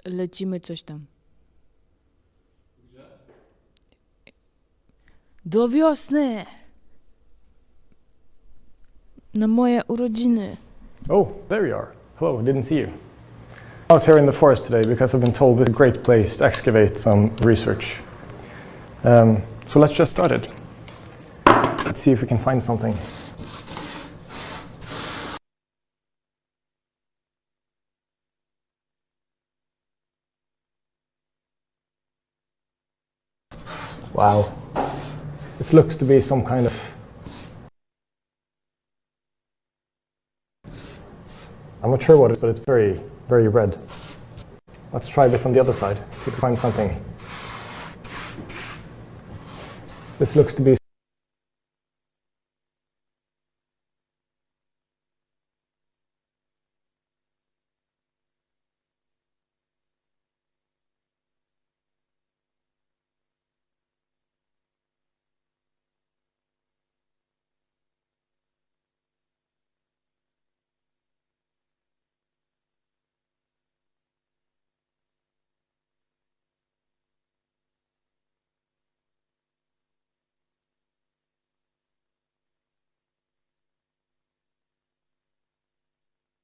lecimy coś tam. Do wiosny! Na moje urodziny. Oh, there you are. Hello, didn't see you. Out here in the forest today because I've been told this is a great place to excavate some research. So let's just start it. Let's see if we can find something. Wow. This looks to be some kind of... I'm not sure what it is, but it's very, very red. Let's try a bit on the other side, see if we can find something. This looks to be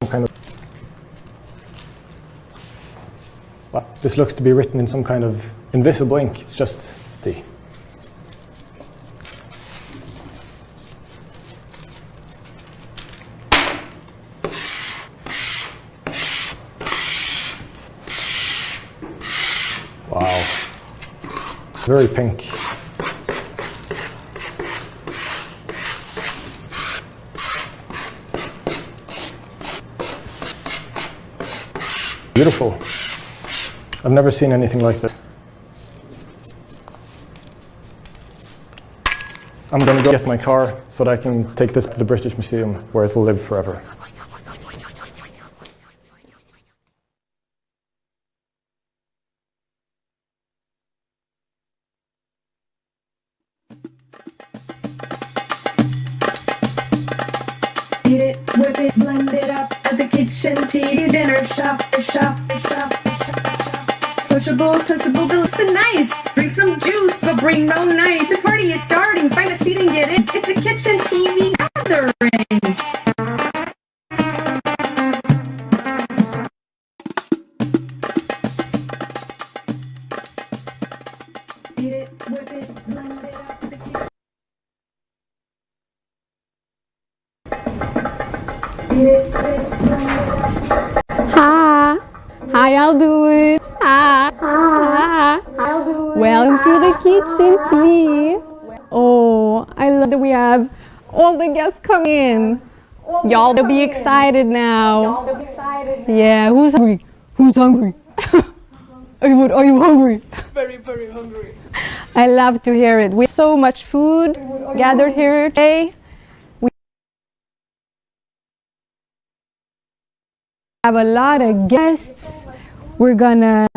kind of... Well, this looks to be written in some kind of invisible ink. It's just the... Wow. Very pink. Beautiful. I've never seen anything like this. I'm gonna go get my car so that I can take this to the British Museum where it will live forever. Eat it, whip it, blend it up at the KitChenTv dinner shop. Sociable, sensible, delicious, and nice. Drink some juice, but bring no knife. The party is starting. Find a seat and get in. It's a KitChenTv gathering. Eat it, whip it, blend it up at the kitchen. Hi, how y'all doing? Hi. Welcome to the KitChenTv. Oh, I love that we have all the guests coming in. Y'all will be excited now. Yeah, who's hungry? Who's hungry? Are you hungry? Very, very hungry. I love to hear it. We have so much food gathered here today. Have a lot of guests. We're gonna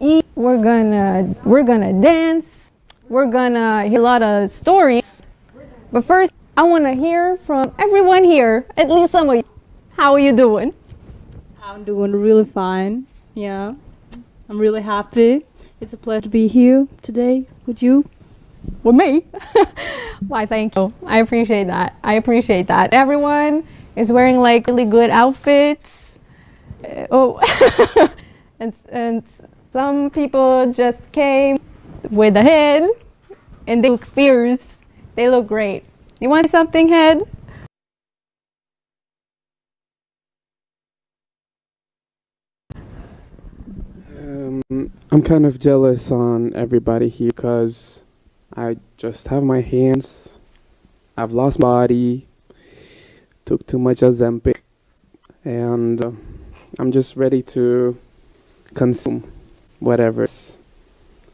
eat. We're gonna dance. We're gonna hear a lot of stories. But first, I want to hear from everyone here. At least some of you. How are you doing? I'm doing really fine. Yeah, I'm really happy. It's a pleasure to be here today with you. With me? Why, thank you. I appreciate that. Everyone is wearing like really good outfits. and some people just came with a head and they look fierce. They look great. You want something, head? I'm kind of jealous on everybody here because I just have my hands. I've lost my body, took too much Ozempic, and I'm just ready to consume whatever's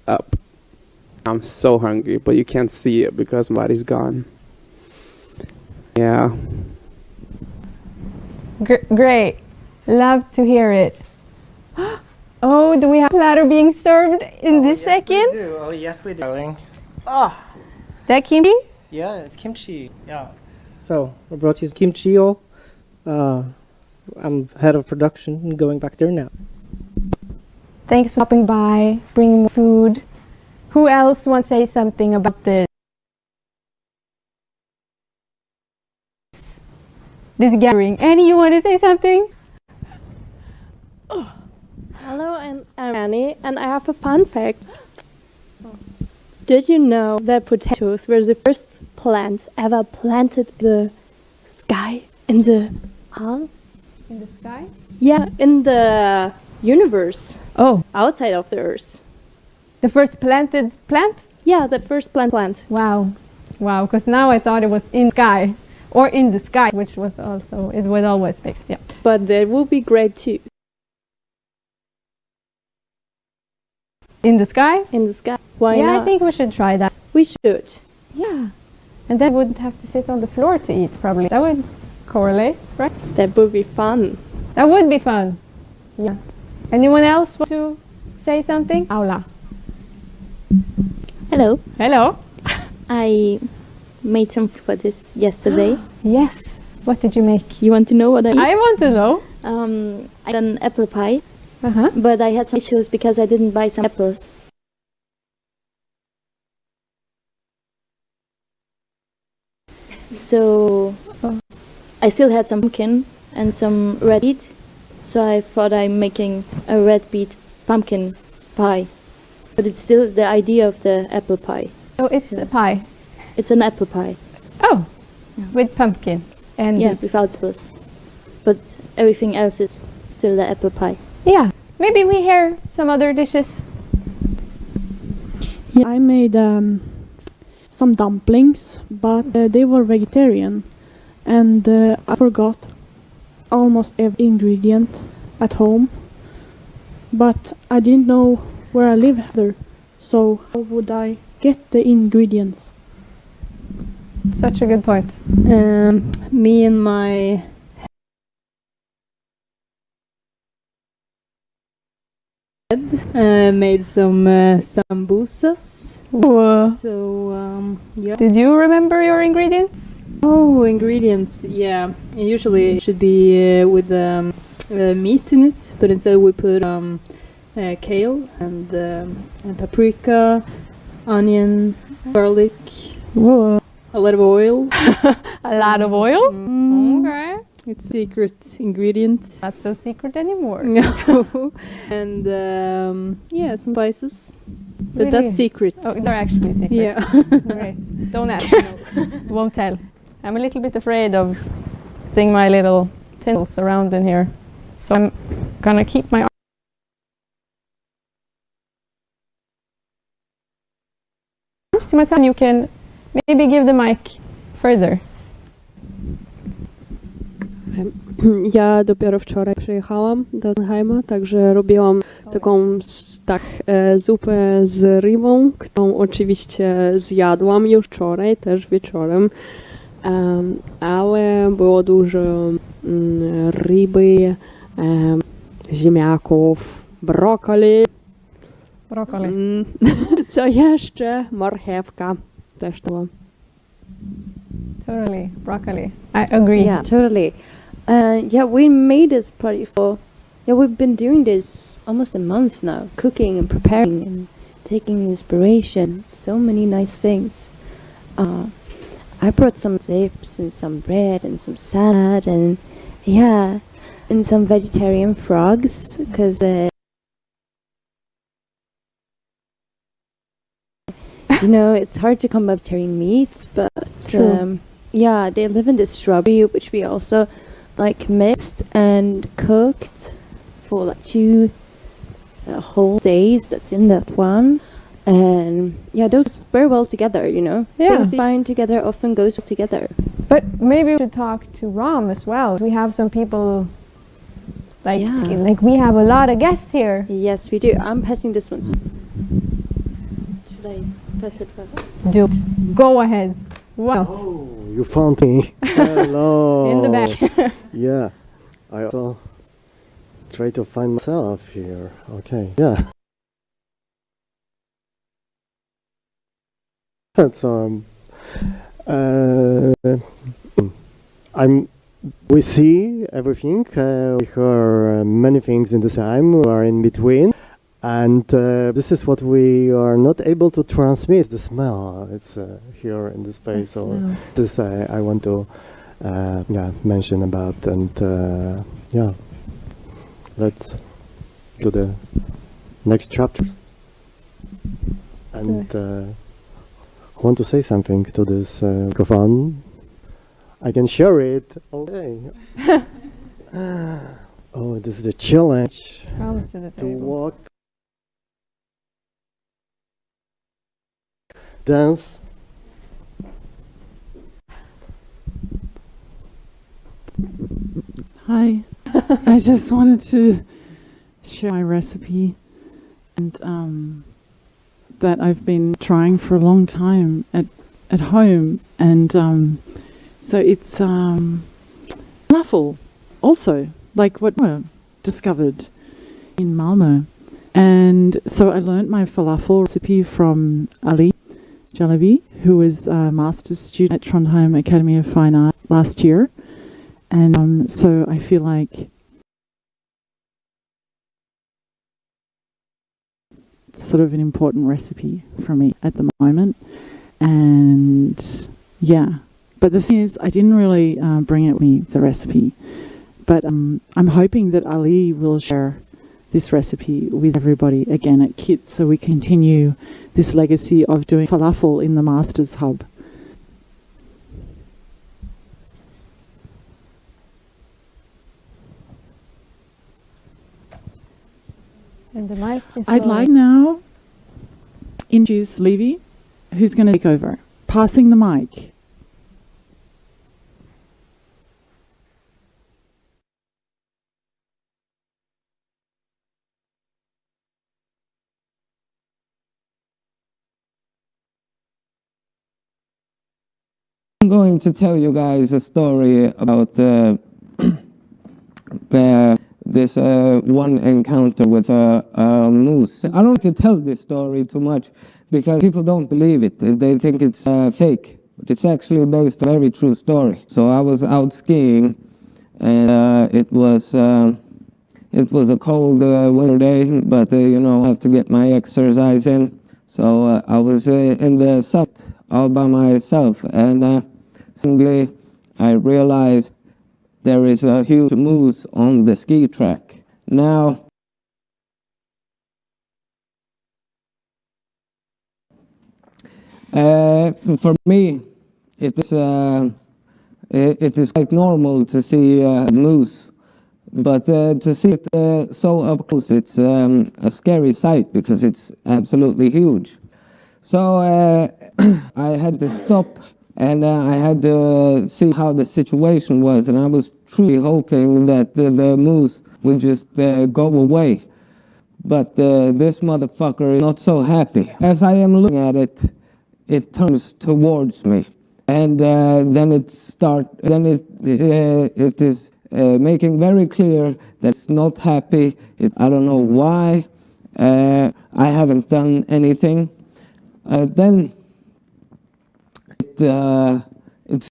up. I'm so hungry, but you can't see it because my body's gone. Yeah. Great. Love to hear it. Oh, do we have platter being served in this second? We do. Oh, yes, we do. Darling. That kimchi? Yeah, it's kimchi. Yeah. So, we brought you kimchi. I'm head of production and going back there now. Thanks for stopping by, bringing food. Who else wants to say something about this gathering? Annie, you want to say something? Hello, and I'm Annie, and I have a fun fact. Did you know that potatoes were the first plant ever planted in the sky? In the sky? Yeah, in the universe. Oh, Outside of the Earth. the first planted plant? Yeah, the first plant. Wow. Wow, because now I thought it was in sky. Or in the sky, which was also, it was always fixed, yeah. But that would be great too. In the sky? In the sky. Why yeah, not? I think we should try that. We should. Yeah. And then we wouldn't have to sit on the floor to eat, probably. That would correlate, right? That would be fun. That would be fun. Yeah. Anyone else want to say something? Aula. Hello. Hello. I made some for this yesterday. Yes. What did you make? You want to know what I I want to know. I did an apple pie, Uh-huh. but I had some issues because I didn't buy some apples. So I still had some pumpkin and some red beet. So I thought I'm making a red beet pumpkin pie. But it's still the idea of the apple pie. Oh, it's a pie. It's an apple pie. Oh, with pumpkin and Yeah, beets. without apples. But everything else is still the apple pie. Yeah. Maybe we hear some other dishes. Yeah, I made some dumplings, but they were vegetarian, and I forgot almost every ingredient at home. But I didn't know where I live either, so how would I get the ingredients? Such a good point. Me and my made some sambusas. So yeah. Did you remember your ingredients? Oh, ingredients. Yeah, usually it should be with meat in it, but instead we put kale and paprika, onion, garlic, Whoa. a lot of oil. A lot of oil? Okay. It's secret ingredients. Not so secret anymore. No. And yeah, some spices. But Really? that's secret. Oh, they're actually secret. Yeah. Great. Don't ask. Won't tell. I'm a little bit afraid of seeing my little tendrils around in here. So I'm gonna keep my arms to myself. You can maybe give the mic further. Ja dopiero wczoraj przyjechałam do Trondheima, także robiłam taką zupę z rybą, którą oczywiście zjadłam już wczoraj, też wieczorem, ale było dużo ryby, ziemniaków, brokoli. Co jeszcze? Marchewka też to było. Totally. Broccoli. I agree. Yeah, totally. Yeah, we made this party for. Yeah, we've been doing this almost a month now, cooking and preparing and taking inspiration. So many nice things. I brought some dips and some bread and some salad and yeah, and some vegetarian frogs because you know it's hard to come by vegetarian meats, but yeah, they live in this shrubbery which we also like mixed and cooked for like 2 whole days. That's in that one. And yeah, those very well together, you know. Yeah. Things fine together often goes together. But maybe we should talk to Ram as well. We have some people like we have a lot of guests here. Yes, we do. I'm passing this one. Should I pass it further? Do it. Go ahead. What? Oh, you found me. Hello. In the back. Yeah. I also try to find myself here. Okay. Yeah. So we see everything. We hear many things in the time. We are in between. And this is what we are not able to transmit, the smell. It's here in the space. Or this I want to mention about. And let's do the next chapter. And I want to say something to this microphone. I can share it all day. Oh, this is the challenge to walk, dance. Hi, I just wanted to share my recipe and that I've been trying for a long time at home, and so it's falafel also, like what I discovered in Malmö. And so I learned my falafel recipe from Ali Jalabi, who was a master's student at Trondheim Academy of Fine Art last year. And so I feel like it's sort of an important recipe for me at the moment. And yeah, but the thing is, I didn't really bring it with me, the recipe. But I'm hoping that Ali will share this recipe with everybody again at KIT, so we continue this legacy of doing falafel in the Masters Hub. And the mic is I'd like now introduce Levi, who's going to take over. Passing the mic. I'm going to tell you guys a story about this one encounter with a moose. I don't like to tell this story too much because people don't believe it. They think it's fake, but it's actually based on a very true story. So I was out skiing, and it was a cold winter day, but you know, I have to get my exercise in. So I was in the summit all by myself, and suddenly I realized there is a huge moose on the ski track. Now, for me, it is quite normal to see a moose, but to see it so up close, it's a scary sight because it's absolutely huge. So I had to stop, and I had to see how the situation was, and I was truly hoping that the moose would just go away. But this motherfucker is not so happy. As I am looking at it, it turns towards me, and then it is making very clear that it's not happy. I don't know why. I haven't done anything. Then it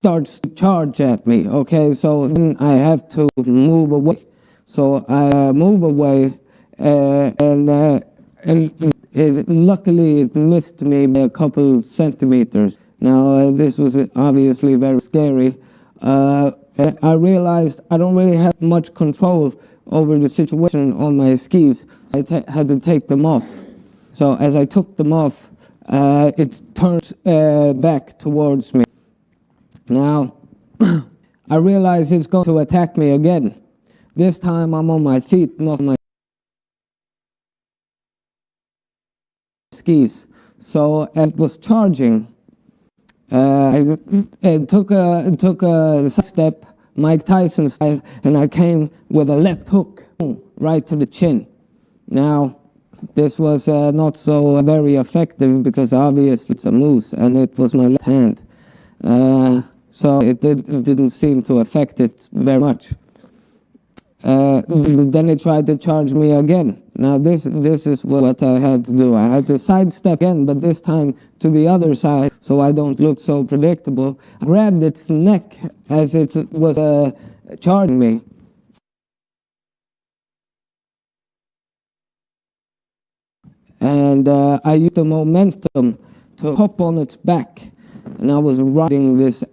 starts to charge at me. Okay, so then I have to move away. So I move away, and luckily it missed me by a couple centimeters. Now this was obviously very scary. I realized I don't really have much control over the situation on my skis. So I had to take them off. So as I took them off, it turned back towards me. Now, I realize it's going to attack me again. This time I'm on my feet, not on my skis. So it was charging. It took a step, Mike Tyson style, and I came with a left hook right to the chin. Now, this was not so very effective because obviously it's a moose and it was my left hand. So it didn't seem to affect it very much. Then it tried to charge me again. Now this is what I had to do. I had to sidestep again, but this time to the other side so I don't look so predictable. I grabbed its neck as it was charging me. and I used the momentum to hop on its back, and I was riding this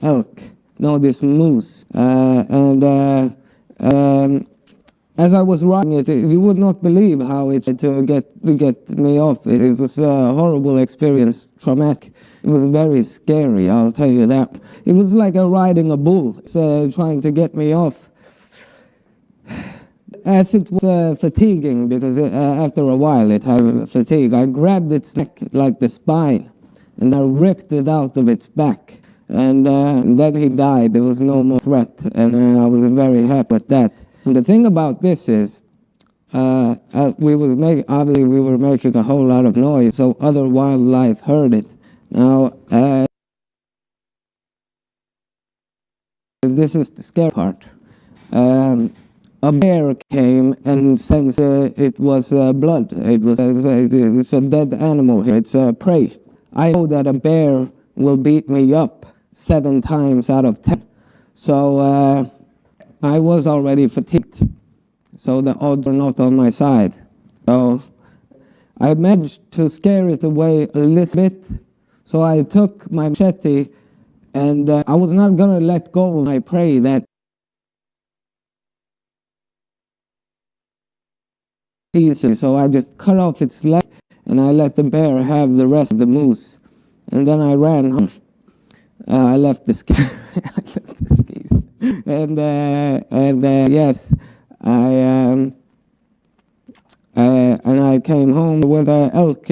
this moose, as I was riding it, you would not believe how it to get me off. It was a horrible experience, traumatic. It was very scary, I'll tell you that. It was like riding a bull, trying to get me off. As it was fatiguing, because after a while it had fatigue, I grabbed its neck like the spine, and I ripped it out of its back. And then he died. There was no more threat, and I was very happy with that. And the thing about this is, we were making a whole lot of noise, so other wildlife heard it. Now, this is the scary part. A bear came, and since it was blood, it's a dead animal here, it's prey. I know that a bear will beat me up 7 times out of 10. So I was already fatigued, so the odds were not on my side. So I managed to scare it away a little bit. So I took my machete, and I was not going to let go of my prey that easily. So I just cut off its leg, and I let the bear have the rest of the moose. And then I ran home. I left the skis. And yes, and I came home with an elk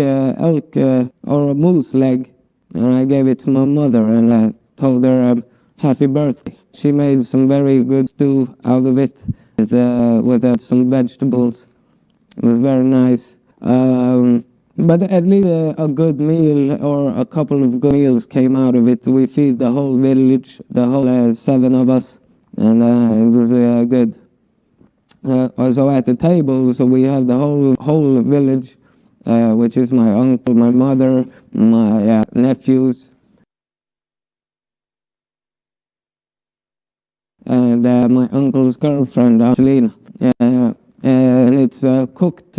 or a moose leg, and I gave it to my mother, and I told her happy birthday. She made some very good stew out of it with some vegetables. It was very nice. But at least a good meal or a couple of good meals came out of it. We feed the whole village, the whole 7 of us, and it was good. Also at the table, so we have the whole village, which is my uncle, my mother, my nephews, and my uncle's girlfriend, Angelina. And it's cooked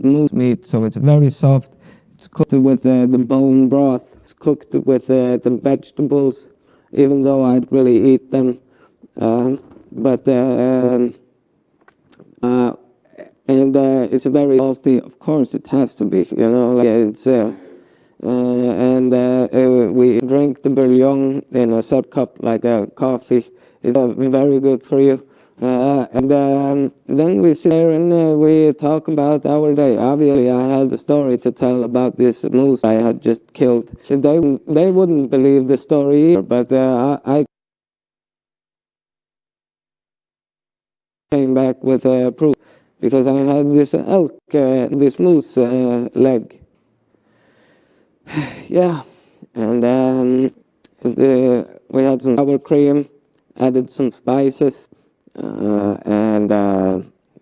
moose meat, so it's very soft. It's cooked with the bone broth. It's cooked with the vegetables, even though I'd really eat them. But it's very salty. Of course, it has to be. You know, like it's we drink the bouillon in a set cup like a coffee. It's very good for you. And then we sit there and we talk about our day. Obviously, I had a story to tell about this moose I had just killed. They wouldn't believe the story either, but I came back with proof because I had this elk, this moose leg. Yeah, and we had some sour cream, added some spices. And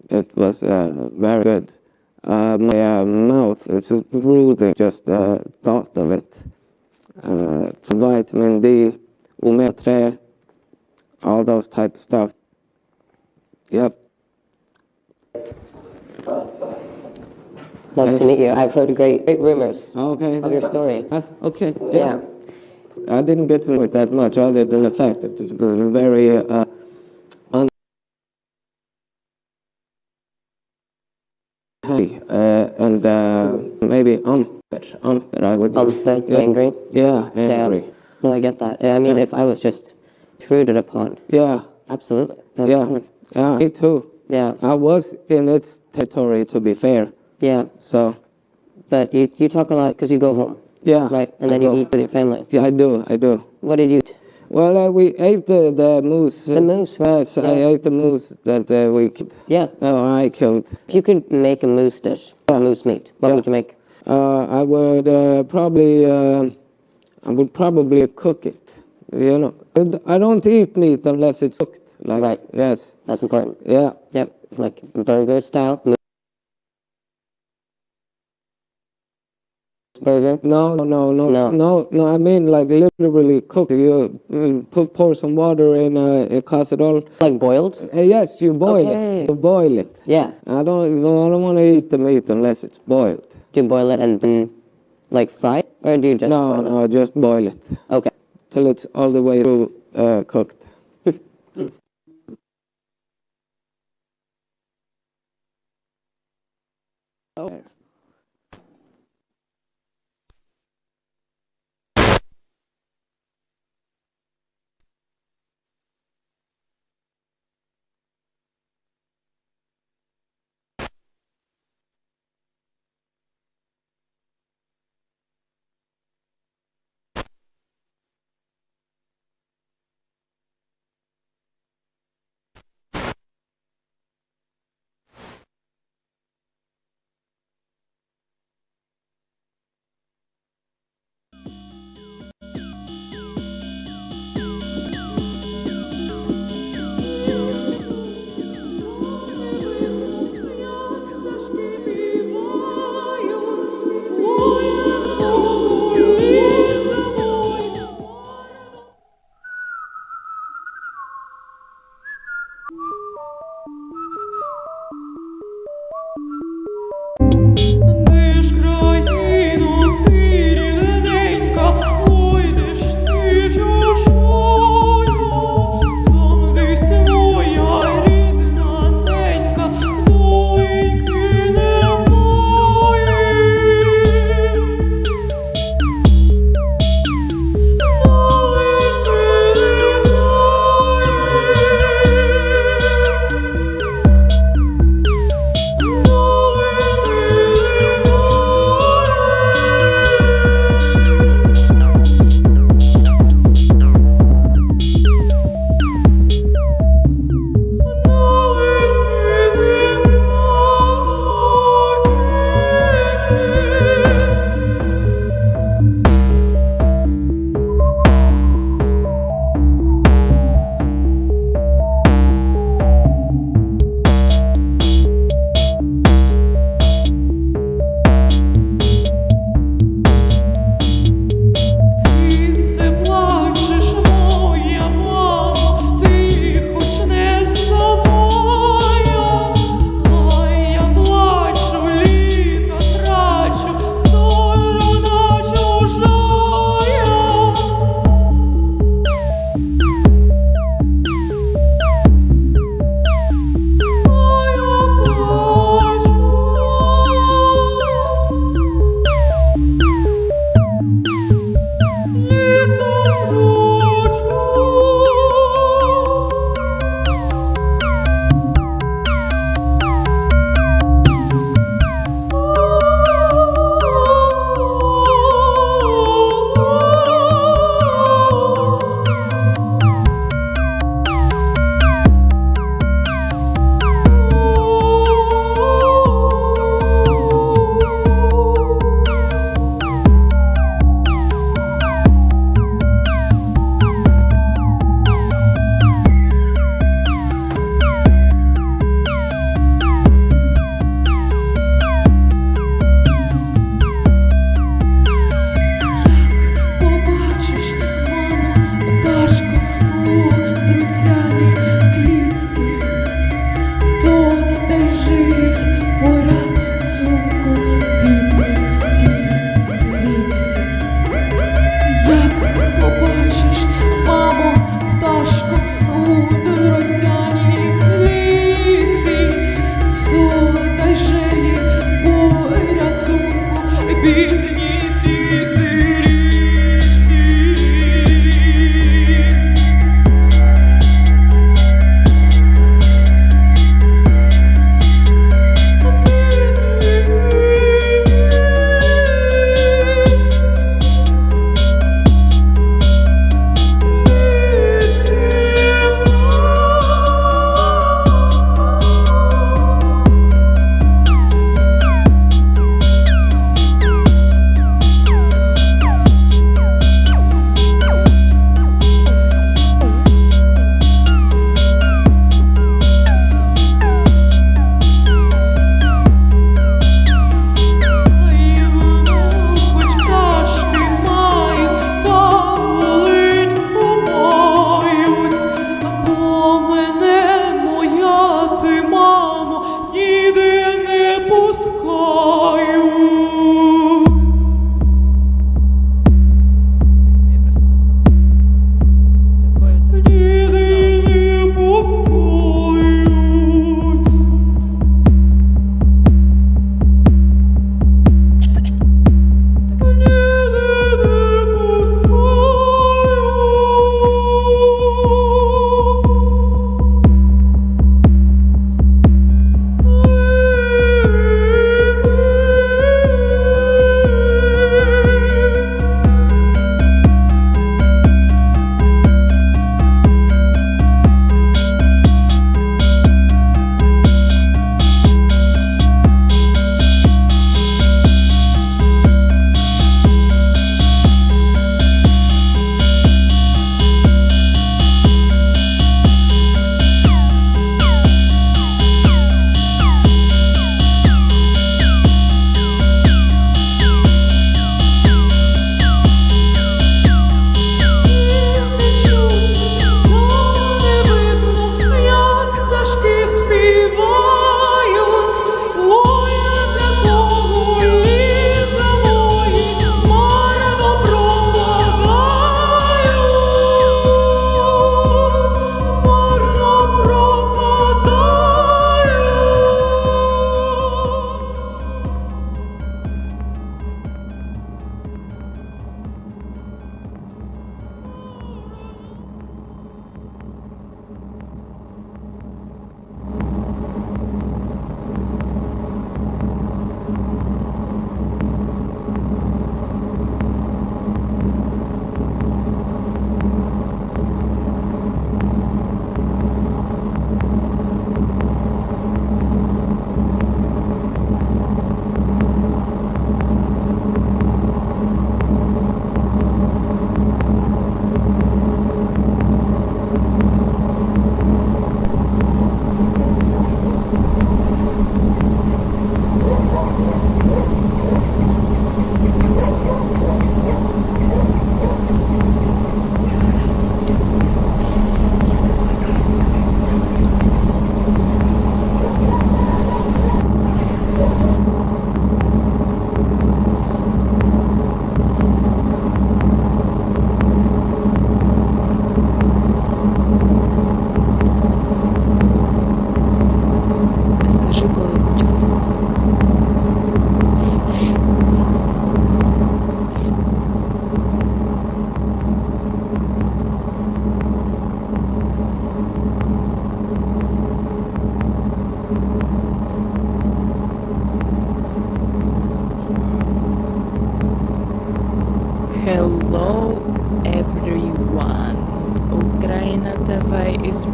it was very good. My mouth is just drooling, just thought of it. For vitamin D, omega-3, all those type of stuff. Yep. Nice to meet you. I've heard great rumors of your story. Okay, yeah. I didn't get to know it that much, other than the fact that it was very and maybe I would angry? Yeah, angry. Yeah. Well, I get that. I mean, if I was just intruded upon. Yeah. Absolutely. Yeah, me too. Yeah. I was in its territory, to be fair. Yeah. So. But you talk a lot because you go home. Yeah. Right, and then you eat with your family. Yeah, I do. What did you eat? Well, we ate the moose. The moose, right? Yes, I ate the moose that we killed. Yeah. Oh, I killed. If you could make a moose dish, moose meat, what would you make? I would probably cook it. You know, I don't eat meat unless it's cooked. Like, right. Yes. That's important. Yeah. Yep. Like burger style. Burger? No. I mean, like literally cook. You pour some water in a casserole. Like boiled? Yes, you boil it. You boil it. Yeah. I don't want to eat the meat unless it's boiled. Do you boil it and then like fry it? Or do you just boil it? No, just boil it. Okay. Till it's all the way through cooked. Okay.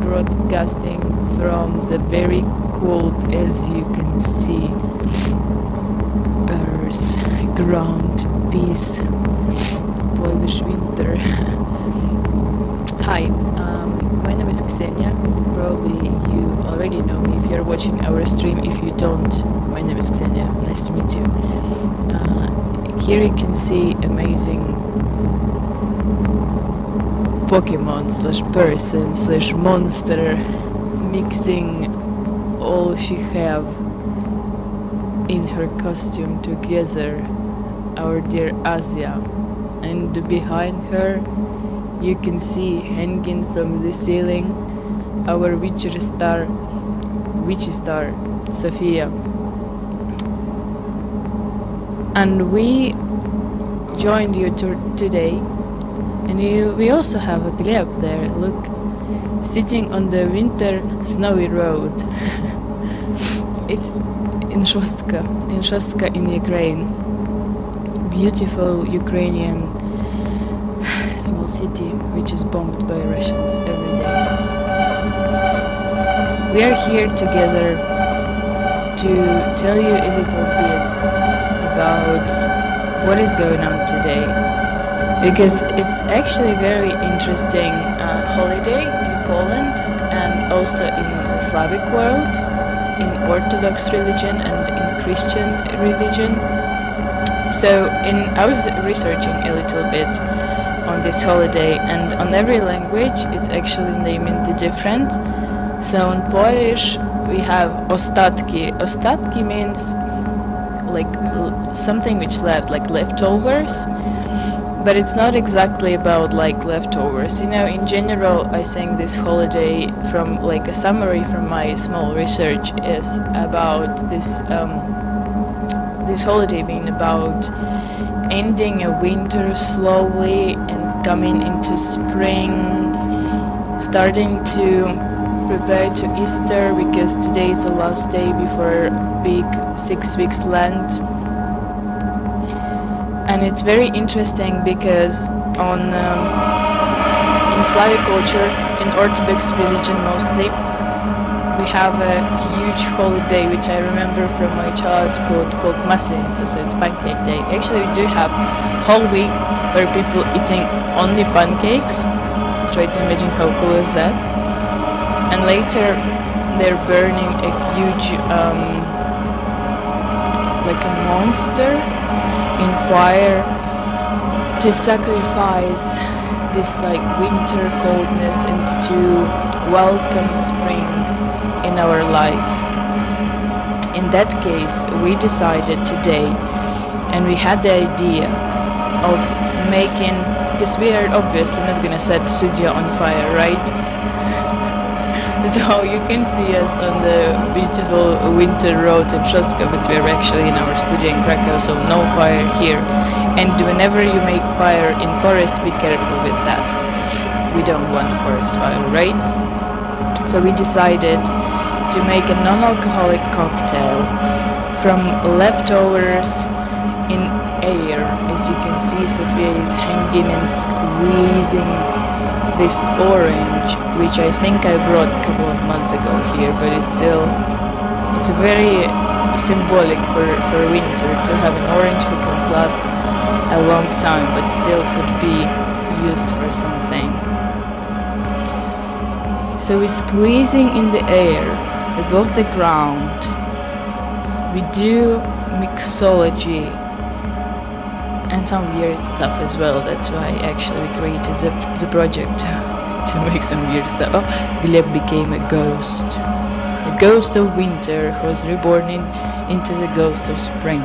broadcasting from the very cold, as you can see, earth, ground, peace, Polish winter. Hi, my name is Ksenia. Probably you already know me if you're watching our stream. If you don't, my name is Ksenia. Nice to meet you. Here you can see amazing Pokemon / person / monster mixing all she have in her costume together, our dear Asia. And behind her you can see hanging from the ceiling our witchy star Sophia. And we joined you today, and we also have a Gleb there, look, sitting on the winter snowy road. It's in Shostka in Ukraine, beautiful Ukrainian small city which is bombed by Russians every day. We are here together to tell you a little bit about what is going on today, because it's actually very interesting holiday in Poland and also in the Slavic world, in Orthodox religion and in Christian religion. So I was researching a little bit on this holiday, and on every language it's actually naming the different. So in Polish we have ostatki. Ostatki means like something which left, like leftovers, but it's not exactly about like leftovers. You know, in general I think this holiday, from like a summary from my small research, is about this holiday being about ending a winter slowly and coming into spring, starting to prepare to Easter, because today is the last day before big 6 weeks Lent. And it's very interesting because in Slavic culture, in Orthodox religion mostly, we have a huge holiday which I remember from my childhood called Maslenica, so it's pancake day. Actually we do have whole week where people eating only pancakes. Try to imagine how cool is that. And later they're burning a huge like a monster in fire to sacrifice this like winter coldness and to welcome spring in our life. In that case, we decided today, and we had the idea of making, because we are obviously not gonna set studio on fire, right? So you can see us on the beautiful winter road in Shostka, but we're actually in our studio in Krakow, so no fire here. And whenever you make fire in forest, be careful with that. We don't want forest fire, right? So we decided to make a non-alcoholic cocktail from leftovers in air. As you can see, Sophia is hanging and squeezing this orange, which I think I brought a couple of months ago here, but it's very symbolic for winter to have an orange who could last a long time but still could be used for something. So we're squeezing in the air above the ground. We do mixology and some weird stuff as well. That's why actually we created the project to make some weird stuff. Oh, Gleb became a ghost of winter who was reborn into the ghost of spring.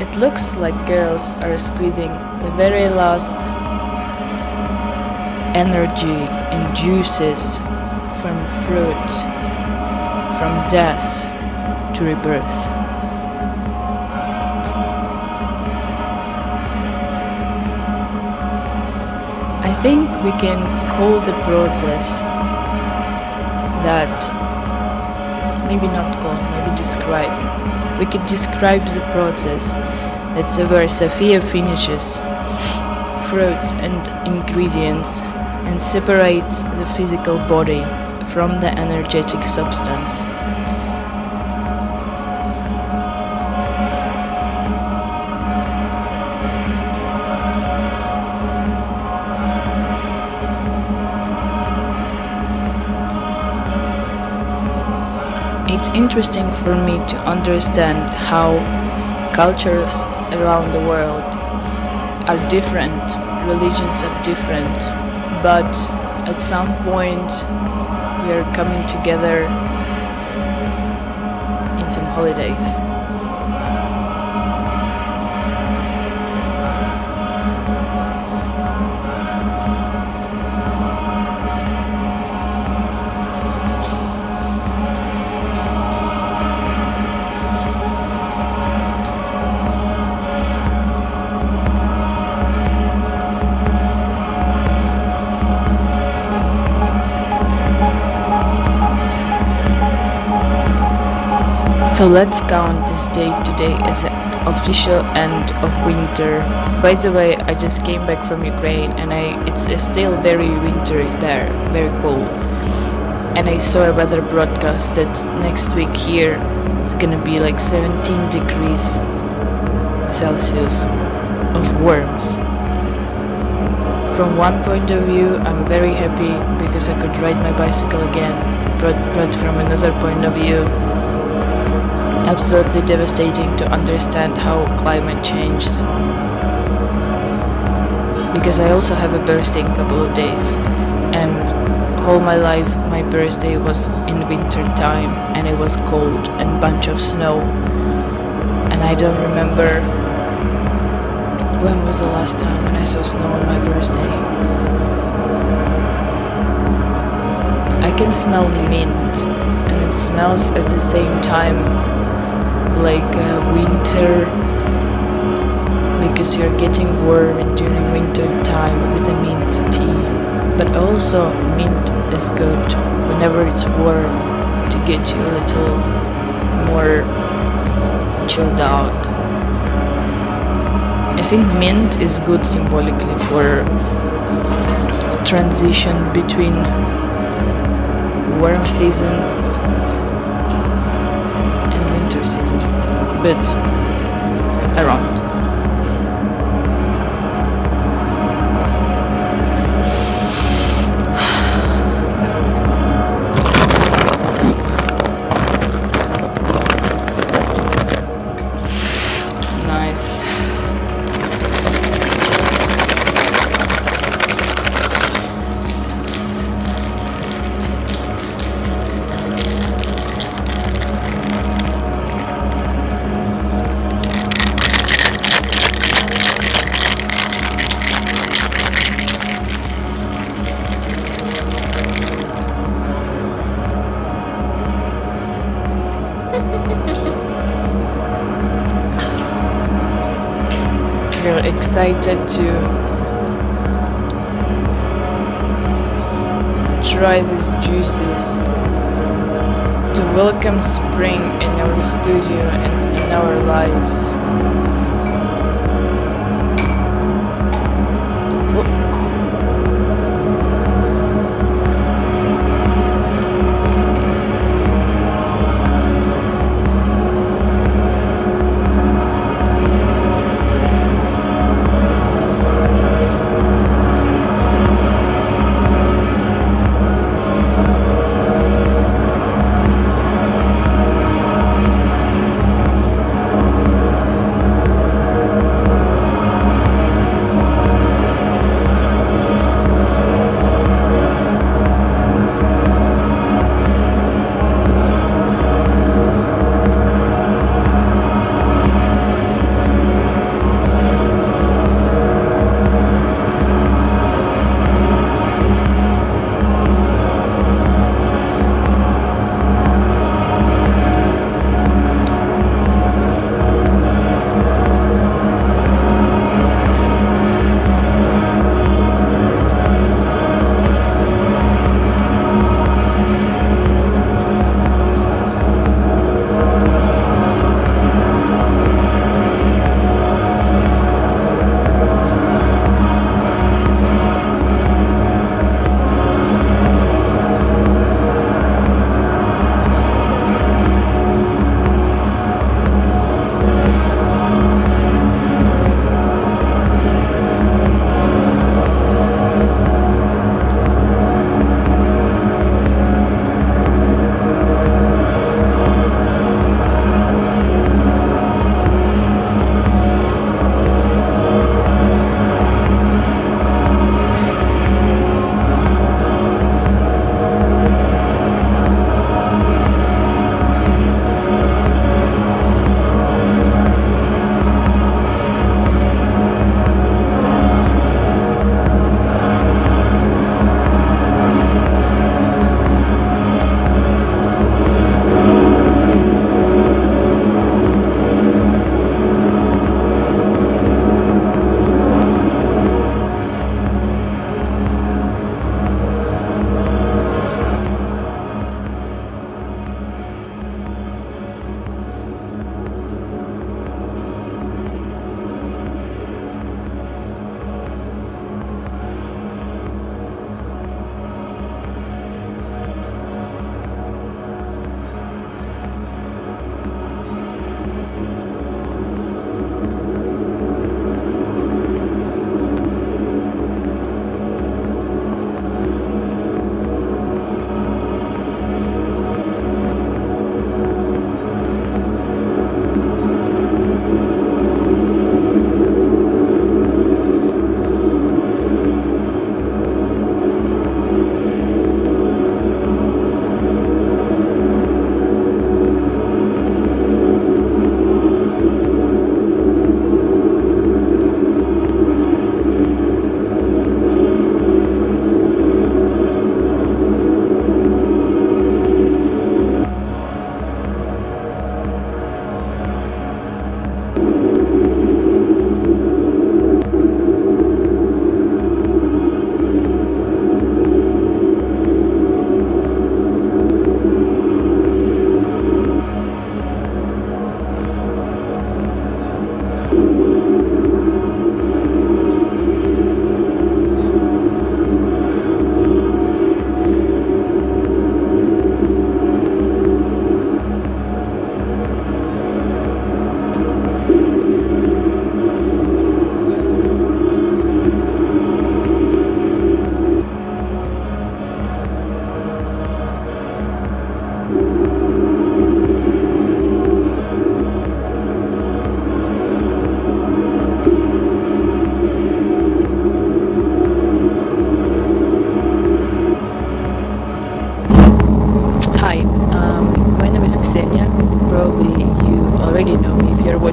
It looks like girls are squeezing the very last energy and juices from fruit, from death to rebirth. I think we can call the process that, maybe not call, maybe describe. We could describe the process that's where Sophia finishes fruits and ingredients and separates the physical body from the energetic substance. It's interesting for me to understand how cultures around the world are different, religions are different, but at some point we are coming together in some holidays. So let's count this day today as an official end of winter. By the way, I just came back from Ukraine and it's still very wintry there, very cold. And I saw a weather broadcast that next week here it's gonna be like 17 degrees Celsius of warmth. From one point of view, I'm very happy because I could ride my bicycle again, but from another point of view, absolutely devastating to understand how climate changes. Because I also have a birthday in a couple of days, and all my life my birthday was in winter time and it was cold and bunch of snow, and I don't remember when was the last time when I saw snow on my birthday. I can smell mint, and it smells at the same time like winter, because you're getting warm and during winter time with the mint tea. But also mint is good whenever it's warm to get you a little more chilled out. I think mint is good symbolically for transition between warm season season, but around. Nice. We're excited to try these juices, to welcome spring in our studio and in our lives.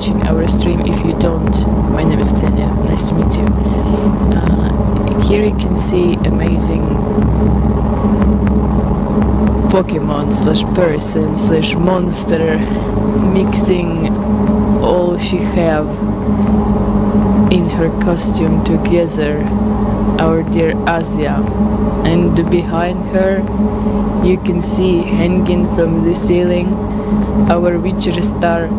watching our stream. If you don't, my name is Ksenia. Nice to meet you. Here you can see amazing Pokemon slash person slash monster mixing all she have in her costume together, our dear Asia. And behind her you can see hanging from the ceiling our witchy star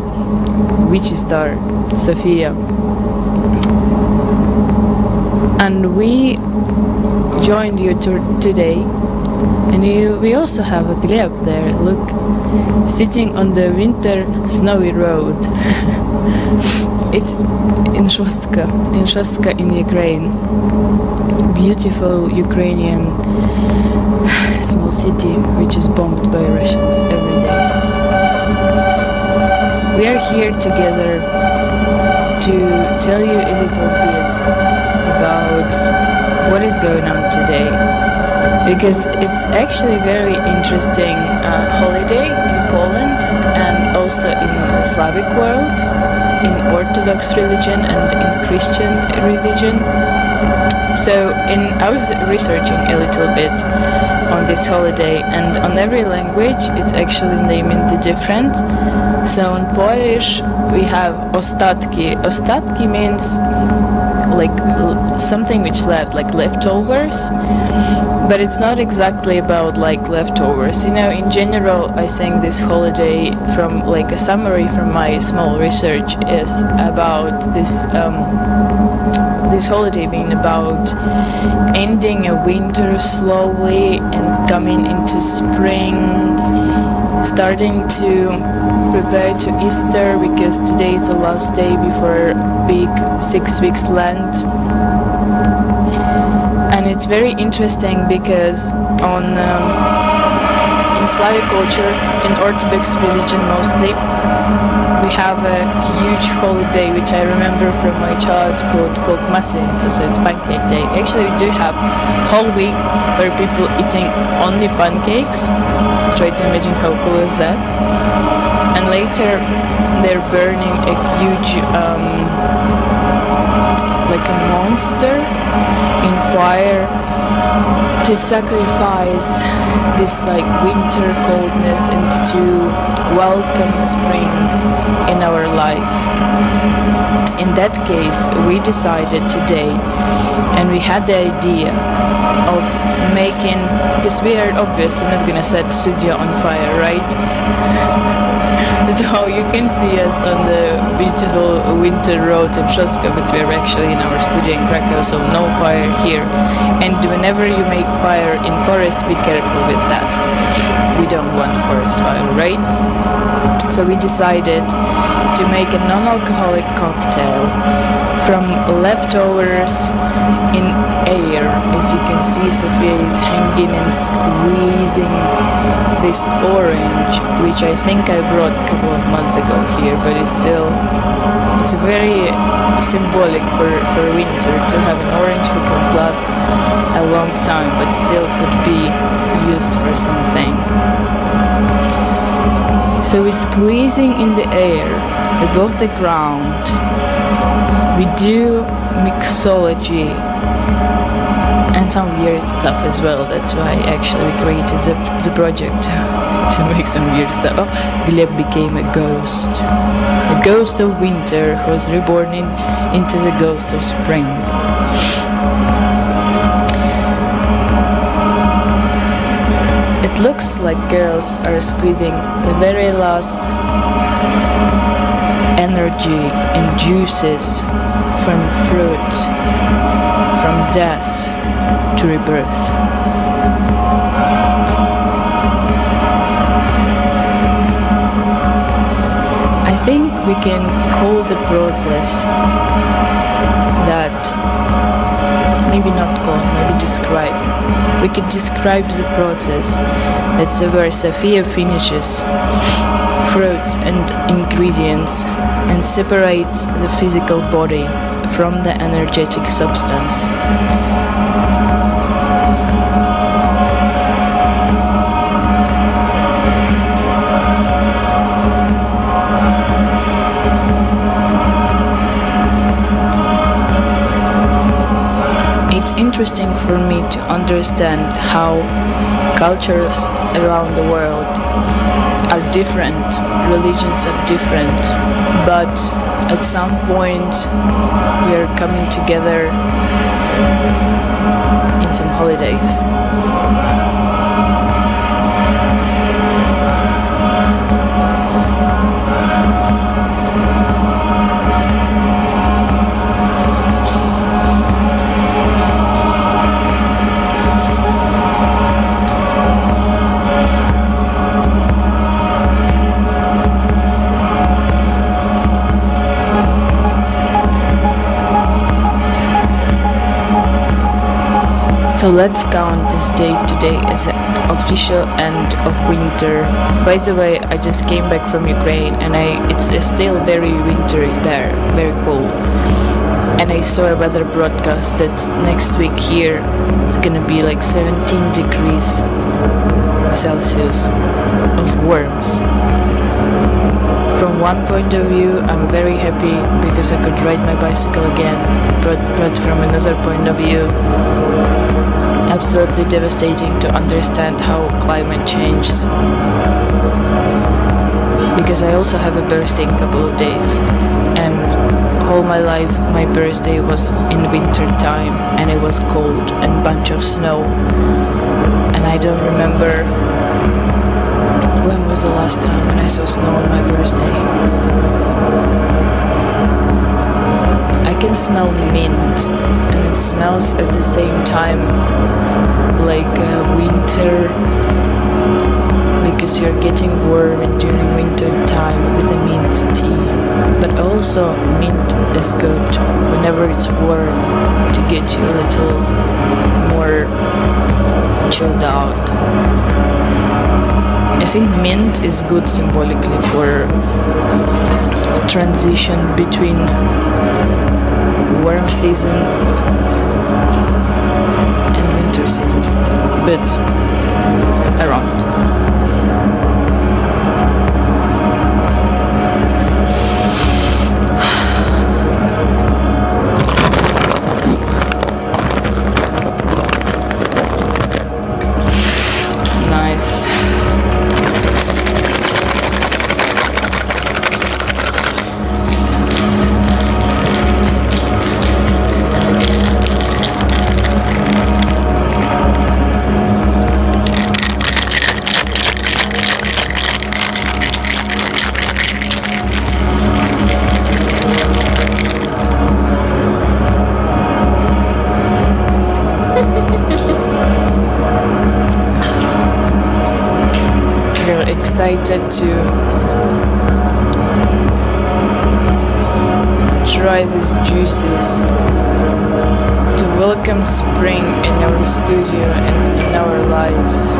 Sophia. And we joined you today, and we also have a Gleb there, look, sitting on the winter snowy road. It's in Shostka in Ukraine. Beautiful Ukrainian small city which is bombed by Russians every day. We are here together to tell you a little bit about what is going on today, because it's actually a very interesting holiday in Poland and also in the Slavic world, in Orthodox religion and in Christian religion. So I was researching a little bit on this holiday, and on every language it's actually naming different. So in Polish we have ostatki. Ostatki means like something which left, like leftovers, but it's not exactly about like leftovers. You know, in general, I think this holiday, from like a summary from my small research, is about this this holiday being about ending a winter slowly and coming into spring, starting to prepare to Easter, because today is the last day before big 6 weeks Lent. And it's very interesting because in Slavic culture, in Orthodox religion mostly, we have a huge holiday which I remember from my childhood called Maslenitsa, so it's pancake day. Actually, we do have whole week where people eating only pancakes. Try to imagine how cool is that. And later they're burning a huge like a monster in fire to sacrifice this like winter coldness and to welcome spring in our life. In that case, we decided today, and we had the idea of making, because we are obviously not gonna set studio on fire, right? So you can see us on the beautiful winter road in Shostka, but we're actually in our studio in Krakow, so no fire here. And whenever you make fire in forest, be careful with that. We don't want forest fire, right? So we decided to make a non-alcoholic cocktail from leftovers in air. As you can see, Sophia is hanging and squeezing this orange, which I think I brought a couple of months ago here, but it's very symbolic for winter to have an orange who can last a long time, but still could be used for something. So we're squeezing in the air above the ground. We do mixology and some weird stuff as well. That's why actually we created the project to make some weird stuff. Oh, Gleb became a ghost of winter who was reborn into the ghost of spring. It looks like girls are squeezing the very last energy and juices from fruit, from death to rebirth. I think we can call the process that, maybe not call, maybe describe. We could describe the process that's where Sophia finishes fruits and ingredients and separates the physical body from the energetic substance. interesting for me to understand how cultures around the world are different, religions are different, but at some point we are coming together in some holidays. So let's count this day today as an official end of winter. By the way, I just came back from Ukraine and it's still very wintry there, very cold. And I saw a weather broadcast that next week here it's gonna be like 17 degrees Celsius of worms. From one point of view, I'm very happy because I could ride my bicycle again, but from another point of view, absolutely devastating to understand how climate changes. Because I also have a birthday in a couple of days, and all my life my birthday was in winter time and it was cold and bunch of snow, and I don't remember when was the last time when I saw snow on my birthday. I can smell mint and it smells at the same time like winter, because you're getting warm during winter time with the mint tea, but also mint is good whenever it's warm to get you a little more chilled out. I think mint is good symbolically for transition between warm season and winter season, but around. Nice. Excited to try these juices, to welcome spring in our studio and in our lives.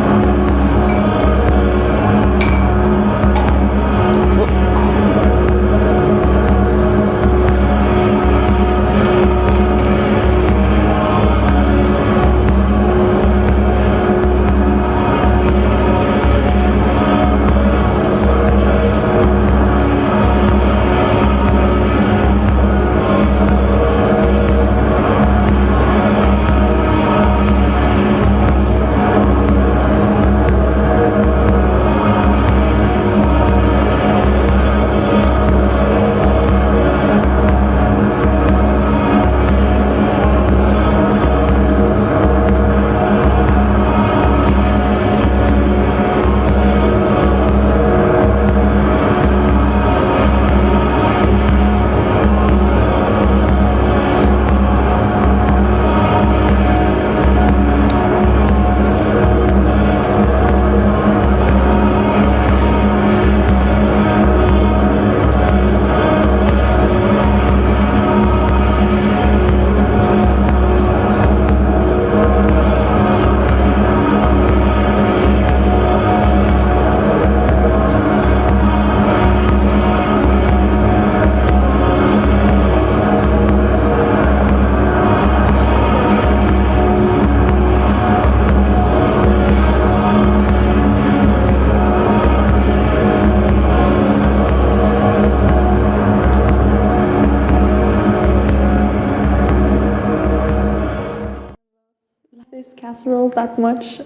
this casserole that much.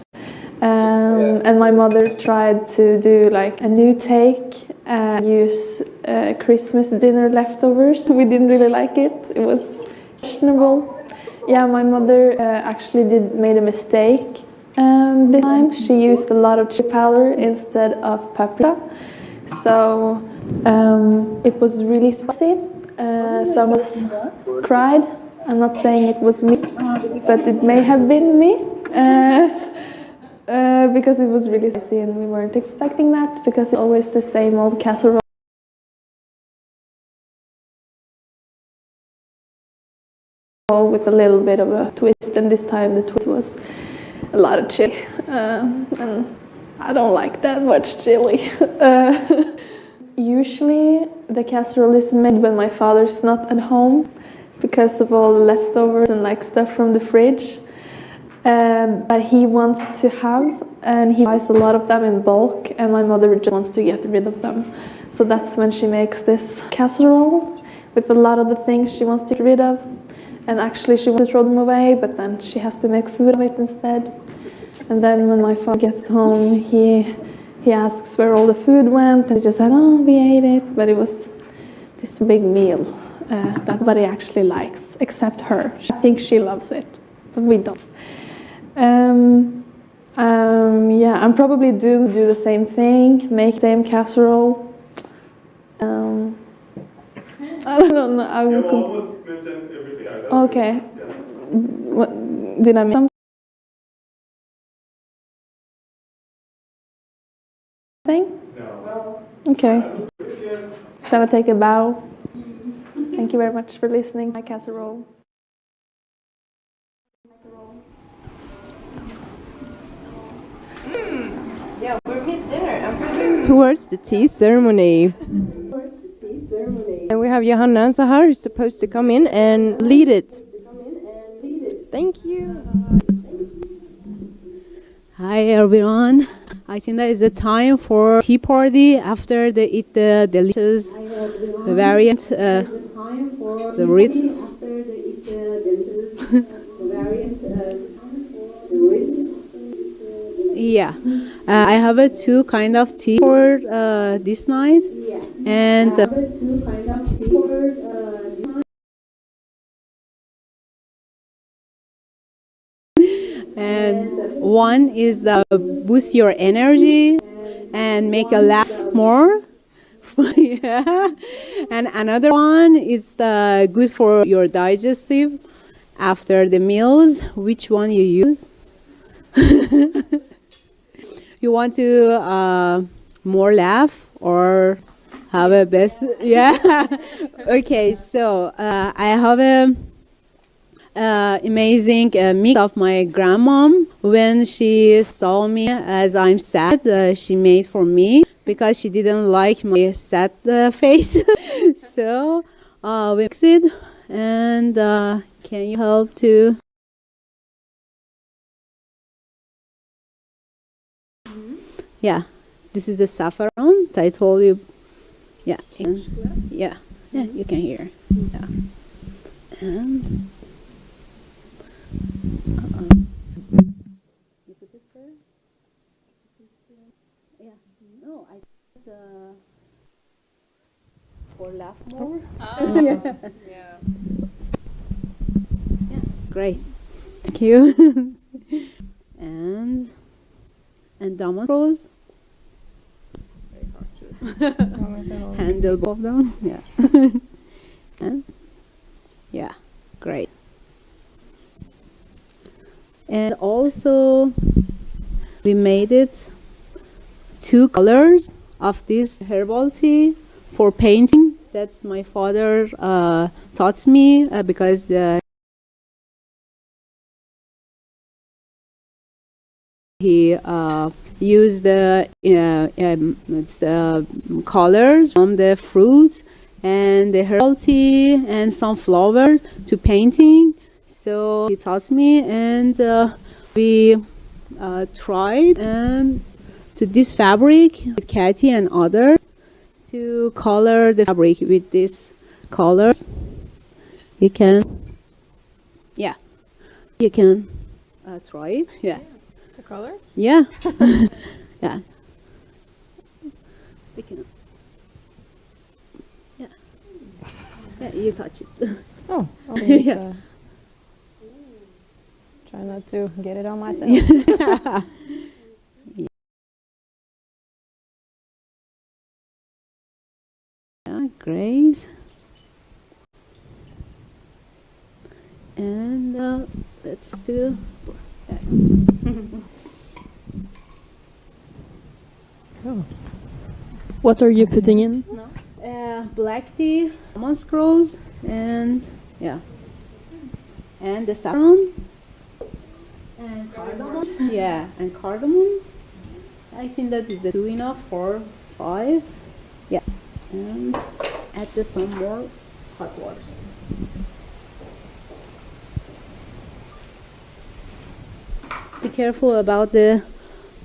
And my mother tried to do like a new take and use Christmas dinner leftovers. We didn't really like it. It was questionable. Yeah, my mother actually made a mistake this time. She used a lot of chili powder instead of paprika. So it was really spicy. Some of us cried. I'm not saying it was me, but it may have been me. Because it was really spicy and we weren't expecting that, because it's always the same old casserole with a little bit of a twist, and this time the twist was a lot of chili, and I don't like that much chili. Usually the casserole is made when my father's not at home because of all the leftovers and like stuff from the fridge. That he wants to have, and he buys a lot of them in bulk, and my mother just wants to get rid of them. So that's when she makes this casserole with a lot of the things she wants to get rid of, and actually she wants to throw them away, but then she has to make food of it instead. And then when my father gets home, he asks where all the food went, and he just said, oh, we ate it, but it was this big meal that nobody actually likes, except her. I think she loves it, but we don't. Yeah, I'm probably doomed to do the same thing, make the same casserole. I don't know. You almost mentioned everything. Okay. What, did I miss something? No. Okay. Shall I take a bow? Thank you very much for listening to my casserole. Yeah, we're mid-dinner. Towards the tea ceremony. And we have Johanna and Sahar who's supposed to come in and lead it. Thank you. Hi everyone. I think that is the time for tea party after they eat the delicious variant. The rhythm. Yeah, I have two kind of tea for this night, and one is the boost your energy and make you laugh more. Yeah, and another one is the good for your digestive after the meals. Which one you use? You want to more laugh or have a best? Yeah. Okay, so I have a amazing mix of my grandmom. When she saw me as I'm sad, she made for me because she didn't like my sad face. So we mix it, and can you help to? Yeah, this is the saffron. I told you. Yeah, yeah, you can hear. Yeah, and you put it there. Yeah, no, I put for laugh more. Oh. Yeah. Yeah, great. Thank you. and dominoes. Handle both of them. Yeah. And yeah, great. And also we made it 2 colors of this herbal tea for painting. That's my father taught me because he used the colors from the fruits and the herbal tea and some flowers to painting. So he taught me, and we tried and to this fabric with Katie and others to color the fabric with these colors. You can, yeah, you can try it. Yeah. To color? Yeah. Yeah. We can. Yeah. Yeah, you touch it. Oh, I'll Yeah. just, try not to get it on myself. Yeah, great. And let's do. Oh. What are you putting in? Black tea, lemon scrolls, and yeah, and the saffron, and cardamom. Yeah, and cardamom. I think that is 2 enough for 5. Yeah, and add some more hot water. Be careful about the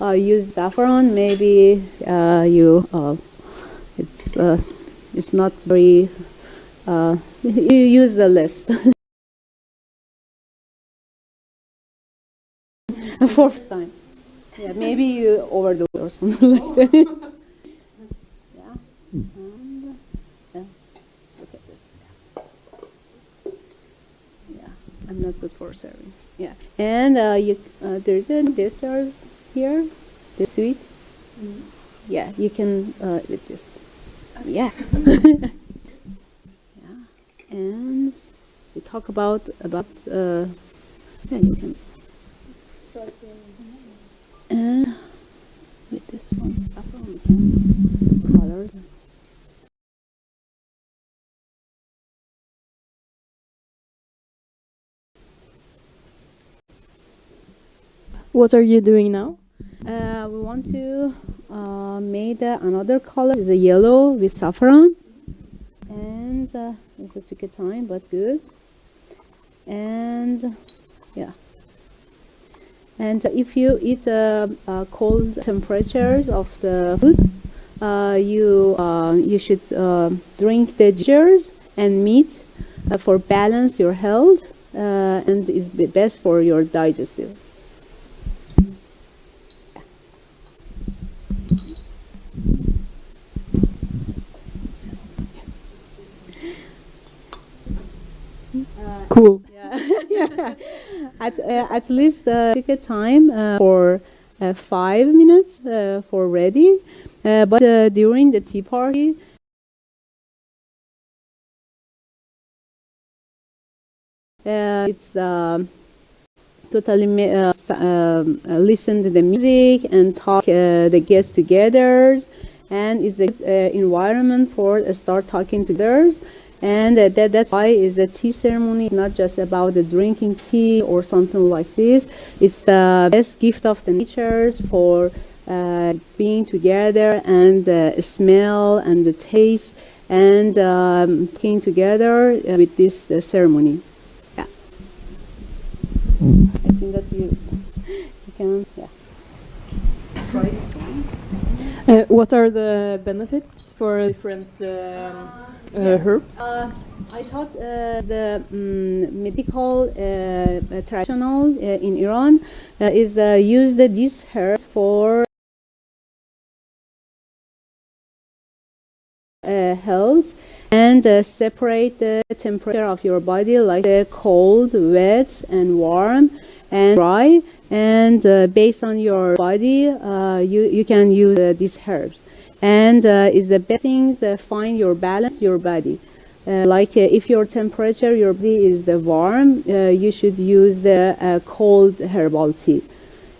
use saffron. Maybe it's not very. You use the less. Fourth time. Yeah, maybe you overdo it or something like that. Yeah. And, yeah. Look at this. Yeah, I'm not good for serving. Yeah, and there's a dessert here, the sweet. Yeah, you can with this. Yeah. Yeah, and we talk about yeah, you can. And with this one, we can color. What are you doing now? We want to make another color, is a yellow with saffron, and it took a time, but good. And yeah, and if you eat cold temperatures of the food, you should drink the gingers and meat for balance your health, and is best for your digestive. Cool. Yeah. Yeah. At least take a time for 5 minutes for ready, but during the tea party, it's totally listen to the music and talk the guests together, and it's an environment for start talking to others. And that's why is the tea ceremony not just about the drinking tea or something like this. It's the best gift of the natures for being together, and the smell and the taste, and being together with this ceremony. Yeah, I think that you can try this one. What are the benefits for different herbs? I thought the medical traditional in Iran is use these herbs for health, and separate the temperature of your body, like the cold, wet, and warm, and dry. And based on your body, you can use these herbs. And is the best things find your balance, your body. Like if your temperature, your body is the warm, you should use the cold herbal tea.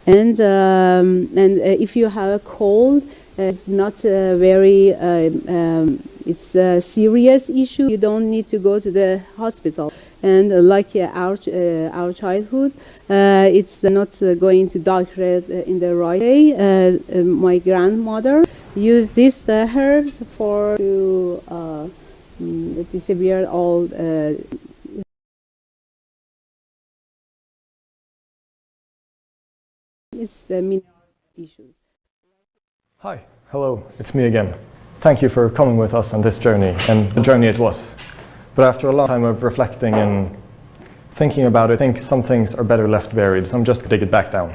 And if you have a cold, it's not very, it's a serious issue. You don't need to go to the hospital. And like our childhood, it's not going to doctor in the right way. My grandmother used these herbs for to disappear all it's the mineral issues. Hi, hello, it's me again. Thank you for coming with us on this journey, and the journey it was. But after a long time of reflecting and thinking about it, I think some things are better left buried, so I'm just going to dig it back down.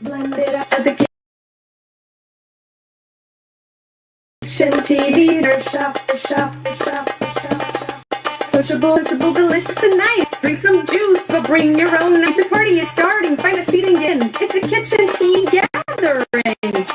Blend it up at the KitChenTv. Shop. Sociable, sensible, delicious, and nice. Drink some juice, but bring your own night. The party is starting. Find a seat and get in. It's a KitChenTv gathering.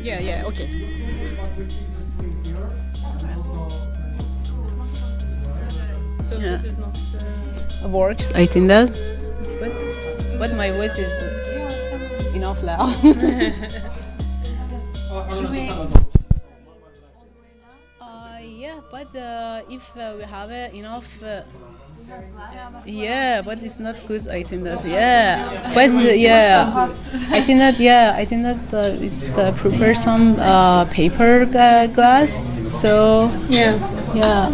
Yeah, okay. So this is not works, I think that, but my voice is enough loud. Yeah, but if we have enough. Yeah, but it's not good. I think that. Yeah, but yeah, I think that it's prepare some paper glass. So yeah,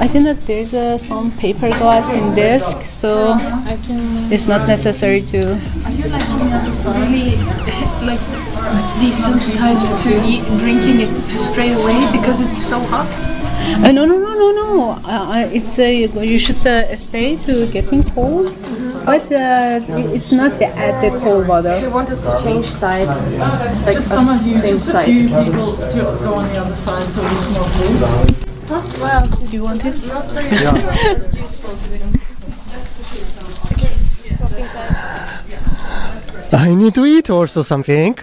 I think that there's some paper glass in desk. So it's not necessary to. Are you really like desensitized to drinking it straight away because it's so hot? No. It's you should stay to getting cold, but it's not the cold water. You want us to change side, like some of you, just a few people to go on the other side so there's more food. Well, do you want this? Not very useful to be. Okay, swapping sides. I need to eat also something.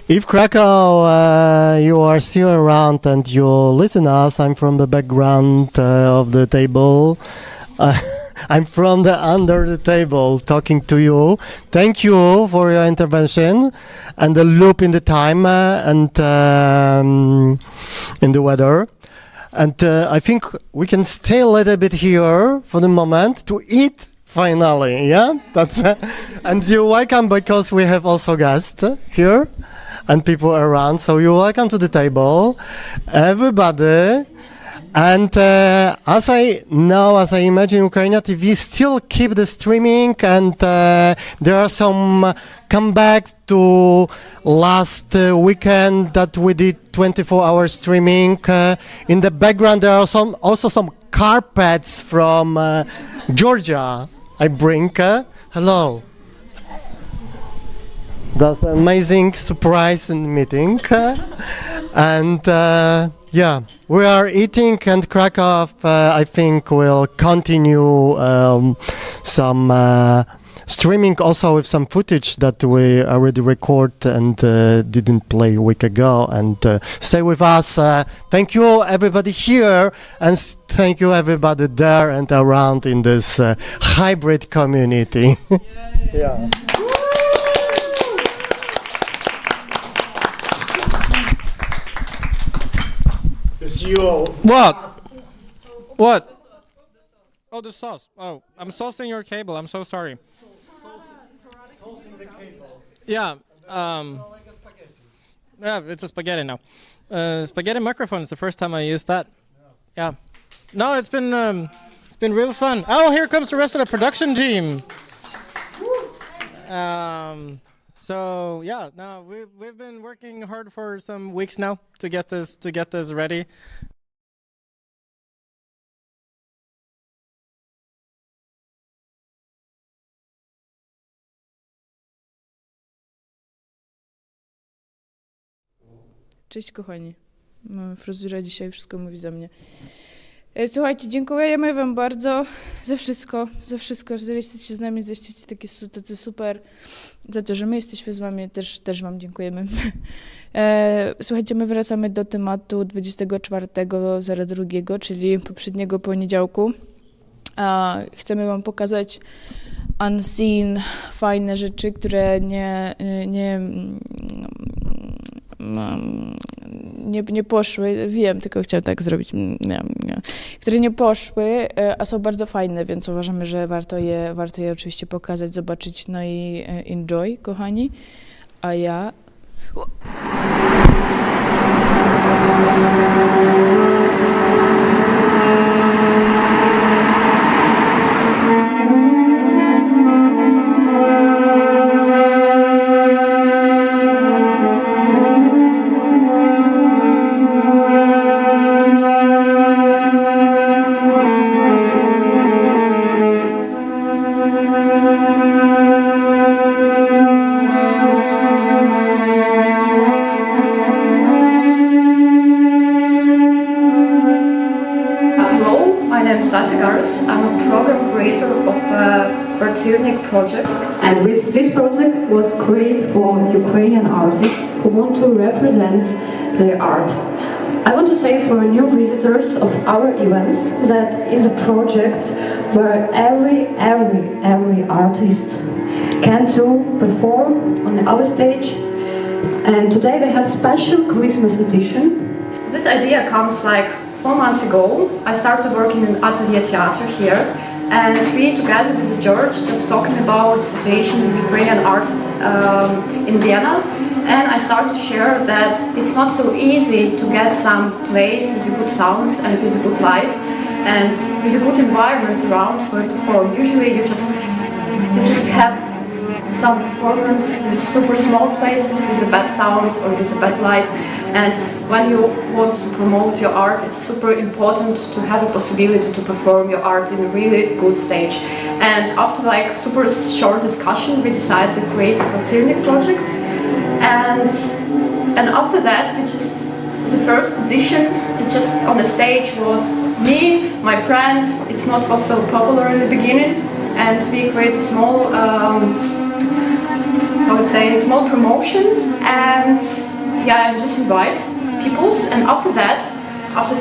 If Krakow, you are still around and you listen us, I'm from the background of the table. I'm from the under the table talking to you. Thank you for your intervention and the loop in the time and in the weather. And I think we can stay a little bit here for the moment to eat. Finally, yeah, that's and you're welcome because we have also guests here and people around. So you're welcome to the table, everybody. And as I imagine, UKRAiNATV still keep the streaming, and there are some comebacks to last weekend that we did 24-hour streaming. In the background, there are also some carpets from Georgia. I bring. Hello. That's an amazing surprise in the meeting. And yeah, we are eating, and Krakow, I think, will continue some streaming also with some footage that we already recorded and didn't play a week ago. And stay with us. Thank you, everybody here, and thank you, everybody there and around in this hybrid community. Yeah. It's you. What? What? Oh, the sauce. Oh, I'm saucing your cable. I'm so sorry. Saucing the cable. Yeah. Yeah, it's a spaghetti now. Spaghetti microphone is the first time I used that. Yeah. No, it's been real fun. Oh, here comes the rest of the production team. So yeah, no, we've been working hard for some weeks now to get this ready. Cześć kochani. Fryzura dzisiaj wszystko mówi za mnie. Słuchajcie, dziękujemy wam bardzo za wszystko, że jesteście z nami, że jesteście tacy super, za to, że my jesteśmy z wami, też wam dziękujemy. Słuchajcie, my wracamy do tematu 24.02, czyli poprzedniego poniedziałku. Chcemy wam pokazać unseen, fajne rzeczy, które nie poszły, wiem, tylko chciałam tak zrobić, które nie poszły, a są bardzo fajne, więc uważamy, że warto je oczywiście pokazać, zobaczyć, no i enjoy, kochani, a ja... I'm a program creator of a Kwartiernik project, and this project was created for Ukrainian artists who want to represent their art. I want to say for new visitors of our events that is a project where every artist can to perform on our stage, and today we have special Christmas edition. This idea comes like 4 months ago. I started working in Atelier Theater here, and we together with George just talking about the situation with Ukrainian artists in Vienna, and I started to share that it's not so easy to get some place with good sounds and with a good light and with a good environments around for it to perform. Usually you just have some performance in super small places with a bad sounds or with a bad light, and when you want to promote your art, it's super important to have a possibility to perform your art in a really good stage. And after like super short discussion, we decided to create a Kwartiernik project, and after that we just, the first edition, it just on the stage was me, my friends. It's not was so popular in the beginning, and we created a small I would say small promotion, and yeah, and just invite peoples. And after that, after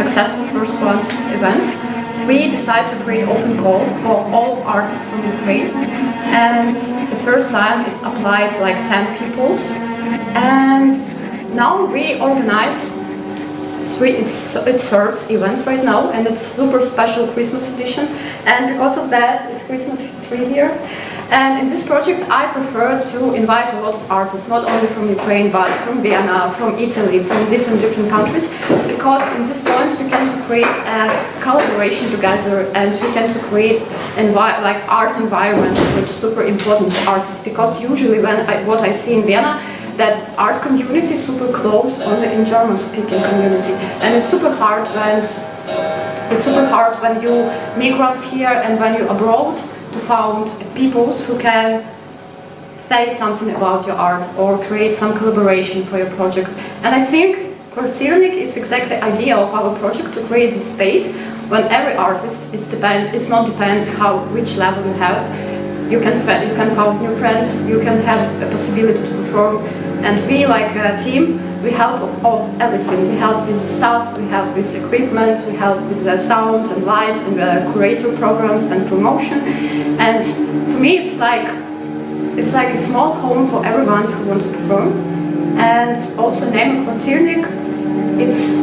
successful first ones event, we decided to create open call for all artists from Ukraine. And the first time it's applied like 10 peoples, and now we organize it's third event right now, and it's super special Christmas edition, and because of that it's Christmas tree here. And in this project I prefer to invite a lot of artists, not only from Ukraine but from Vienna, from Italy, from different countries, because in this points we can to create a collaboration together, and we can to create like art environments, which is super important for artists, because usually what I see in Vienna, that art community is super close only in German-speaking community, and it's super hard when you migrants here and when you abroad to find peoples who can say something about your art or create some collaboration for your project. And I think Kwartiernik is exactly the idea of our project, to create this space when every artist it's not depends which level you have. You can find new friends, you can have a possibility to perform, and we like a team, we help of everything. We help with the stuff, we help with equipment, we help with the sound and light and the curator programs and promotion. And for me it's like a small home for everyone who wants to perform. And also name Kwartiernik, it's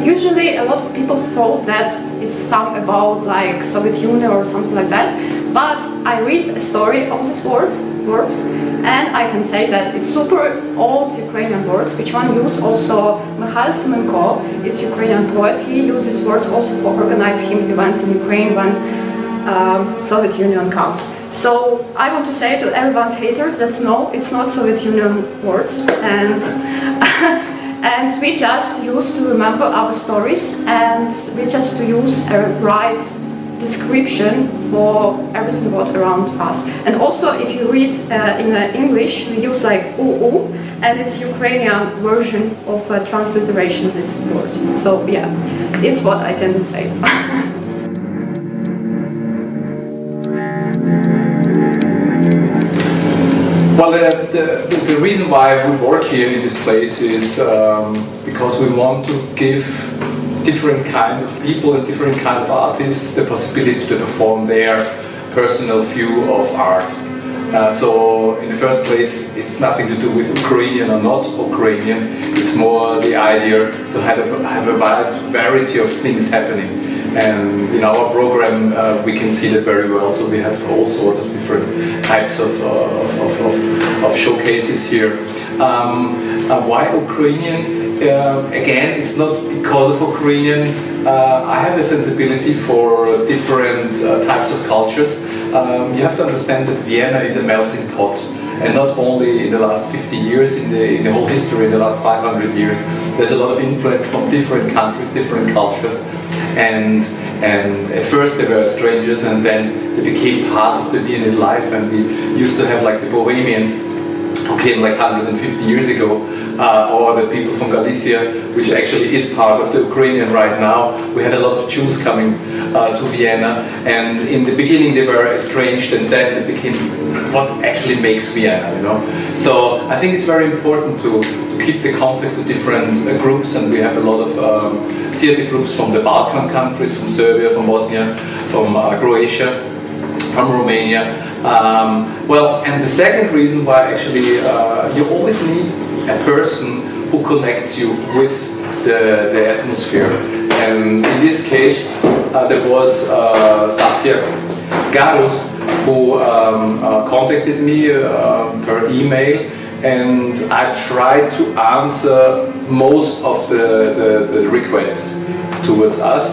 usually a lot of people thought that it's some about like Soviet Union or something like that, but I read a story of this words, and I can say that it's super old Ukrainian words, which one use also Mikhail Semenko, it's Ukrainian poet. He uses words also for organizing events in Ukraine when Soviet Union comes. So I want to say to everyone's haters that no, it's not Soviet Union words, and and we just used to remember our stories, and we just to use right description for everything what around us. And also, if you read in English, we use like "oo," and it's Ukrainian version of transliteration this word. So yeah, it's what I can say. Well, the reason why we work here in this place is because we want to give different kind of people and different kind of artists the possibility to perform their personal view of art. So in the first place, it's nothing to do with Ukrainian or not Ukrainian. It's more the idea to have a wide variety of things happening. And in our program, we can see that very well. So we have all sorts of different types of showcases here. Why Ukrainian? Again, it's not because of Ukrainian. I have a sensibility for different types of cultures. You have to understand that Vienna is a melting pot, and not only in the last 50 years, in the whole history, in the last 500 years, there's a lot of influence from different countries, different cultures, and at first they were strangers, and then they became part of the Viennese life, and we used to have like the Bohemians who came like 150 years ago, or the people from Galicia, which actually is part of the Ukrainian right now. We had a lot of Jews coming to Vienna, and in the beginning they were estranged, and then they became what actually makes Vienna, you know. So I think it's very important to keep the contact to different groups, and we have a lot of theater groups from the Balkan countries, from Serbia, from Bosnia, from Croatia, from Romania. Well, and the second reason why actually you always need a person who connects you with the atmosphere. And in this case, there was Stasia Garus, who contacted me per email, and I tried to answer most of the requests towards us.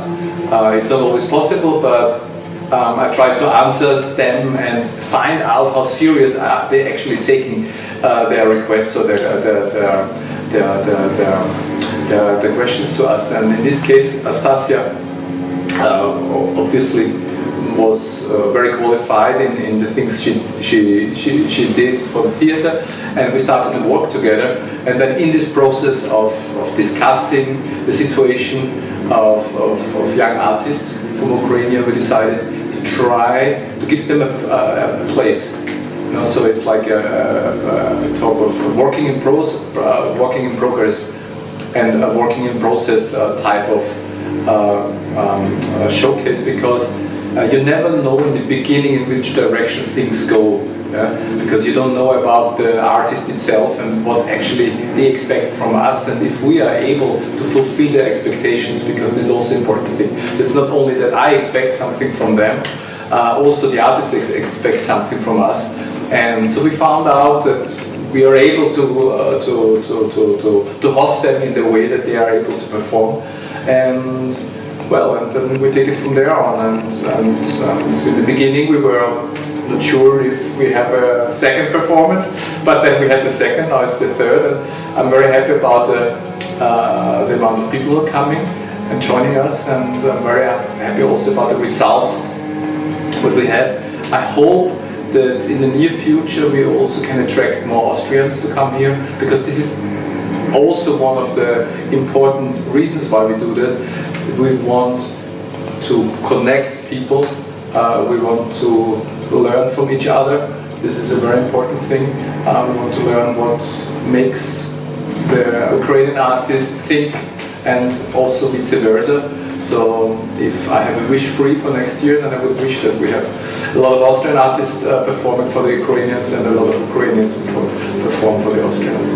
It's not always possible, but I tried to answer them and find out how serious are they actually taking their requests or the questions to us. And in this case, Stasia obviously was very qualified in the things she did for the theater, and we started to work together. And then in this process of discussing the situation of young artists from Ukraine, we decided to try to give them a place. You know, so it's like a talk of working in progress and a working in process type of showcase, because you never know in the beginning in which direction things go, because you don't know about the artist itself and what actually they expect from us, and if we are able to fulfill their expectations, because this is also an important thing. So it's not only that I expect something from them, also the artists expect something from us. And so we found out that we are able to host them in the way that they are able to perform, and well, and then we take it from there on. And in the beginning we were not sure if we have a second performance, but then we had the second, now it's the third, and I'm very happy about the amount of people who are coming and joining us, and I'm very happy also about the results what we have. I hope that in the near future we also can attract more Austrians to come here, because this is also one of the important reasons why we do that. We want to connect people, we want to learn from each other. This is a very important thing. We want to learn what makes the Ukrainian artist think, and also vice versa. So if I have a wish free for next year, then I would wish that we have a lot of Austrian artists performing for the Ukrainians, and a lot of Ukrainians perform for the Austrians.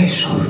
прийшов.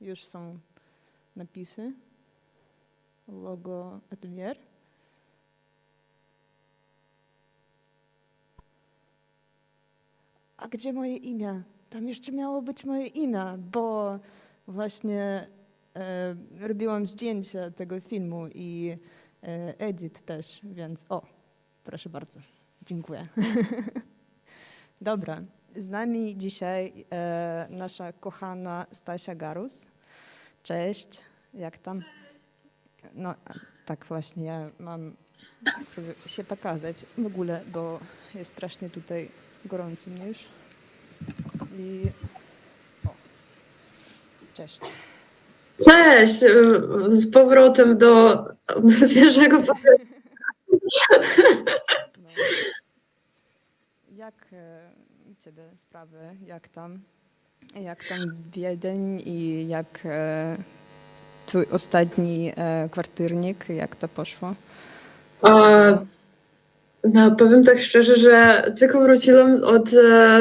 już są napisy, logo atelier. A gdzie moje imię? Tam jeszcze miało być moje imię, bo właśnie robiłam zdjęcia tego filmu i edit też, więc proszę bardzo, dziękuję. Dobra, z nami dzisiaj nasza kochana Stasia Garus. Cześć, jak tam? No tak właśnie, ja mam sobie się pokazać w ogóle, bo jest strasznie tutaj gorąco mnie już. I cześć. Cześć, z powrotem do świeżego powrotu. Jak u Ciebie sprawy? Jak tam Wiedeń i jak Twój ostatni kwartyrnik, jak to poszło? No, powiem tak szczerze, że tylko wróciłam od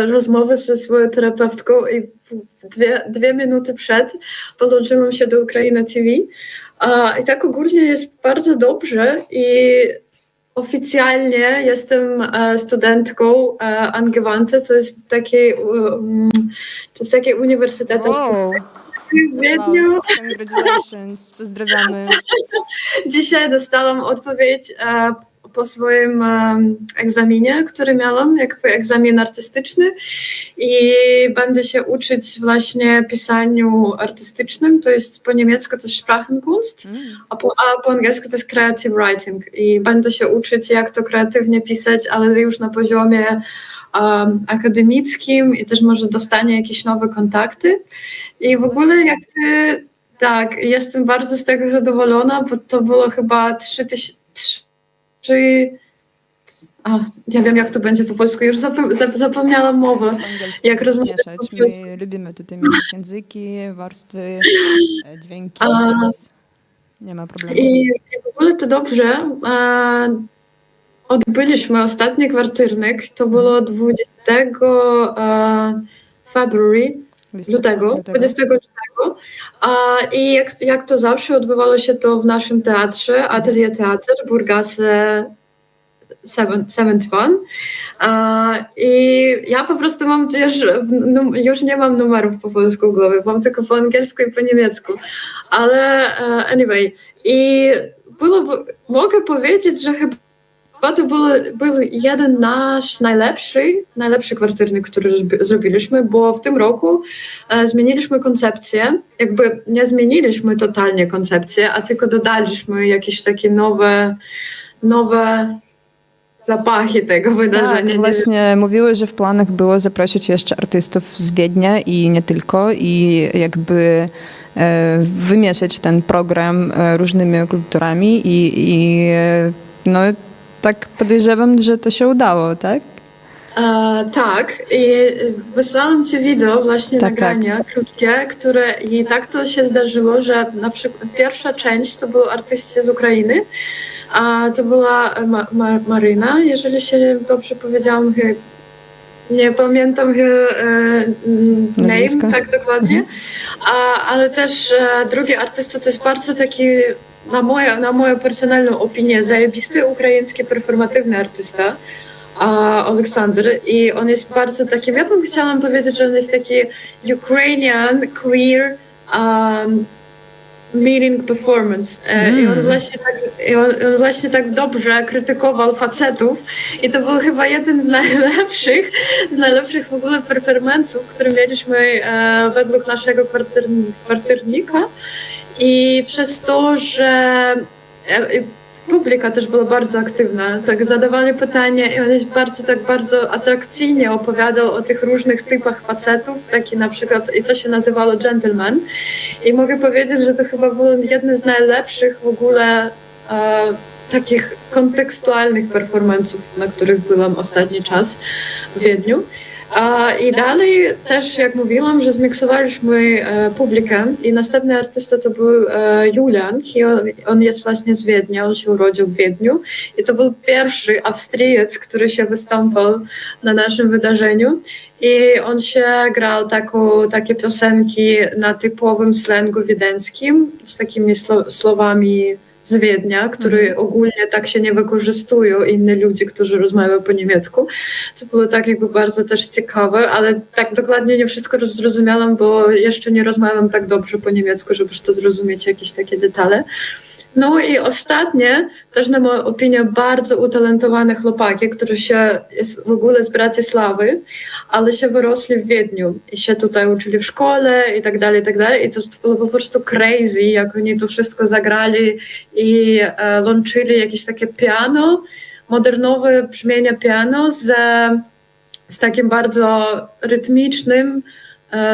rozmowy ze swoją terapeutką i dwie minuty przed podłączyłam się do UKRAiNATV. I tak ogólnie jest bardzo dobrze i oficjalnie jestem studentką Angewandte, to jest taki uniwersytet w Wiedniu. Congratulations, pozdrawiamy. Dzisiaj dostałam odpowiedź po swoim egzaminie, który miałam, jakby egzamin artystyczny i będę się uczyć właśnie pisaniu artystycznym, to jest po niemiecku to jest Sprachenkunst, a po angielsku to jest Creative Writing i będę się uczyć jak to kreatywnie pisać, ale już na poziomie akademickim i też może dostanie jakieś nowe kontakty i w ogóle jakby tak, jestem bardzo z tego zadowolona, bo to było chyba nie wiem jak to będzie po polsku, już zapomniałam mowę, jak rozmawiać po polsku. My lubimy tutaj mieć języki, warstwy, dźwięki, więc nie ma problemu. I w ogóle to dobrze. Odbyliśmy ostatni kwartyrnik, to było 20 lutego. I jak to zawsze odbywało się to w naszym teatrze, Atelier Teatr, Burgasse 71. I ja po prostu mam już nie mam numerów po polsku w głowie, mam tylko po angielsku i po niemiecku. Ale anyway, i mogę powiedzieć, że chyba to był jeden nasz najlepszy kwartyrnik, który zrobiliśmy, bo w tym roku zmieniliśmy koncepcję. Jakby nie zmieniliśmy totalnie koncepcję, a tylko dodaliśmy jakieś takie nowe zapachy tego wydarzenia. Tak, właśnie mówiły, że w planach było zaprosić jeszcze artystów z Wiednia i nie tylko i jakby wymieszać ten program różnymi kulturami i no tak podejrzewam, że to się udało, tak? Tak, i wysłałam Ci wideo, właśnie nagrania krótkie, które i tak to się zdarzyło, że na przykład pierwsza część to były artyści z Ukrainy, a to była Maryna, jeżeli się dobrze powiedziałam, nie pamiętam name tak dokładnie, ale też drugi artysta to jest bardzo taki na moją personalną opinię, zajebisty ukraiński performatywny artysta, Aleksander. I on jest bardzo takim, ja bym chciała powiedzieć, że on jest taki Ukrainian queer meeting performance. I on właśnie tak dobrze krytykował facetów i to był chyba jeden z najlepszych w ogóle performance'ów, które mieliśmy według naszego kwartyrnika. I przez to, że publika też była bardzo aktywna, tak zadawali pytania i on jest bardzo atrakcyjnie opowiadał o tych różnych typach facetów, taki na przykład, i to się nazywało gentleman. I mogę powiedzieć, że to chyba było jedne z najlepszych w ogóle takich kontekstualnych performance'ów, na których byłam ostatni czas w Wiedniu. I dalej też, jak mówiłam, że zmiksowaliśmy publikę i następny artysta to był Julian i on jest właśnie z Wiednia, on się urodził w Wiedniu i to był pierwszy Austriec, który się wystąpił na naszym wydarzeniu i on się grał takie piosenki na typowym slangu wiedeńskim z takimi słowami z Wiednia, które ogólnie tak się nie wykorzystują inni ludzie, którzy rozmawiają po niemiecku. To było tak jakby bardzo też ciekawe, ale tak dokładnie nie wszystko zrozumiałam, bo jeszcze nie rozmawiam tak dobrze po niemiecku, żeby to zrozumieć jakieś takie detale. No i ostatnie, też na moją opinię, bardzo utalentowane chłopaki, które się jest w ogóle z Bratysławy, ale się wyrosli w Wiedniu i się tutaj uczyli w szkole i tak dalej, i tak dalej. I to było po prostu crazy, jak oni to wszystko zagrali i łączyli jakieś takie piano, modernowe brzmienie piano z takim bardzo rytmicznym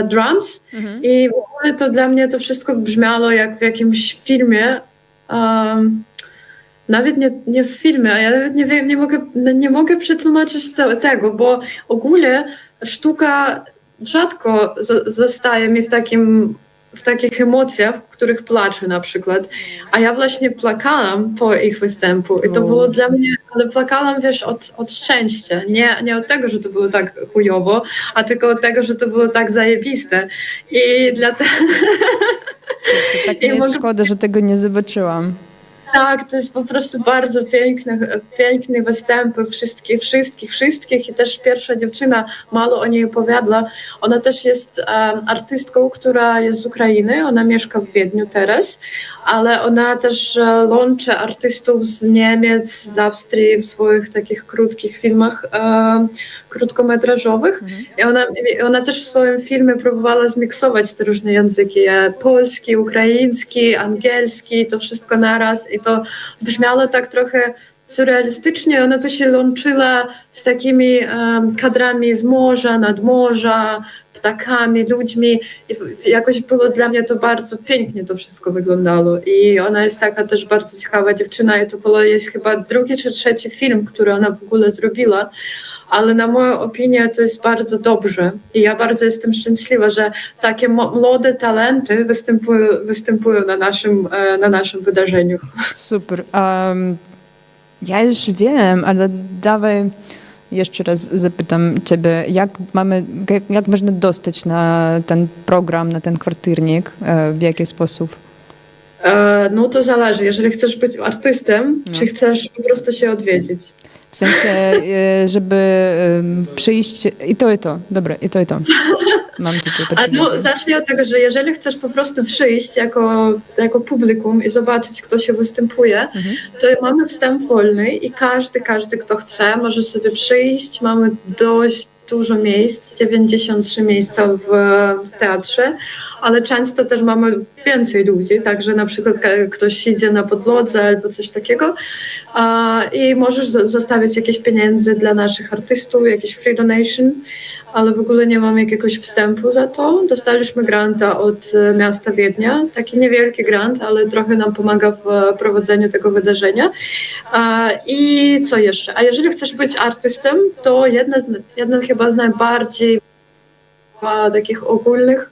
drums. I w ogóle to dla mnie to wszystko brzmiało jak w jakimś filmie, nawet nie w filmie, a ja nawet nie mogę przetłumaczyć tego, bo ogólnie sztuka rzadko zostaje mi w takich emocjach, w których płaczę na przykład. A ja właśnie płakałam po ich występu i to było dla mnie, ale płakałam, wiesz, od szczęścia. Nie od tego, że to było tak chujowo, a tylko od tego, że to było tak zajebiste. I dlatego... Tak mi jest szkoda, że tego nie zobaczyłam. Tak, to jest po prostu bardzo piękne występy wszystkich i też pierwsza dziewczyna mało o niej opowiadała. Ona też jest artystką, która jest z Ukrainy, ona mieszka w Wiedniu teraz, ale ona też łączy artystów z Niemiec, z Austrii w swoich takich krótkich filmach krótkometrażowych. I ona też w swoim filmie próbowała zmiksować te różne języki, polski, ukraiński, angielski, to wszystko naraz i to brzmiało tak trochę surrealistycznie. Ona to się łączyła z takimi kadrami z morza, nadmorza, ptakami, ludźmi. I jakoś było dla mnie to bardzo pięknie to wszystko wyglądało. I ona jest taka też bardzo ciekawa dziewczyna i to jest chyba drugi czy trzeci film, który ona w ogóle zrobiła. Ale na moją opinię to jest bardzo dobrze i ja bardzo jestem szczęśliwa, że takie młode talenty występują na naszym wydarzeniu. Super. Ja już wiem, ale dawaj jeszcze raz zapytam Ciebie, jak można dostać na ten program, na ten kwartiernik, w jaki sposób? No to zależy, jeżeli chcesz być artystem, czy chcesz po prostu się odwiedzić. W sensie, żeby przyjść i to. Dobra, i to. Mam tutaj pytanie. Zacznij od tego, że jeżeli chcesz po prostu przyjść jako publikum i zobaczyć, kto się występuje, to mamy wstęp wolny i każdy, kto chce, może sobie przyjść. Mamy dość dużo miejsc, 93 miejsca w teatrze, ale często też mamy więcej ludzi, także na przykład ktoś idzie na podłodze albo coś takiego i możesz zostawić jakieś pieniądze dla naszych artystów, jakieś free donation, ale w ogóle nie mam jakiegoś wstępu za to. Dostaliśmy granta od miasta Wiednia, taki niewielki grant, ale trochę nam pomaga w prowadzeniu tego wydarzenia. I co jeszcze? A jeżeli chcesz być artystem, to jedna chyba z najbardziej takich ogólnych,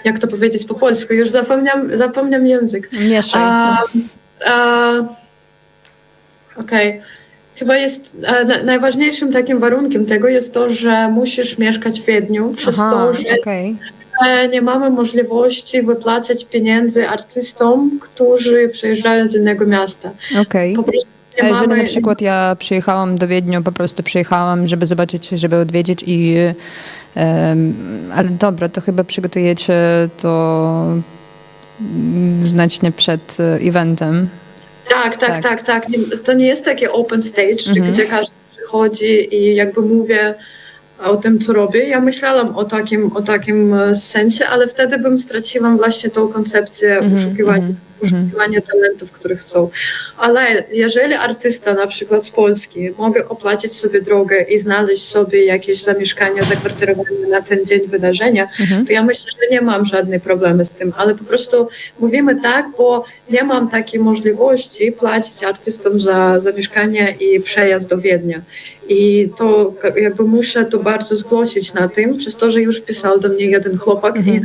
jak to powiedzieć po polsku, już zapomniam język. Mieszaj. Okej. Chyba jest najważniejszym takim warunkiem tego jest to, że musisz mieszkać w Wiedniu, przez to, że nie mamy możliwości wypłacać pieniędzy artystom, którzy przyjeżdżają z innego miasta. A jeżeli na przykład ja przyjechałam do Wiednia, po prostu przyjechałam, żeby zobaczyć, żeby odwiedzić ale dobra, to chyba przygotujecie to znacznie przed eventem. Tak. To nie jest takie open stage, gdzie każdy przychodzi i jakby mówię o tym, co robię. Ja myślałam o takim sensie, ale wtedy bym straciła właśnie tą koncepcję poszukiwania poszukiwania talentów, które chcą. Ale jeżeli artysta na przykład z Polski mogę opłacić sobie drogę i znaleźć sobie jakieś zamieszkanie, zakwaterowanie na ten dzień wydarzenia, to ja myślę, że nie mam żadnych problemów z tym, ale po prostu mówimy tak, bo nie mam takiej możliwości płacić artystom za zamieszkanie i przejazd do Wiednia. I to jakby muszę to bardzo zgłosić na tym, przez to, że już pisał do mnie jeden chłopak i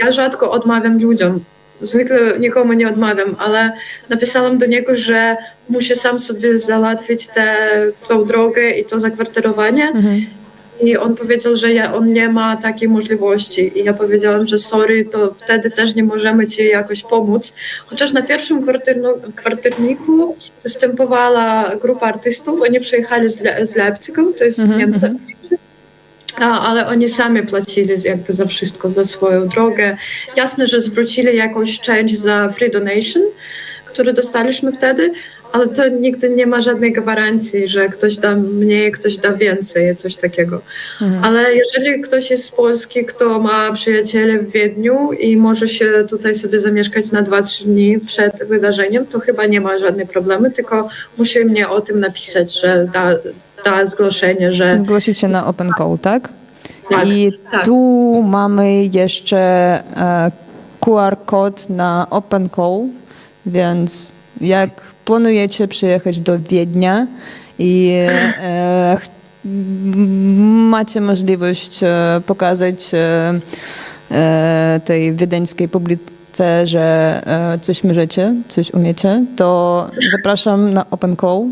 ja rzadko odmawiam ludziom. Zwykle nikomu nie odmawiam, ale napisałam do niego, że muszę sam sobie załatwić tą drogę i to zakwaterowanie. I on powiedział, że on nie ma takiej możliwości. I ja powiedziałam, że sorry, to wtedy też nie możemy ci jakoś pomóc. Chociaż na pierwszym kwartierniku występowała grupa artystów. Oni przyjechali z Leipzigu, to jest Niemcy. Ale oni sami płacili jakby za wszystko, za swoją drogę. Jasne, że zwrócili jakąś część za free donation, który dostaliśmy wtedy, ale to nigdy nie ma żadnej gwarancji, że ktoś da mniej, ktoś da więcej, coś takiego. Ale jeżeli ktoś jest z Polski, kto ma przyjacieli w Wiedniu i może się tutaj sobie zamieszkać na 2-3 dni przed wydarzeniem, to chyba nie ma żadnych problemów, tylko musi mnie o tym napisać, że da zgłoszenie, że... Zgłosić się na Open Call, tak? Tak, I tak. tu mamy jeszcze QR kod na Open Call, więc jak planujecie przyjechać do Wiednia i macie możliwość pokazać tej wiedeńskiej publice, że coś możecie, coś umiecie, to zapraszam na Open Call.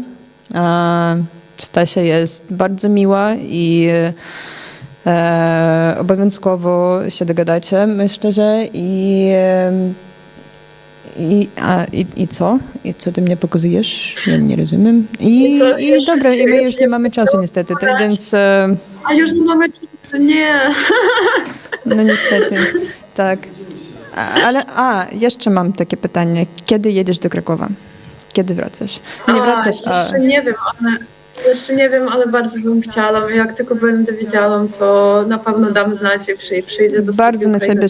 Stasia jest bardzo miła i obowiązkowo się dogadacie, myślę, że i co? I co ty mnie pokazujesz? Ja nie rozumiem. I dobra, i my już nie mamy czasu niestety, tak więc... A już nie mamy czasu, nie. No niestety, tak. Ale jeszcze mam takie pytanie. Kiedy jedziesz do Krakowa? Kiedy wracasz? Nie wracasz, Jeszcze nie wiem, ale bardzo bym chciała. Jak tylko będę wiedziała, to na pewno dam znać i przyjdzie do Bardzo na ciebie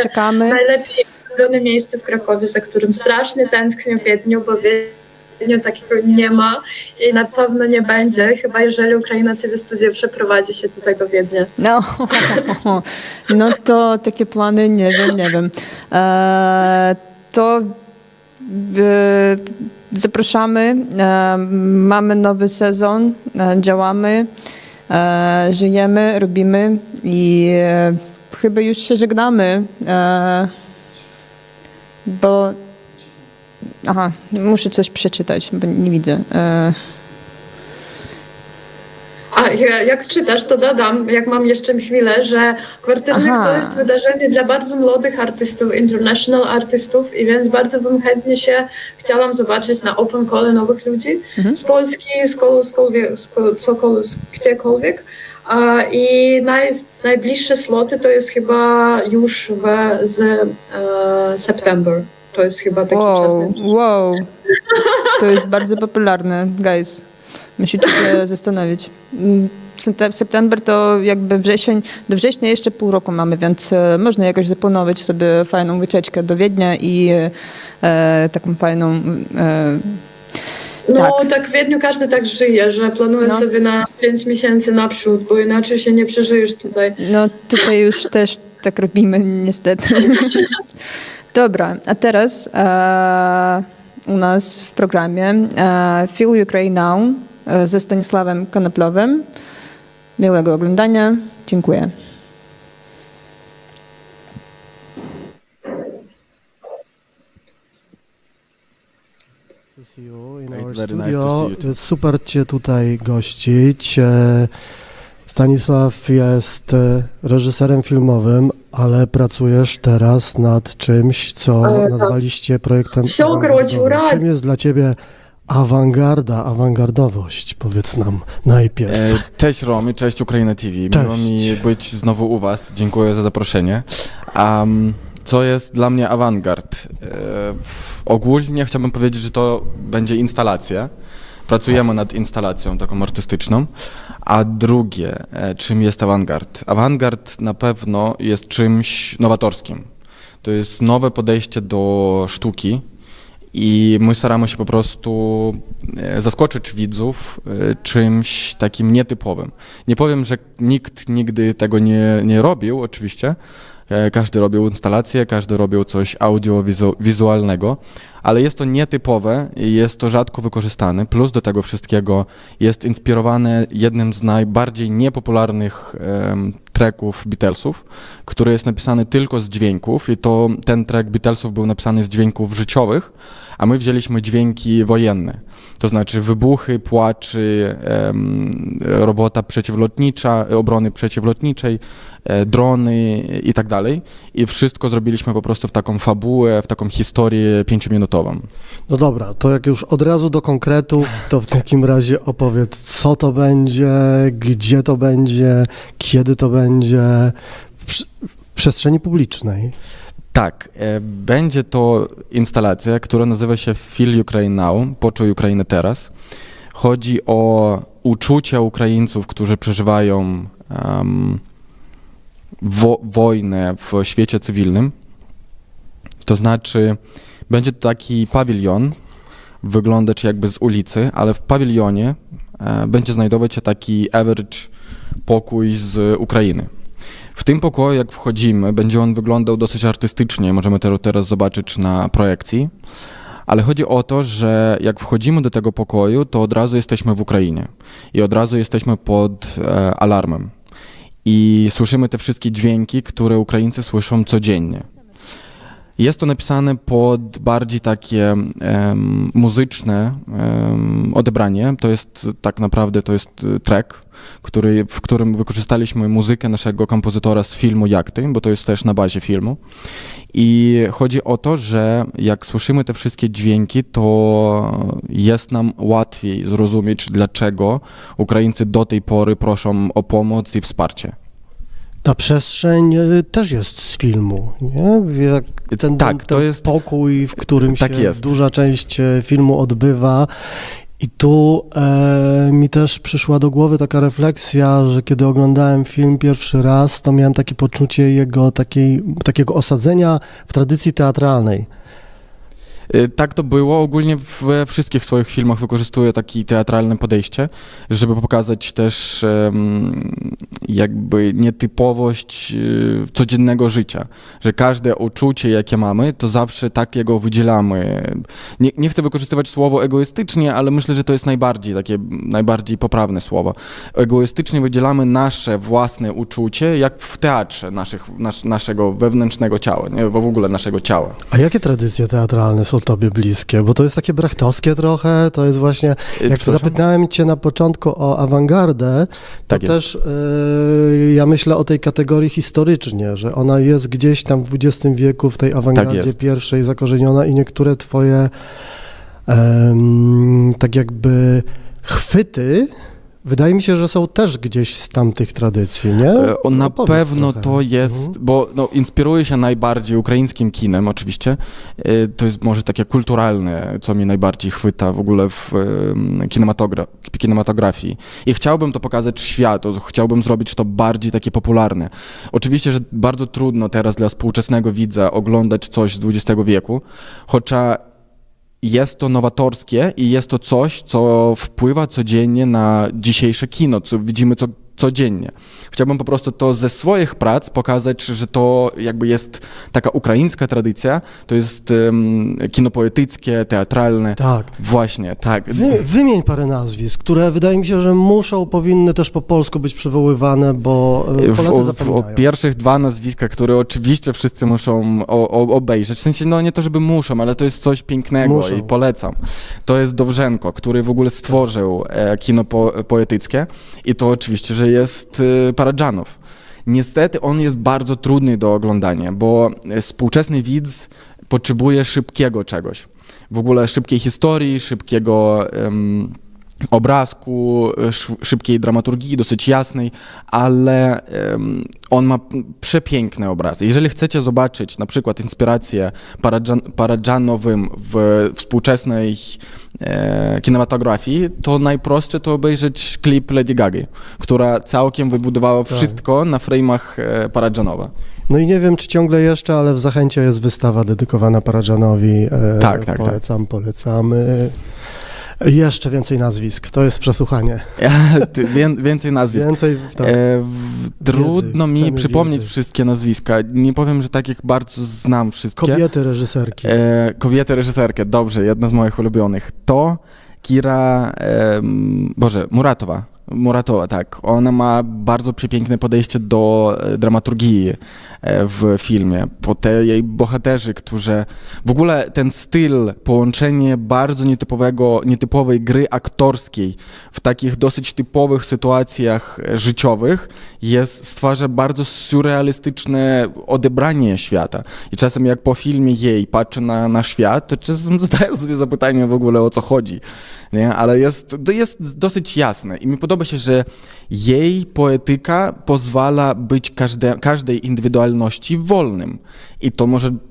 czekamy. Najlepiej ulubione miejsce w Krakowie, za którym strasznie tęsknię w Wiedniu, bo w Wiedniu takiego nie ma i na pewno nie będzie, chyba jeżeli UKRAiNATV studia przeprowadzi się tutaj do Wiednia. No to takie plany, nie wiem. To zapraszamy, mamy nowy sezon, działamy, żyjemy, robimy i chyba już się żegnamy, bo muszę coś przeczytać, bo nie widzę. Jak czytasz, to dodam, jak mam jeszcze chwilę, że kwartiernik to jest wydarzenie dla bardzo młodych artystów, international artystów i więc bardzo bym chętnie się chciałam zobaczyć na Open Call nowych ludzi z Polski, gdziekolwiek. I najbliższe sloty to jest chyba już z september. To jest chyba taki czas. Wow, to jest bardzo popularne, guys. Musicie się zastanowić. September to jakby wrzesień, do września jeszcze pół roku mamy, więc można jakoś zaplanować sobie fajną wycieczkę do Wiednia i taką fajną... tak w Wiedniu każdy tak żyje, że planuje sobie na 5 miesięcy naprzód, bo inaczej się nie przeżyjesz tutaj. No tutaj już też tak robimy niestety. Dobra, a teraz u nas w programie Feel Ukraine Now ze Stanisławem Konoplowym. Miłego oglądania. Dziękuję. Studio. Jest super Cię tutaj gościć. Stanisław jest reżyserem filmowym, ale pracujesz teraz nad czymś, co nazwaliście projektem awangardowym. Czym jest dla Ciebie awangardowość? Powiedz nam najpierw. Cześć Romy, cześć UKRAiNATV. Miło mi być znowu u Was. Dziękuję za zaproszenie. Co jest dla mnie awangard? Ogólnie chciałbym powiedzieć, że to będzie instalacja. Pracujemy nad instalacją taką artystyczną. A drugie, czym jest awangard? Awangard na pewno jest czymś nowatorskim. To jest nowe podejście do sztuki i my staramy się po prostu zaskoczyć widzów czymś takim nietypowym. Nie powiem, że nikt nigdy tego nie robił, oczywiście. Każdy robił instalację, każdy robił coś audiowizualnego, ale jest to nietypowe i jest to rzadko wykorzystane. Plus do tego wszystkiego jest inspirowane jednym z najbardziej niepopularnych tracków Beatlesów, który jest napisany tylko z dźwięków i to ten track Beatlesów był napisany z dźwięków życiowych, a my wzięliśmy dźwięki wojenne. To znaczy wybuchy, płaczy, robota przeciwlotnicza, obrony przeciwlotniczej, drony i tak dalej. I wszystko zrobiliśmy po prostu w taką fabułę, w taką historię 5-minutową. No dobra, to jak już od razu do konkretów, to w takim razie opowiedz, co to będzie, gdzie to będzie, kiedy to będzie w przestrzeni publicznej. Tak, będzie to instalacja, która nazywa się Feel Ukraine Now, Poczuj Ukrainę teraz. Chodzi o uczucia Ukraińców, którzy przeżywają wojnę w świecie cywilnym. To znaczy, będzie to taki pawilion, wyglądać jakby z ulicy, ale w pawilionie będzie znajdować się taki average pokój z Ukrainy. W tym pokoju, jak wchodzimy, będzie on wyglądał dosyć artystycznie, możemy to teraz zobaczyć na projekcji, ale chodzi o to, że jak wchodzimy do tego pokoju, to od razu jesteśmy w Ukrainie i od razu jesteśmy pod alarmem i słyszymy te wszystkie dźwięki, które Ukraińcy słyszą codziennie. Jest to napisane pod bardziej takie muzyczne odebranie. To jest tak naprawdę track, w którym wykorzystaliśmy muzykę naszego kompozytora z filmu Jak Ty, bo to jest też na bazie filmu. I chodzi o to, że jak słyszymy te wszystkie dźwięki, to jest nam łatwiej zrozumieć, dlaczego Ukraińcy do tej pory proszą o pomoc i wsparcie. Ta przestrzeń też jest z filmu, nie? Jak ten to jest pokój, w którym tak się jest. duża część filmu odbywa. I tu mi też przyszła do głowy taka refleksja, że kiedy oglądałem film pierwszy raz, to miałem takie poczucie jego takiego osadzenia w tradycji teatralnej. Tak to było. Ogólnie we wszystkich swoich filmach wykorzystuję takie teatralne podejście, żeby pokazać też jakby nietypowość codziennego życia, że każde uczucie, jakie mamy, to zawsze takiego wydzielamy. Nie chcę wykorzystywać słowo egoistycznie, ale myślę, że to jest najbardziej poprawne słowo. Egoistycznie wydzielamy nasze własne uczucie, jak w teatrze naszego wewnętrznego ciała, nie? W ogóle naszego ciała. A jakie tradycje teatralne są tobie bliskie? Bo to jest takie brechtowskie trochę, to jest właśnie, jak zapytałem cię na początku o awangardę, to tak też ja myślę o tej kategorii historycznie, że ona jest gdzieś tam w XX wieku w tej awangardzie pierwszej zakorzeniona i niektóre twoje tak jakby chwyty, wydaje mi się, że są też gdzieś z tamtych tradycji, nie? Na pewno trochę. To jest, bo inspiruje się najbardziej ukraińskim kinem oczywiście. To jest może takie kulturalne, co mnie najbardziej chwyta w ogóle w kinematografii. I chciałbym to pokazać światu, chciałbym zrobić to bardziej takie popularne. Oczywiście, że bardzo trudno teraz dla współczesnego widza oglądać coś z XX wieku, chociaż jest to nowatorskie i jest to coś, co wpływa codziennie na dzisiejsze kino, co widzimy codziennie. Chciałbym po prostu to ze swoich prac pokazać, że to jakby jest taka ukraińska tradycja, to jest kino poetyckie, teatralne. Tak. Właśnie, tak. Wymień parę nazwisk, które wydaje mi się, że powinny też po polsku być przywoływane, bo Polacy zapominają. Pierwszych dwa nazwiska, które oczywiście wszyscy muszą obejrzeć, w sensie nie to, żeby muszą, ale to jest coś pięknego i polecam. To jest Dowrzenko, który w ogóle stworzył kino poetyckie i to oczywiście, że jest Paradżanow. Niestety on jest bardzo trudny do oglądania, bo współczesny widz potrzebuje szybkiego czegoś. W ogóle szybkiej historii, szybkiego obrazku, szybkiej dramaturgii, dosyć jasnej, ale on ma przepiękne obrazy. Jeżeli chcecie zobaczyć na przykład inspirację Paradżanowym w współczesnej kinematografii, to najprostsze to obejrzeć klip Lady Gagi, która całkiem wybudowała wszystko na frame'ach Paradżanowa. No i nie wiem, czy ciągle jeszcze, ale w Zachęcie jest wystawa dedykowana Paradżanowi. Tak. Polecamy. Jeszcze więcej nazwisk, to jest przesłuchanie. Więcej nazwisk. Trudno mi przypomnieć wszystkie nazwiska. Nie powiem, że takich bardzo znam wszystkie. Kobiety reżyserki. Kobiety reżyserki, dobrze, jedna z moich ulubionych. To Kira, Muratowa, tak. Ona ma bardzo przepiękne podejście do dramaturgii w filmie. Po te jej bohaterzy, którzy... W ogóle ten styl, połączenie bardzo nietypowej gry aktorskiej w takich dosyć typowych sytuacjach życiowych stwarza bardzo surrealistyczne odebranie świata. I czasem jak po filmie jej patrzę na świat, to czasem zadaję sobie zapytanie w ogóle o co chodzi. Nie? Ale to jest dosyć jasne i mi podoba się, że jej poetyka pozwala być każdej indywidualności wolnym. I to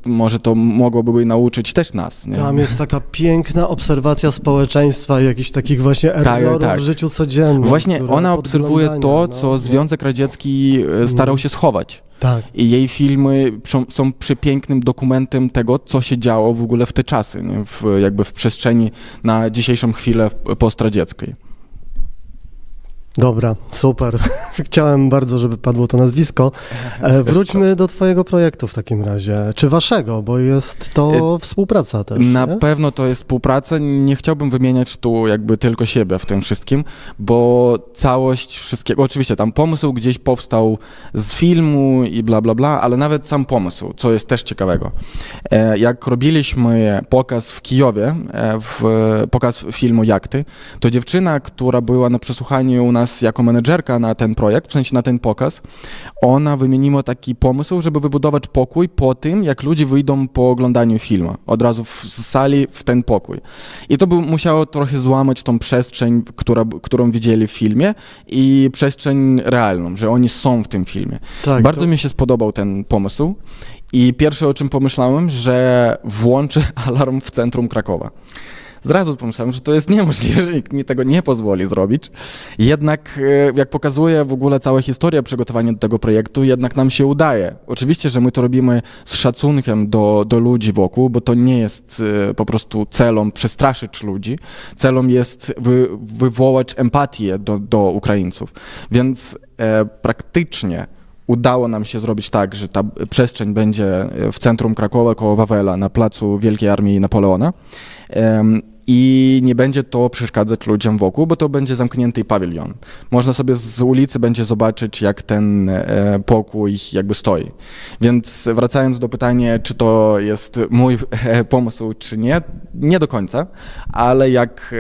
może to mogłoby nauczyć też nas. Nie? Tam jest taka piękna obserwacja społeczeństwa i jakichś takich właśnie errorów w życiu codziennym. Właśnie ona obserwuje to, co Związek Radziecki starał się schować. Tak. I jej filmy są przepięknym dokumentem tego, co się działo w ogóle w te czasy, nie? W przestrzeni na dzisiejszą chwilę postradzieckiej. Dobra, super. Chciałem bardzo, żeby padło to nazwisko. Wróćmy do twojego projektu w takim razie. Czy waszego, bo jest to współpraca też. Na pewno to jest współpraca. Nie chciałbym wymieniać tu jakby tylko siebie w tym wszystkim, bo całość wszystkiego, oczywiście tam pomysł gdzieś powstał z filmu i bla, bla, bla, ale nawet sam pomysł, co jest też ciekawego. Jak robiliśmy pokaz w Kijowie, pokaz filmu Jachty, to dziewczyna, która była na przesłuchaniu u nas jako menedżerka na ten projekt, w sensie na ten pokaz, ona wymieniła taki pomysł, żeby wybudować pokój po tym, jak ludzie wyjdą po oglądaniu filmu. Od razu z sali w ten pokój. I to musiało trochę złamać tą przestrzeń, którą widzieli w filmie i przestrzeń realną, że oni są w tym filmie. Tak, Bardzo mi się spodobał ten pomysł i pierwsze, o czym pomyślałem, że włączę alarm w centrum Krakowa. Zrazu pomyślałem, że to jest niemożliwe, że nikt mi tego nie pozwoli zrobić. Jednak jak pokazuje w ogóle cała historia przygotowania do tego projektu, jednak nam się udaje. Oczywiście, że my to robimy z szacunkiem do ludzi wokół, bo to nie jest po prostu celem przestraszyć ludzi. Celem jest wywołać empatię do Ukraińców. Więc praktycznie udało nam się zrobić tak, że ta przestrzeń będzie w centrum Krakowa, koło Wawela, na placu Wielkiej Armii Napoleona. I nie będzie to przeszkadzać ludziom wokół, bo to będzie zamknięty pawilion. Można sobie z ulicy będzie zobaczyć, jak ten pokój jakby stoi. Więc wracając do pytania, czy to jest mój pomysł, czy nie, nie do końca, ale jak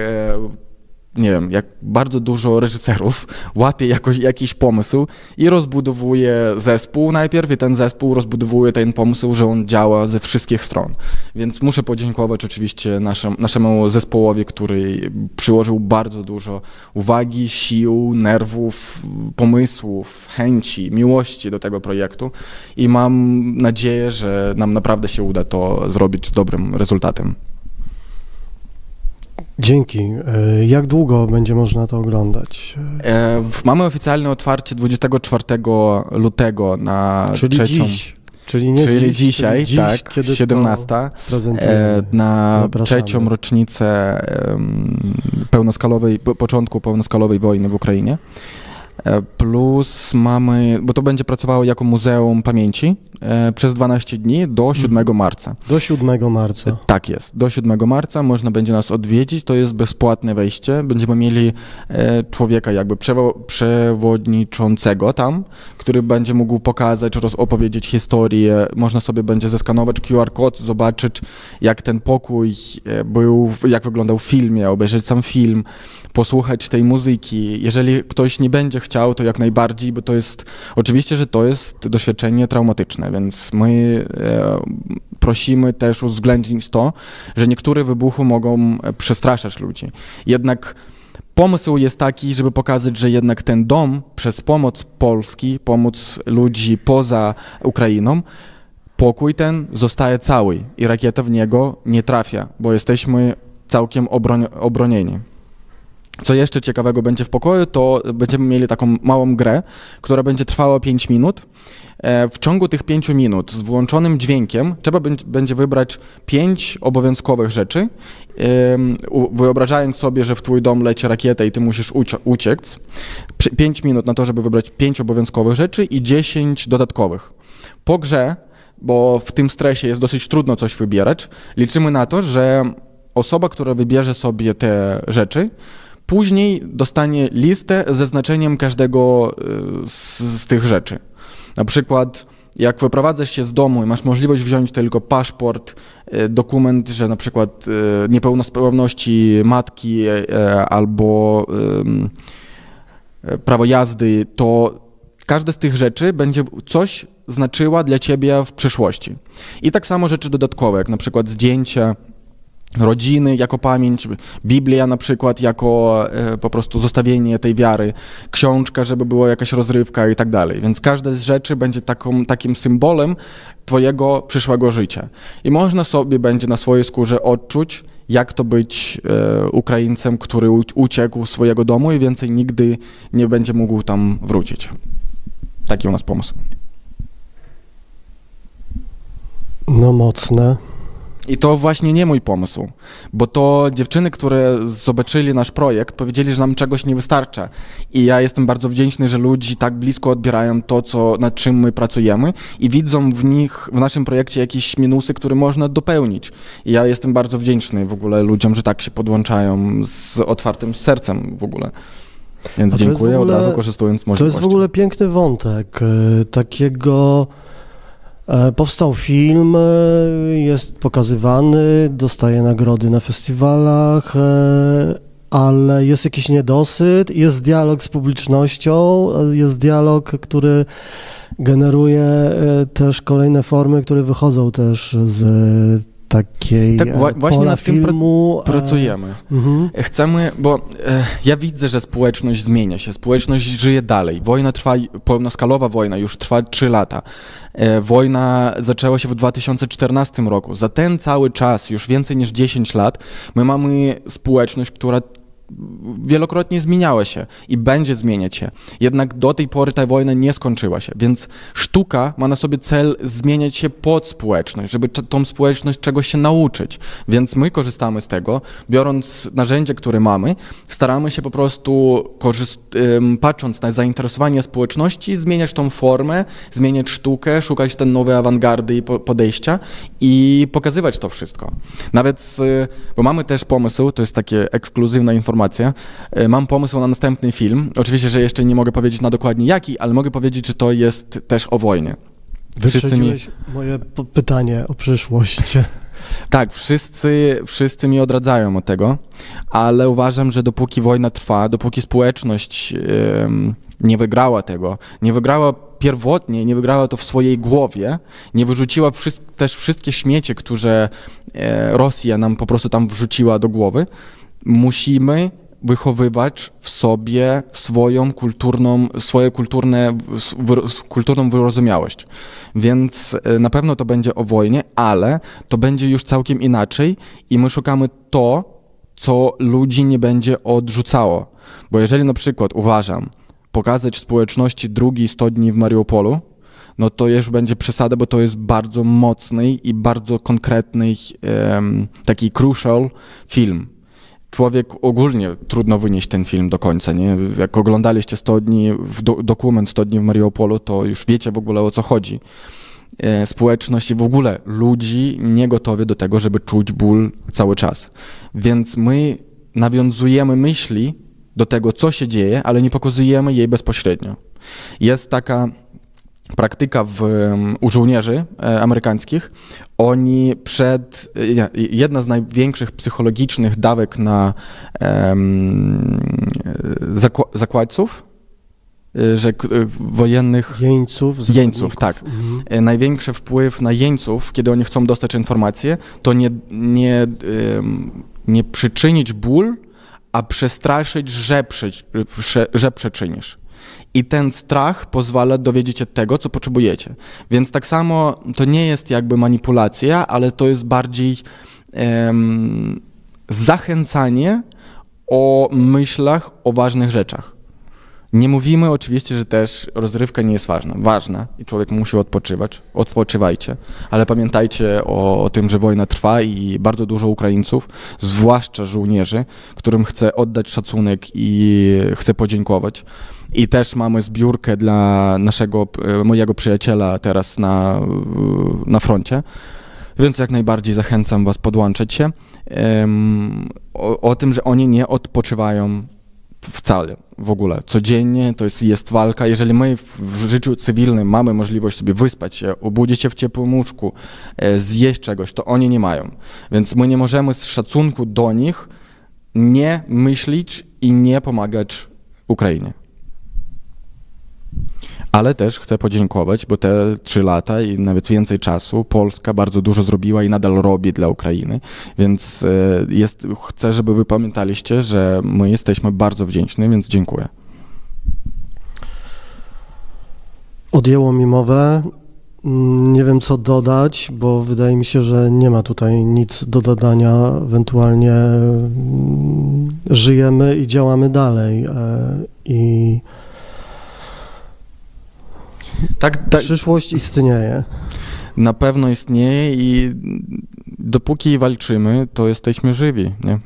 nie wiem, jak bardzo dużo reżyserów łapie jakiś pomysł i rozbudowuje zespół najpierw i ten zespół rozbudowuje ten pomysł, że on działa ze wszystkich stron. Więc muszę podziękować oczywiście naszemu zespołowi, który przyłożył bardzo dużo uwagi, sił, nerwów, pomysłów, chęci, miłości do tego projektu i mam nadzieję, że nam naprawdę się uda to zrobić z dobrym rezultatem. Dzięki. Jak długo będzie można to oglądać? Mamy oficjalne otwarcie 24 lutego na trzecią. Czyli dzisiaj, tak, 17, na trzecią rocznicę początku pełnoskalowej wojny w Ukrainie. Plus mamy, bo to będzie pracowało jako Muzeum Pamięci przez 12 dni do 7 marca. Do 7 marca. Tak jest, do 7 marca można będzie nas odwiedzić, to jest bezpłatne wejście. Będziemy mieli człowieka jakby przewodniczącego tam, który będzie mógł pokazać, opowiedzieć historię. Można sobie będzie zeskanować QR-kod, zobaczyć jak ten pokój był, jak wyglądał w filmie, obejrzeć sam film, posłuchać tej muzyki. Jeżeli ktoś nie będzie chciał, to jak najbardziej, bo to jest, oczywiście, że to jest doświadczenie traumatyczne, więc my prosimy też uwzględnić to, że niektóre wybuchy mogą przestraszać ludzi. Jednak Pomysł jest taki, żeby pokazać, że jednak ten dom przez pomoc Polski, pomoc ludzi poza Ukrainą, pokój ten zostaje cały i rakieta w niego nie trafia, bo jesteśmy całkiem obronieni. Co jeszcze ciekawego będzie w pokoju, to będziemy mieli taką małą grę, która będzie trwała 5 minut. W ciągu tych 5 minut z włączonym dźwiękiem trzeba będzie wybrać 5 obowiązkowych rzeczy, wyobrażając sobie, że w twój dom leci rakieta i ty musisz uciec. 5 minut na to, żeby wybrać 5 obowiązkowych rzeczy i 10 dodatkowych. Po grze, bo w tym stresie jest dosyć trudno coś wybierać, liczymy na to, że osoba, która wybierze sobie te rzeczy, później dostanie listę ze znaczeniem każdego z tych rzeczy. Na przykład jak wyprowadzasz się z domu i masz możliwość wziąć tylko paszport, dokument, że na przykład niepełnosprawności matki albo prawo jazdy, to każda z tych rzeczy będzie coś znaczyła dla ciebie w przyszłości. I tak samo rzeczy dodatkowe, jak na przykład zdjęcia rodziny jako pamięć, Biblia na przykład jako po prostu zostawienie tej wiary, książka, żeby była jakaś rozrywka i tak dalej. Więc każda z rzeczy będzie takim symbolem twojego przyszłego życia. I można sobie będzie na swojej skórze odczuć, jak to być Ukraińcem, który uciekł z swojego domu i więcej nigdy nie będzie mógł tam wrócić. Taki u nas pomysł. No mocne. I to właśnie nie mój pomysł, bo to dziewczyny, które zobaczyli nasz projekt, powiedzieli, że nam czegoś nie wystarcza. I ja jestem bardzo wdzięczny, że ludzie tak blisko odbierają to, nad czym my pracujemy i widzą w naszym projekcie jakieś minusy, które można dopełnić. I ja jestem bardzo wdzięczny w ogóle ludziom, że tak się podłączają z otwartym sercem w ogóle. Więc dziękuję od razu, korzystując z możliwości. To jest w ogóle piękny wątek takiego. Powstał film, jest pokazywany, dostaje nagrody na festiwalach, ale jest jakiś niedosyt, jest dialog z publicznością, jest dialog, który generuje też kolejne formy, które wychodzą też z takiej właśnie nad tym filmu. Pracujemy. Chcemy, bo ja widzę, że społeczność zmienia się, społeczność żyje dalej. Wojna trwa, pełnoskalowa wojna już trwa 3 lata. Wojna zaczęła się w 2014 roku. Za ten cały czas, już więcej niż 10 lat, my mamy społeczność, która wielokrotnie zmieniała się i będzie zmieniać się. Jednak do tej pory ta wojna nie skończyła się, więc sztuka ma na sobie cel zmieniać się pod społeczność, żeby tą społeczność czegoś się nauczyć. Więc my korzystamy z tego, biorąc narzędzia, które mamy, staramy się po prostu, patrząc na zainteresowanie społeczności, zmieniać tą formę, zmieniać sztukę, szukać te nowe awangardy i podejścia i pokazywać to wszystko. Nawet, bo mamy też pomysł, to jest takie ekskluzywna informacja, mam pomysł na następny film. Oczywiście, że jeszcze nie mogę powiedzieć na dokładnie jaki, ale mogę powiedzieć, że to jest też o wojnie. Wyprzedziłeś moje pytanie o przyszłość. Tak, wszyscy mi odradzają od tego, ale uważam, że dopóki wojna trwa, dopóki społeczność nie wygrała tego, nie wygrała pierwotnie, nie wygrała to w swojej głowie, nie wyrzuciła też wszystkie śmiecie, które Rosja nam po prostu tam wrzuciła do głowy, musimy wychowywać w sobie swoją kulturną wyrozumiałość. Więc na pewno to będzie o wojnie, ale to będzie już całkiem inaczej i my szukamy to, co ludzi nie będzie odrzucało. Bo jeżeli na przykład uważam, pokazać społeczności drugiej 100 dni w Mariupolu, no to już będzie przesada, bo to jest bardzo mocny i bardzo konkretny, taki crucial film. Człowiek ogólnie trudno wynieść ten film do końca, nie? Jak oglądaliście 100 dni, dokument 100 dni w Mariupolu, to już wiecie w ogóle o co chodzi. Społeczność i w ogóle ludzi nie gotowi do tego, żeby czuć ból cały czas. Więc my nawiązujemy myśli do tego, co się dzieje, ale nie pokazujemy jej bezpośrednio. Jest taka praktyka u żołnierzy amerykańskich. Oni jedna z największych psychologicznych dawek na zakładców, że wojennych... Jeńców, tak. Największy wpływ na jeńców, kiedy oni chcą dostać informacje, to nie przyczynić ból, a przestraszyć, że przeczynisz. I ten strach pozwala dowiedzieć się tego, co potrzebujecie. Więc tak samo to nie jest jakby manipulacja, ale to jest bardziej zachęcanie o myślach, o ważnych rzeczach. Nie mówimy oczywiście, że też rozrywka nie jest ważna. Ważna i człowiek musi odpoczywać. Odpoczywajcie, ale pamiętajcie o tym, że wojna trwa i bardzo dużo Ukraińców, zwłaszcza żołnierzy, którym chcę oddać szacunek i chcę podziękować. I też mamy zbiórkę dla mojego przyjaciela teraz na froncie, więc jak najbardziej zachęcam was podłączyć się. O tym, że oni nie odpoczywają wcale, w ogóle. Codziennie to jest walka. Jeżeli my w życiu cywilnym mamy możliwość sobie wyspać się, obudzić się w ciepłym łóżku, zjeść czegoś, to oni nie mają. Więc my nie możemy z szacunku do nich nie myśleć i nie pomagać Ukrainie. Ale też chcę podziękować, bo te 3 lata i nawet więcej czasu Polska bardzo dużo zrobiła i nadal robi dla Ukrainy, więc chcę, żeby wy pamiętaliście, że my jesteśmy bardzo wdzięczni, więc dziękuję. Odjęło mi mowę. Nie wiem, co dodać, bo wydaje mi się, że nie ma tutaj nic do dodania. Ewentualnie żyjemy i działamy dalej. I przyszłość istnieje. Na pewno istnieje i dopóki walczymy, to jesteśmy żywi, nie?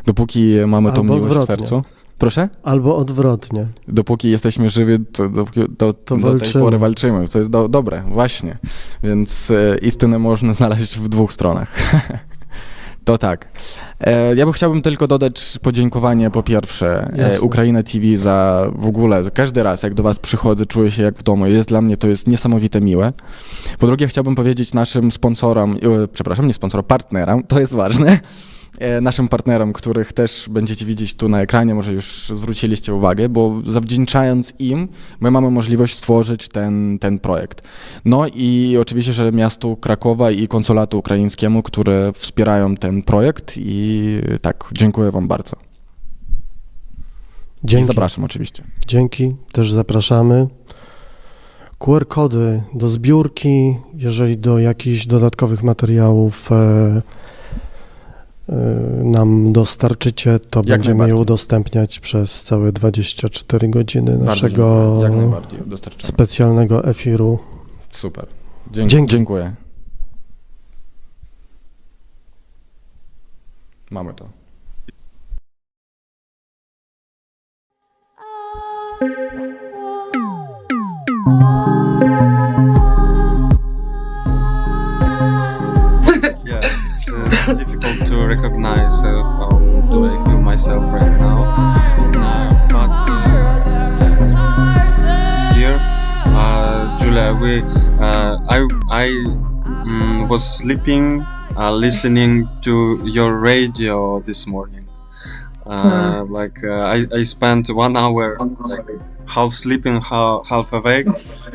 Dopóki mamy tą miłość w sercu. Proszę? Albo odwrotnie. Dopóki jesteśmy żywi, to do tej pory walczymy, co jest dobre, właśnie. Więc istynę można znaleźć w 2 stronach. To tak. Ja chciałbym tylko dodać podziękowanie po pierwsze UKRAiNATV za w ogóle, za każdy raz jak do was przychodzę, czuję się jak w domu. To jest niesamowite miłe. Po drugie chciałbym powiedzieć naszym sponsorom, partnerom, to jest ważne, naszym partnerom, których też będziecie widzieć tu na ekranie, może już zwróciliście uwagę, bo zawdzięczając im, my mamy możliwość stworzyć ten projekt. No i oczywiście, że miastu Krakowa i konsulatu ukraińskiemu, które wspierają ten projekt i tak, dziękuję wam bardzo. Dzięki. I zapraszam oczywiście. Dzięki, też zapraszamy. QR-kody do zbiórki, jeżeli do jakichś dodatkowych materiałów nam dostarczycie, to będziemy je udostępniać przez całe 24 godziny naszego specjalnego efiru. Super. Dziękuję. Mamy to. It's difficult to recognize how do I feel myself right now. But here, Julia, I was sleeping, listening to your radio this morning. I spent 1 hour half sleeping, half awake,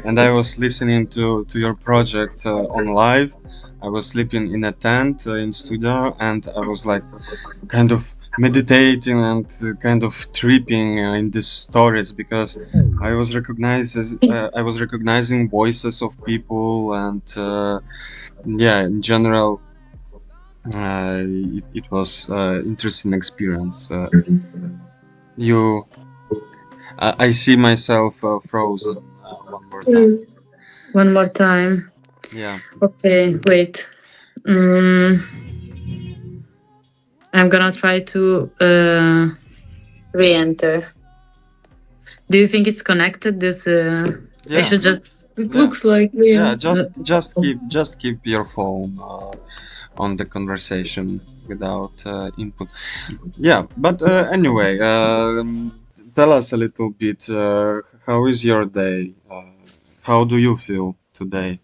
and I was listening to your project on live. I was sleeping in a tent in studio, and I was kind of meditating and kind of tripping in these stories, because I was recognizing voices of people, and in general, it was interesting experience. I see myself frozen one more time. One more time. Yeah. Okay, wait. I'm gonna try to re-enter. Do you think it's connected? This I should just. It looks like. Yeah. Just keep your phone on the conversation without input. Yeah, but anyway, tell us a little bit. How is your day? How do you feel today?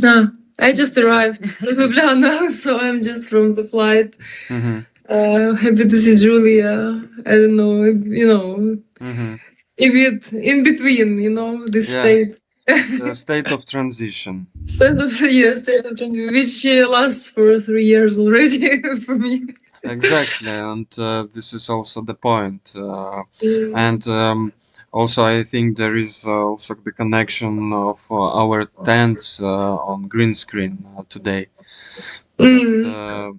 No, I just arrived in Ljubljana, so I'm just from the flight. Happy to see Julia. I don't know, a bit in between, this state. The state of transition. State of transition, which lasts for 3 years already for me. Exactly, and this is also the point. And also, I think there is also the connection of our tents on green screen today. That,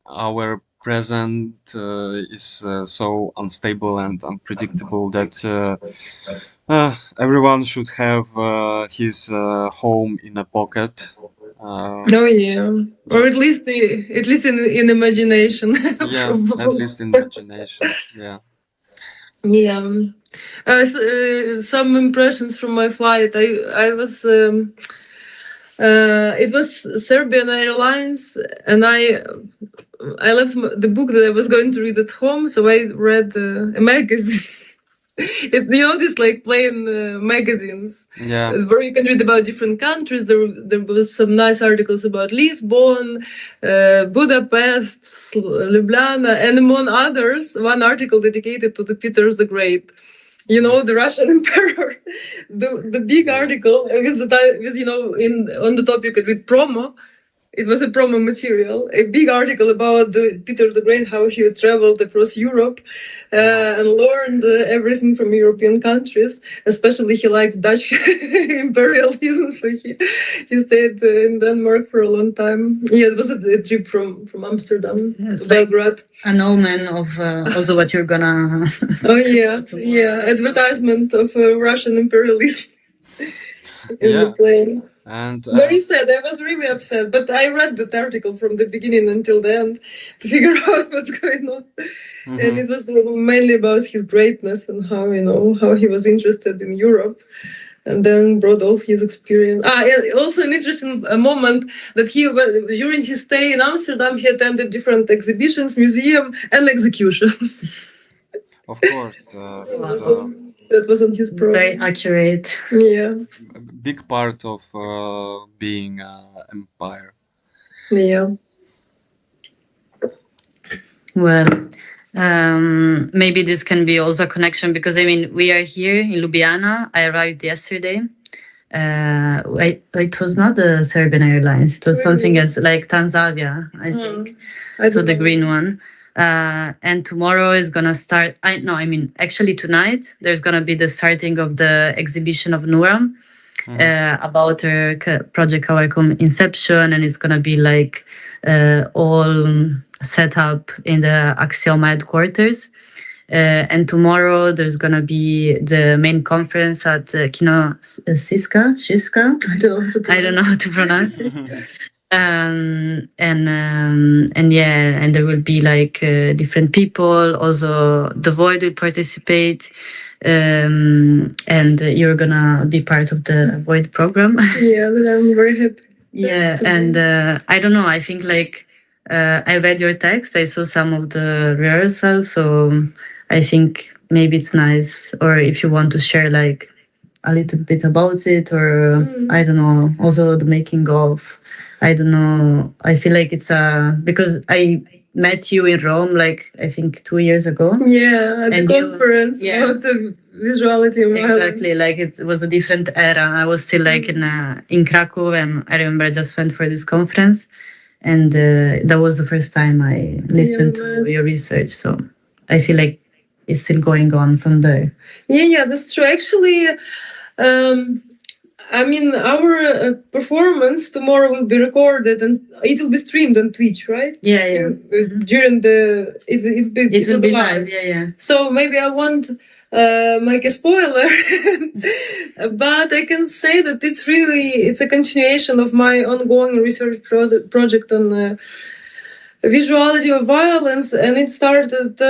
our present is so unstable and unpredictable that everyone should have his home in a pocket. Oh yeah, or at least in imagination. Yeah, at least in imagination. Yeah. Yeah. Some impressions from my flight. I was. It was Serbian Airlines, and I left the book that I was going to read at home, so I read a magazine. This like plain magazines, where you can read about different countries. There was some nice articles about Lisbon, Budapest, Ljubljana, and among others, one article dedicated to the Peter the Great. The Russian emperor. The big article was on the topic with promo. It was a promo material, a big article about Peter the Great, how he traveled across Europe and learned everything from European countries. Especially he liked Dutch imperialism, so he stayed in Denmark for a long time. Yeah, it was a trip from Amsterdam to Belgrade. An omen of also what you're gonna... Oh yeah, advertisement of Russian imperialism in the plane. And very sad. I was really upset, but I read that article from the beginning until the end to figure out what's going on. And it was mainly about his greatness and how he was interested in Europe, and then brought all his experience. Also an interesting moment that during his stay in Amsterdam, he attended different exhibitions, museum, and executions. Of course. That was on his program. Very accurate. Yeah. A big part of being empire. Yeah. Well, maybe this can be also a connection because we are here in Ljubljana. I arrived yesterday. It was not the Serbian Airlines. It was something else, like Tanzania, I think. So the green one. And tomorrow is gonna start. Actually tonight there's gonna be the starting of the exhibition of Nuram about her project KRAKOW Inception, and it's gonna be like all set up in the Axioma headquarters. And tomorrow there's gonna be the main conference at Kino Siska. I don't know how to pronounce it. And there will be like different people. Also, the Void will participate, and you're gonna be part of the Void program. Yeah, that I'm very happy. Yeah, and I don't know. I think I read your text. I saw some of the rehearsals, so I think maybe it's nice. Or if you want to share like a little bit about it, or I don't know. Also the making of. I don't know. I feel like it's because I met you in Rome, I think 2 years ago. Yeah, at the conference about the visuality of violence. Exactly, it was a different era. I was still in KRAKOW, and I remember I just went for this conference, and that was the first time I listened to your research. So I feel like it's still going on from there. Yeah, that's true. Actually, our performance tomorrow will be recorded and it will be streamed on Twitch, right? Yeah. During it will be live. Yeah. So maybe I won't make a spoiler, but I can say that it's a continuation of my ongoing research project on visuality of violence, and it started.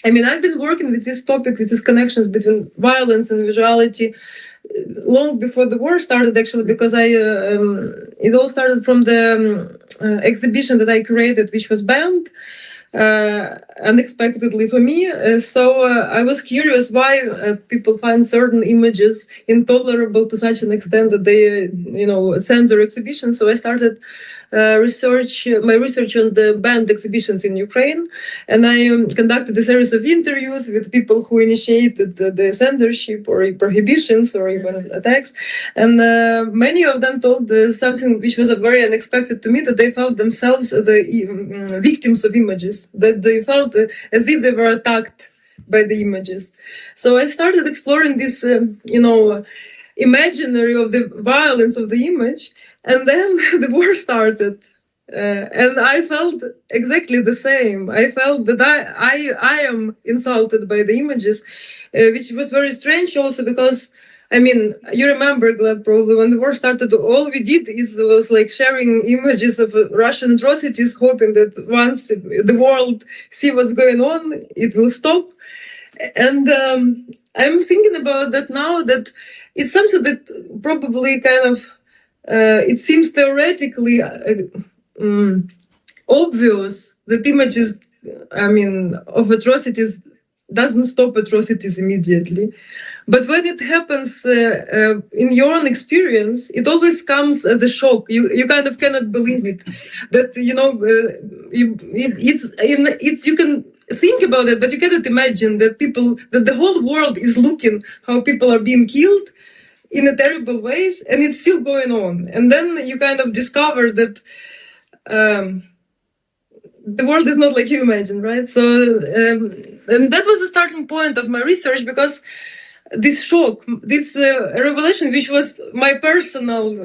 I've been working with this topic, with these connections between violence and visuality long before the war started, actually, because it all started from the exhibition that I created, which was banned unexpectedly for me. So I was curious why people find certain images intolerable to such an extent that they, censor exhibitions. So I started my research on the banned exhibitions in Ukraine, and I conducted a series of interviews with people who initiated the censorship or prohibitions or even attacks, and many of them told something which was very unexpected to me, that they felt themselves the victims of images, that they felt as if they were attacked by the images. So I started exploring this, imaginary of the violence of the image, and then the war started. And I felt exactly the same. I felt that I am insulted by the images, which was very strange also because, I mean, you remember, Gleb, probably when the war started, all we did was like sharing images of Russian atrocities, hoping that once the world see what's going on, it will stop. And I'm thinking about that now, that it's something that probably kind of, it seems theoretically obvious that images, of atrocities doesn't stop atrocities immediately. But when it happens in your own experience, it always comes as a shock. You kind of cannot believe it. That, you can think about it, but you cannot imagine that the whole world is looking how people are being killed in a terrible ways, and it's still going on. And then you kind of discover that the world is not like you imagine, right? So, and that was the starting point of my research, because this shock, this revelation, which was my personal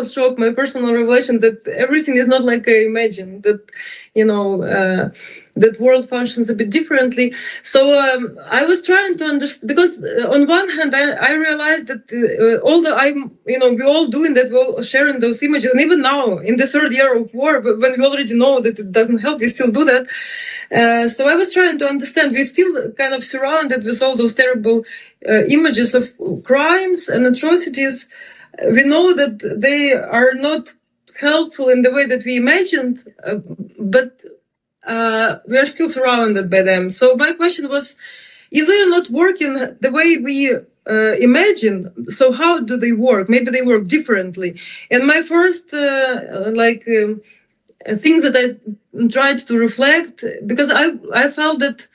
shock, my personal revelation, that everything is not like I imagined, that, that world functions a bit differently. So I was trying to understand, because on one hand, I realized that we're all doing that, we're all sharing those images. And even now, in the third year of war, when we already know that it doesn't help, we still do that. So I was trying to understand, we're still kind of surrounded with all those terrible images of crimes and atrocities. We know that they are not helpful in the way that we imagined, but we are still surrounded by them. So my question was, if they are not working the way we imagine, so how do they work? Maybe they work differently. And my first things that I tried to reflect, because I felt that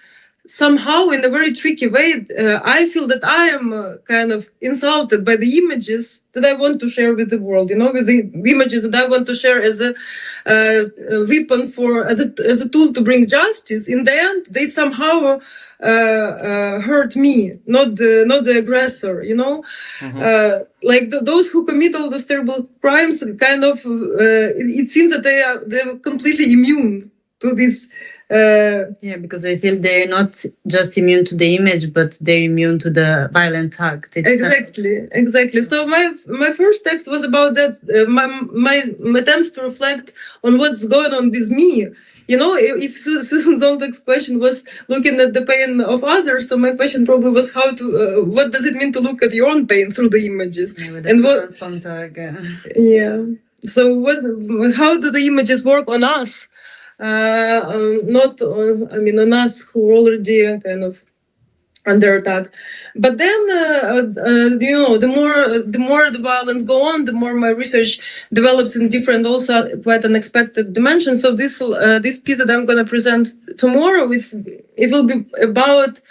somehow in a very tricky way, I feel that I am kind of insulted by the images that I want to share with the world, with the images that I want to share as a weapon as a tool to bring justice. In the end, they somehow hurt me, not the aggressor, those who commit all those terrible crimes, kind of, it seems that they're completely immune to this. Because I feel they're not just immune to the image, but they're immune to the violent act. Exactly. So my first text was about that. My attempts to reflect on what's going on with me. If Susan Zontag's question was looking at the pain of others, so my question probably was what does it mean to look at your own pain through the images? And what? Yeah. So how do the images work on us? Not on us who are already kind of under attack. But then, the more the violence go on, the more my research develops in different, also quite unexpected dimensions. So this piece that I'm going to present tomorrow, it will be about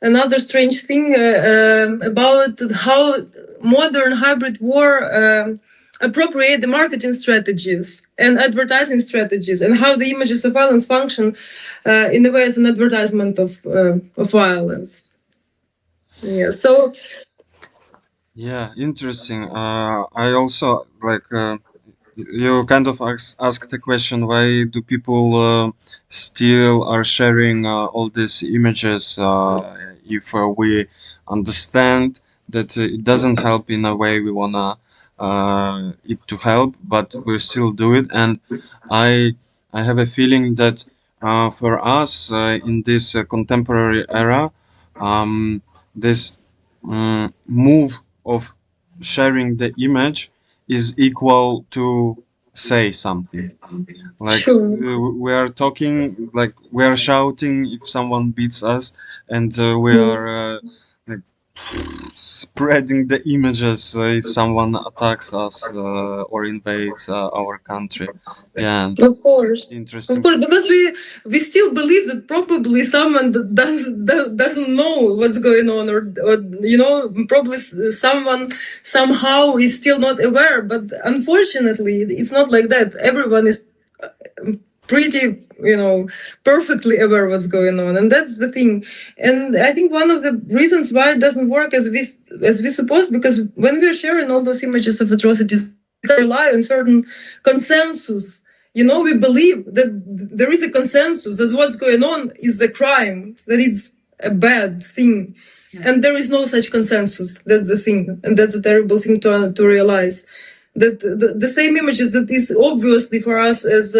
another strange thing, about how modern hybrid war appropriate the marketing strategies and advertising strategies, and how the images of violence function in a way as an advertisement of violence. Yeah. So. Yeah, interesting. I also you kind of asked the question, why do people still are sharing all these images if we understand that it doesn't help in a way we wanna it to help, but we still do it. And I have a feeling that for us in this contemporary era, this move of sharing the image is equal to say something. We are talking, we are shouting if someone beats us, and we are Spreading the images if someone attacks us or invades our country. Yeah, Of course, interesting. of course, because we still believe that probably someone doesn't know what's going on, or you know, probably someone somehow is still not aware. But unfortunately, it's not like that. Everyone is pretty, you know, perfectly aware what's going on, and that's the thing. And I think one of the reasons why it doesn't work as we suppose, because when we're sharing all those images of atrocities, we rely on certain consensus. You know, we believe that there is a consensus that what's going on is a crime, that it's a bad thing. Yeah. And there is no such consensus. That's the thing, and that's a terrible thing to realize. That the same images that is obviously for us as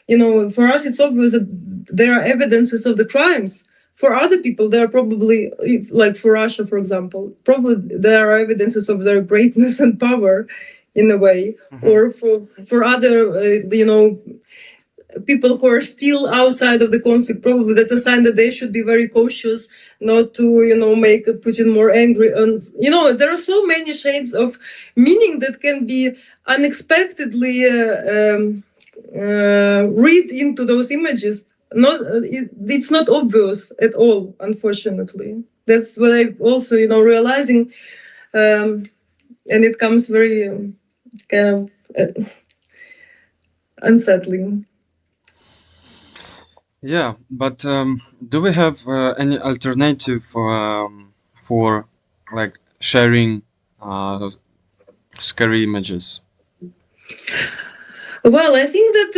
you know, for us it's obvious that there are evidences of the crimes. For other people, there are probably, like for Russia, for example, probably there are evidences of their greatness and power, in a way. Mm-hmm. Or for other, you know, people who are still outside of the conflict, probably that's a sign that they should be very cautious not to, you know, make Putin more angry. And, you know, there are so many shades of meaning that can be unexpectedly read into those images. It's not obvious at all, unfortunately. That's what I also, you know, realizing, and it comes very kind of unsettling. Yeah, but do we have any alternative for like sharing scary images? Well, I think that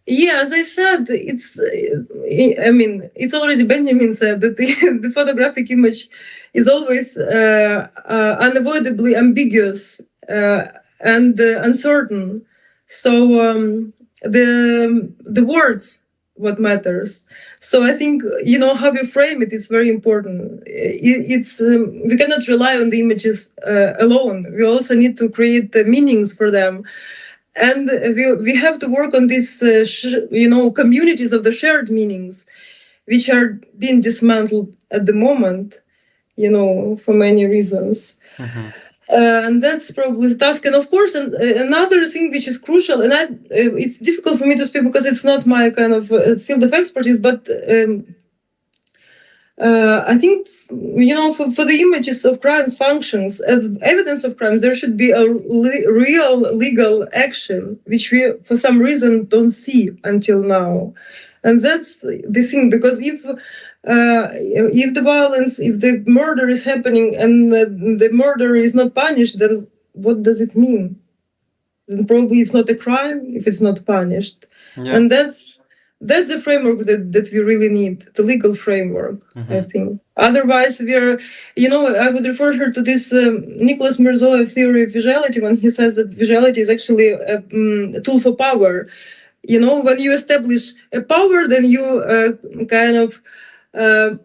yeah, as I said, it's. I mean, it's already Benjamin said that the photographic image is always unavoidably ambiguous and uncertain. So the words what matters. So I think, you know, how you frame it is very important. It's we cannot rely on the images alone. We also need to create the meanings for them. And we have to work on these, you know, communities of the shared meanings, which are being dismantled at the moment, you know, for many reasons. Mm-hmm. And that's probably the task. And of course, another thing which is crucial, and it's difficult for me to speak because it's not my kind of field of expertise, but I think, you know, for the images of crimes functions as evidence of crimes, there should be a real legal action, which we, for some reason, don't see until now. And that's the thing, because if the violence, if the murder is happening and the murderer is not punished, then what does it mean? Then probably it's not a crime if it's not punished. Yeah. And that's the framework that we really need, the legal framework, mm-hmm. I think. Otherwise, we're, you know, I would refer her to this Nicholas Mirzoev theory of visuality when he says that visuality is actually a tool for power. You know, when you establish a power, then you kind of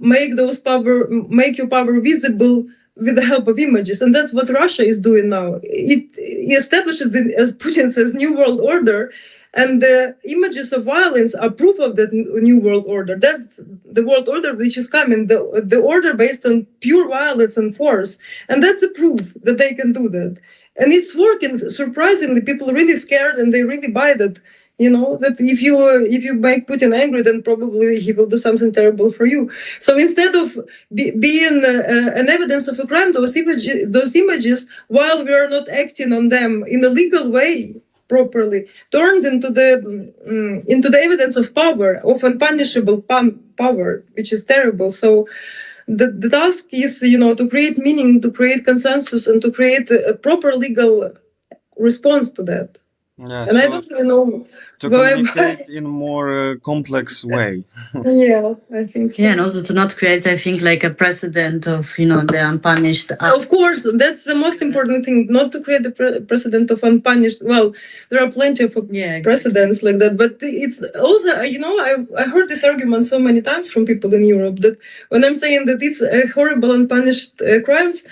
make your power visible with the help of images. And that's what Russia is doing now. It establishes, as Putin says, new world order. And the images of violence are proof of that new world order. That's the world order which is coming, the order based on pure violence and force. And that's a proof that they can do that. And it's working. Surprisingly, people are really scared and they really buy that. You know, that if you make Putin angry, then probably he will do something terrible for you. So instead of being an evidence of a crime, those images, while we are not acting on them in a legal way, properly, turns into the evidence of power, of unpunishable power, which is terrible. So the task is, you know, to create meaning, to create consensus, and to create a proper legal response to that. Yeah, and so I don't really know to communicate in a more complex way. Yeah, I think so. Yeah, and also to not create, I think, like a precedent of, you know, the unpunished. Of course, that's the most important thing, not to create the precedent of unpunished. Well, there are plenty of precedents like that, but it's also, you know, I heard this argument so many times from people in Europe that when I'm saying that it's horrible unpunished crimes,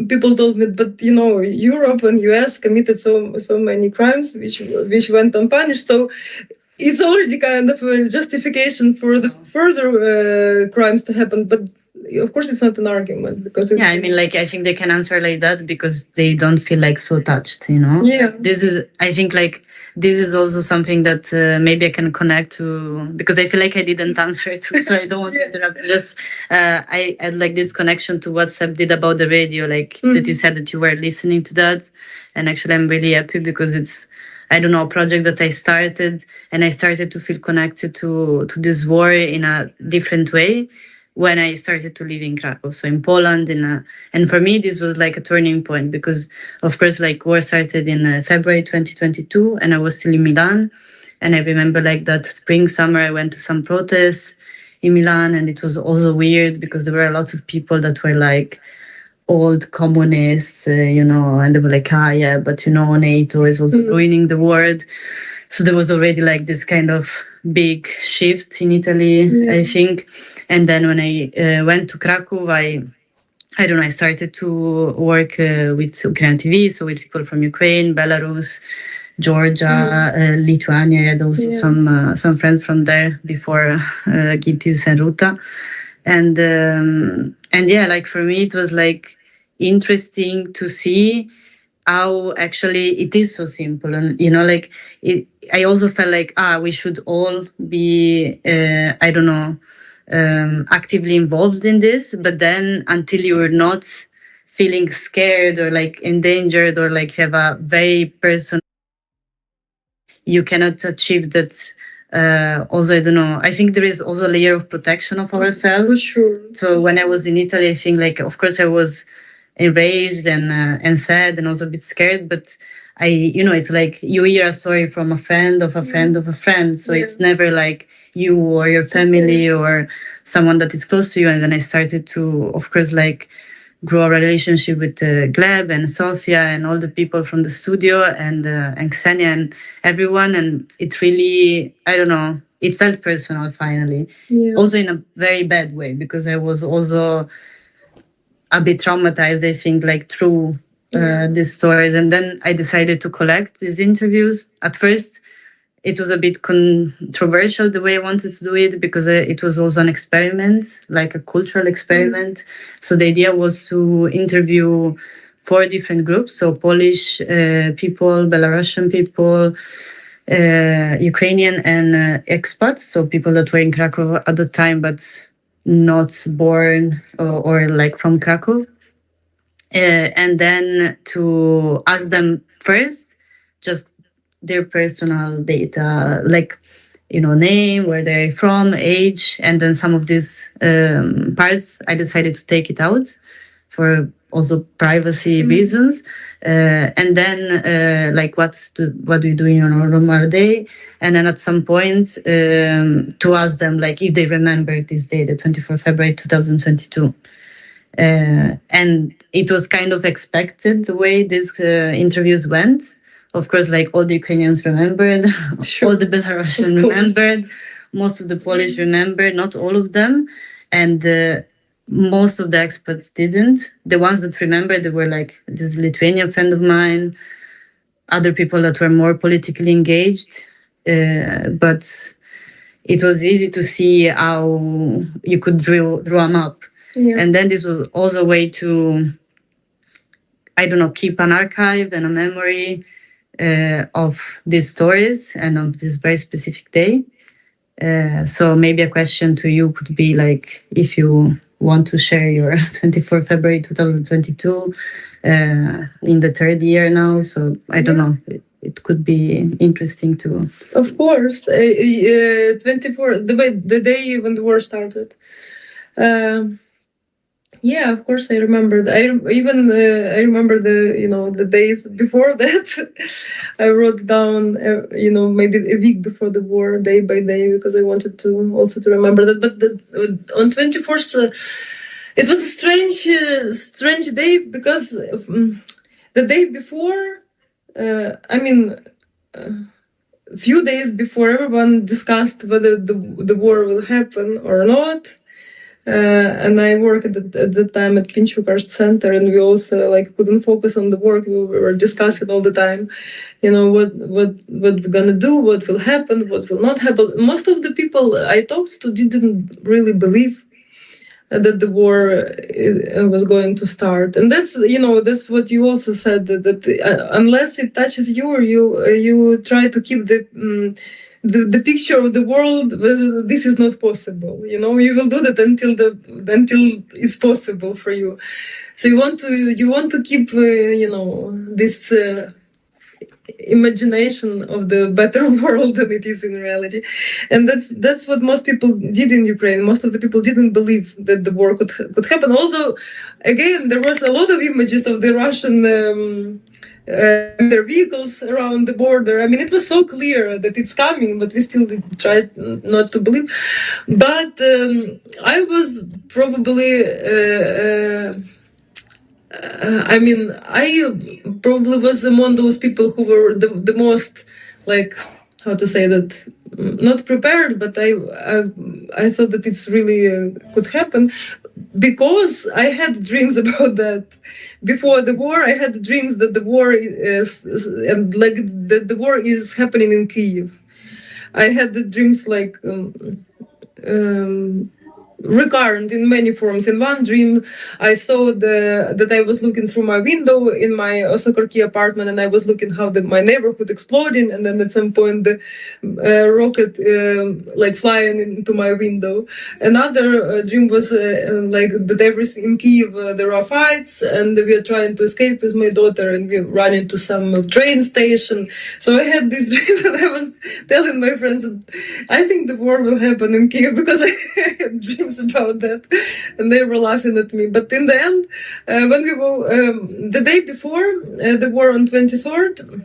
people told me, but you know, Europe and US committed so many crimes which went unpunished. So it's already kind of a justification for the further crimes to happen, but of course it's not an argument because it's, yeah, I mean, like, I think they can answer like that because they don't feel like so touched, you know? Yeah. This is, I think, like, this is also something that maybe I can connect to, because I feel like I didn't answer it, so I don't want to interrupt. Just, I had like this connection to what Seb did about the radio, like that you said that you were listening to that. And actually I'm really happy because it's, I don't know, a project that I started, and I started to feel connected to this war in a different way when I started to live in Krakow, so in Poland. And for me, this was like a turning point because, of course, like war started in February 2022, and I was still in Milan. And I remember like that spring, summer, I went to some protests in Milan, and it was also weird because there were a lot of people that were like old communists, you know, and they were like, ah, yeah, but you know, NATO is also ruining the world. So there was already like this kind of big shift in Italy, I think. And then when I went to Krakow, I don't know, I started to work with UKRAiNATV, so with people from Ukraine, Belarus, Georgia, Lithuania. I had also some friends from there before Gitis and Ruta. And yeah, like for me, it was like interesting to see how actually it is so simple. And, you know, like I also felt like, we should all be, I don't know, actively involved in this. But then until you're not feeling scared or like endangered or like you have a very personal, you cannot achieve that. Also, I don't know, I think there is also a layer of protection of ourselves. For sure. So when I was in Italy, I think like, of course I was enraged and sad and also a bit scared, but you know, it's like you hear a story from a friend of a friend of a friend. So it's never like you or your family or someone that is close to you. And then I started to, of course, like grow a relationship with Gleb and Sofia and all the people from the studio and Ksenia and everyone. And it really, I don't know, it felt personal finally. Also in a very bad way, because I was also a bit traumatized, I think, like through these stories. And then I decided to collect these interviews. At first, it was a bit controversial the way I wanted to do it, because it was also an experiment, like a cultural experiment. So the idea was to interview 4 different groups, so Polish people, Belarusian people, Ukrainian and expats, so people that were in Krakow at the time, but not born or like from Krakow. And then to ask them first, just their personal data, like, you know, name, where they're from, age, and then some of these parts I decided to take it out for also privacy reasons. And then like what do you do in your normal day? And then at some point to ask them like if they remember this day, the 24th February 2022. And it was kind of expected the way these interviews went. Of course, like all the Ukrainians remembered, all the Belarusians remembered, most of the Polish remembered, not all of them. And most of the experts didn't. The ones that remembered, they were like this Lithuanian friend of mine, other people that were more politically engaged. But it was easy to see how you could draw them up. And then this was also a way to, I don't know, keep an archive and a memory of these stories and of this very specific day. So maybe a question to you could be like, if you want to share your 24 February 2022 in the 3rd year now. So I don't know, it could be interesting to. Of course, 24, the day when the war started. Yeah, of course I remembered. I remember the days before that. I wrote down, maybe a week before the war, day by day, because I wanted to also to remember that. But on 24th, it was a strange day, because the day before, a few days before, everyone discussed whether the war will happen or not. and I worked at the time at Pinchuk Art Center, and we also like couldn't focus on the work. We were discussing all the time, you know, what we're gonna do, what will happen, what will not happen. Most of the people I talked to didn't really believe that the war was going to start, and that's, you know, that's what you also said, that unless it touches you, you try to keep the picture of the world. This is not possible. You know, you will do that until it's possible for you. So you want to keep you know, this imagination of the better world than it is in reality, and that's what most people did in Ukraine. Most of the people didn't believe that the war could happen. Although, again, there was a lot of images of the Russian their vehicles around the border. I mean, it was so clear that it's coming, but we still tried not to believe. But I was probably, I mean, I probably was among those people who were the most, like, how to say that, not prepared, but I thought that it's really could happen, because I had dreams about that. Before the war, I had dreams that the war is, and like that the war is happening in Kyiv. I had the dreams like recurrent in many forms. In one dream, I saw that I was looking through my window in my Osokorki apartment, and I was looking how my neighborhood exploding, and then at some point the rocket like flying into my window. Another dream was like that everything in Kyiv there are fights, and we are trying to escape with my daughter, and we run into some train station. So I had these dreams, and I was telling my friends that I think the war will happen in Kyiv, because I had dreams about that, and they were laughing at me. But in the end, when we were the day before the war on 23rd,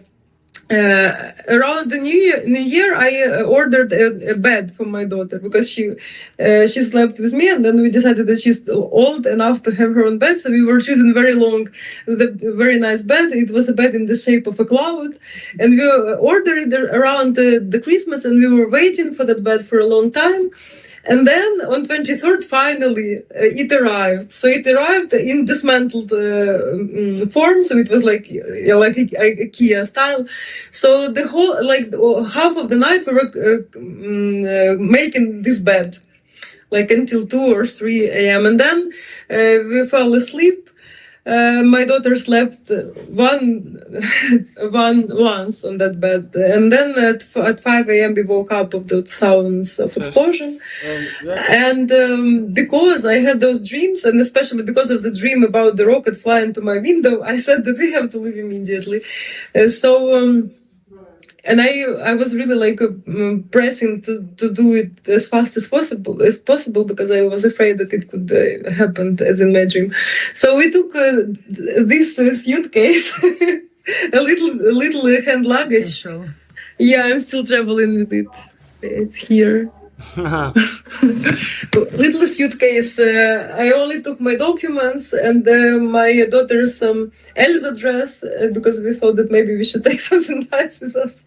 around the New Year, I ordered a bed for my daughter, because she slept with me, and then we decided that she's old enough to have her own bed, so we were choosing very nice bed. It was a bed in the shape of a cloud, and we ordered it around the Christmas, and we were waiting for that bed for a long time. And then on 23rd, finally, it arrived. So it arrived in dismantled form. So it was like a Kia style. So the whole, like half of the night, we were making this bed, like until 2 or 3 a.m. And then we fell asleep. My daughter slept once on that bed, and then at 5 a.m. we woke up of the sounds of explosion. And because I had those dreams, and especially because of the dream about the rocket flying to my window, I said that we have to leave immediately. And I was really like pressing to do it as fast as possible, because I was afraid that it could happen as in my dream. So we took this suitcase, a little hand luggage. Yeah, I'm still traveling with it. It's here. Little suitcase. I only took my documents and my daughter's Elsa dress, because we thought that maybe we should take something nice with us,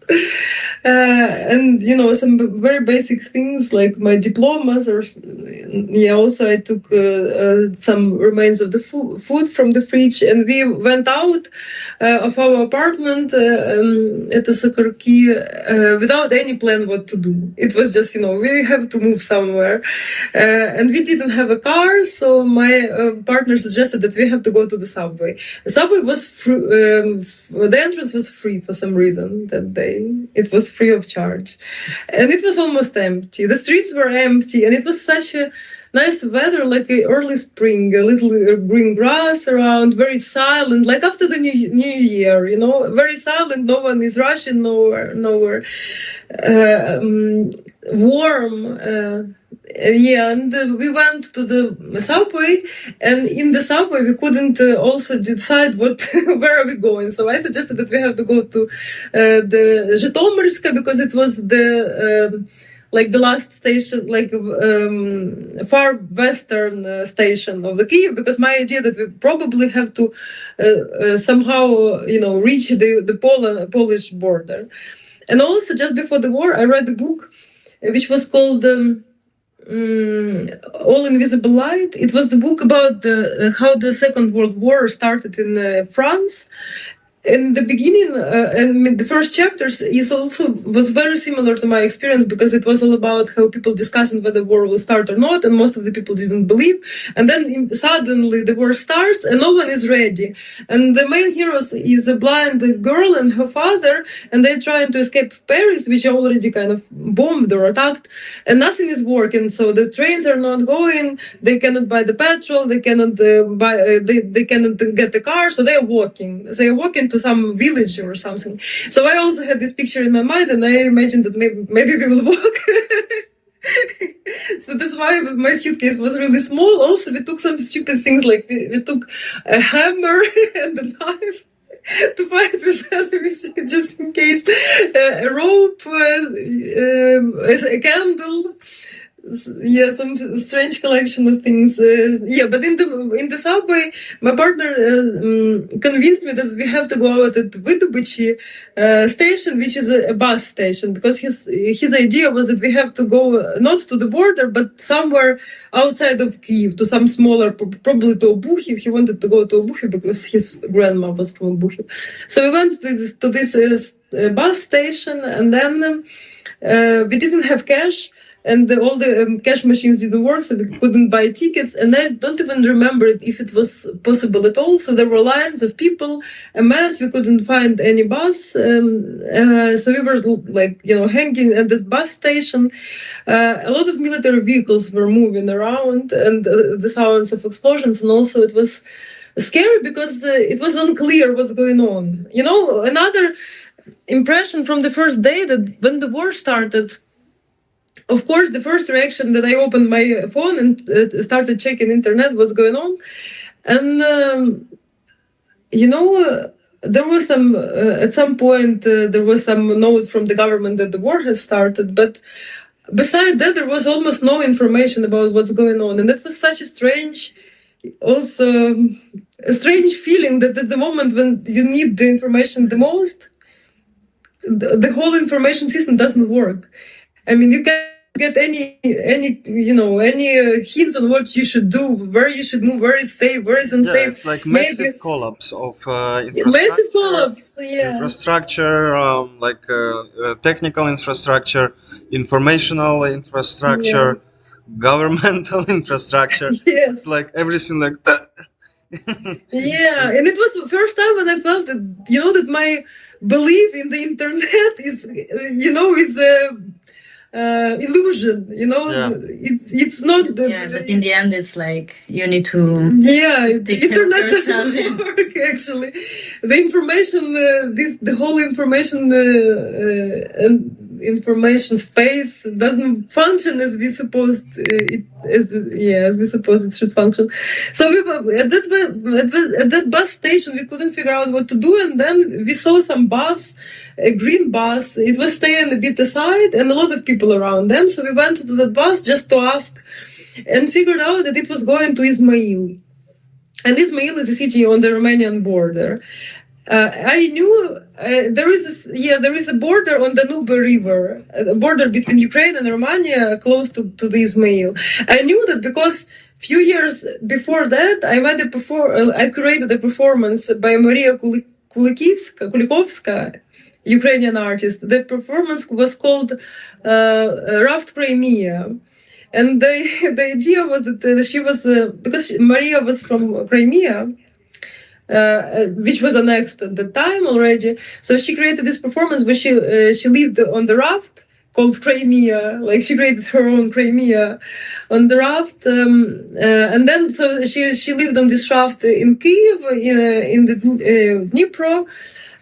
and you know, some very basic things like my diplomas, or also I took some remains of the food from the fridge, and we went out of our apartment at the Sokorki without any plan what to do. It was just, you know, we have to move somewhere, and we didn't have a car, so my partner suggested that we have to go to the subway. The subway was the entrance was free for some reason that day. It was free of charge, and it was almost empty. The streets were empty, and it was such a nice weather, like early spring, a little green grass around, very silent, like after the new year, you know, very silent. No one is rushing nowhere. Warm. And we went to the subway, and in the subway we couldn't also decide where are we going. So I suggested that we have to go to the Zhytomyrska, because it was the like the last station, like far western station of the Kyiv, because my idea that we probably have to somehow, you know, reach the Polish border. And also just before the war, I read a book which was called All Invisible Light. It was the book about how the Second World War started in France. In the beginning, and the first chapters was very similar to my experience, because it was all about how people discussing whether the war will start or not, and most of the people didn't believe. And then suddenly the war starts, and no one is ready. And the main heroes is a blind girl and her father, and they're trying to escape Paris, which already kind of bombed or attacked, and nothing is working. So the trains are not going. They cannot buy the petrol. They cannot they cannot get the car. So they are walking. They are walking to some village or something. So I also had this picture in my mind, and I imagined that maybe we will walk. So that's why my suitcase was really small. Also, we took some stupid things, like we took a hammer and a knife to fight with enemies, just in case, a rope, a candle. Yeah, some strange collection of things. But in the subway, my partner convinced me that we have to go out at Vydubychi station, which is a bus station, because his idea was that we have to go not to the border, but somewhere outside of Kyiv, to some smaller, probably to Obuchiv. He wanted to go to Obuchiv because his grandma was from Obuchiv. So we went to this bus station, and then we didn't have cash. And all the cash machines didn't work, so we couldn't buy tickets. And I don't even remember if it was possible at all. So there were lines of people, a mess. We couldn't find any bus. So we were hanging at this bus station. A lot of military vehicles were moving around, and the sounds of explosions. And also it was scary because it was unclear what's going on. Another impression from the first day, that when the war started, of course, the first reaction that I opened my phone and started checking internet, what's going on. And, there was at some point, there was some note from the government that the war has started. But besides that, there was almost no information about what's going on. And that was such a strange feeling, that at the moment when you need the information the most, the whole information system doesn't work. I mean, you can get any hints on what you should do, where you should move, where is safe, where is unsafe. Yeah, it's like massive collapse of infrastructure. Massive collapse, yeah. Infrastructure, technical infrastructure, informational infrastructure, governmental infrastructure. Yes. It's like everything like that. Yeah, and it was the first time when I felt that, that my belief in the internet is illusion, it's not but in the end it's like you need to the internet doesn't work. Actually, the information the whole information space doesn't function as we supposed it should function. So we were at that bus station. We couldn't figure out what to do, and then we saw some bus, a green bus. It was staying a bit aside, and a lot of people around them. So we went to that bus just to ask, and figured out that it was going to Izmail. And Izmail is a city on the Romanian border. I knew there is a border on the Danube River, a border between Ukraine and Romania, close to the Izmail. I knew that because few years before that, I curated a performance by Maria Kulikovska, Ukrainian artist. The performance was called Raft Crimea. And the idea was that she was, because Maria was from Crimea, which was annexed at the time already. So she created this performance where she lived on the raft called Crimea, like she created her own Crimea on the raft. And then so she lived on this raft in Kyiv, in the Dnipro.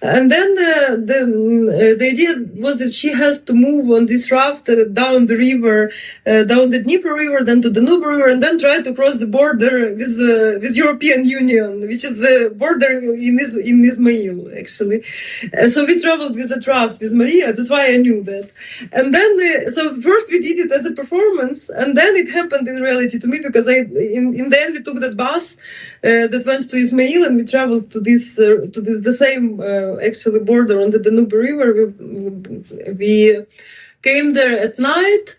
And then the idea was that she has to move on this raft down the river, down the Dnipro River, then to the Danube River, and then try to cross the border with European Union, which is the border in Izmail, actually. So we traveled with that raft with Maria. That's why I knew that. And then, so first we did it as a performance, and then it happened in reality to me, because in the end we took that bus that went to Izmail, and we traveled to the same actually border on the Danube River. We came there at night,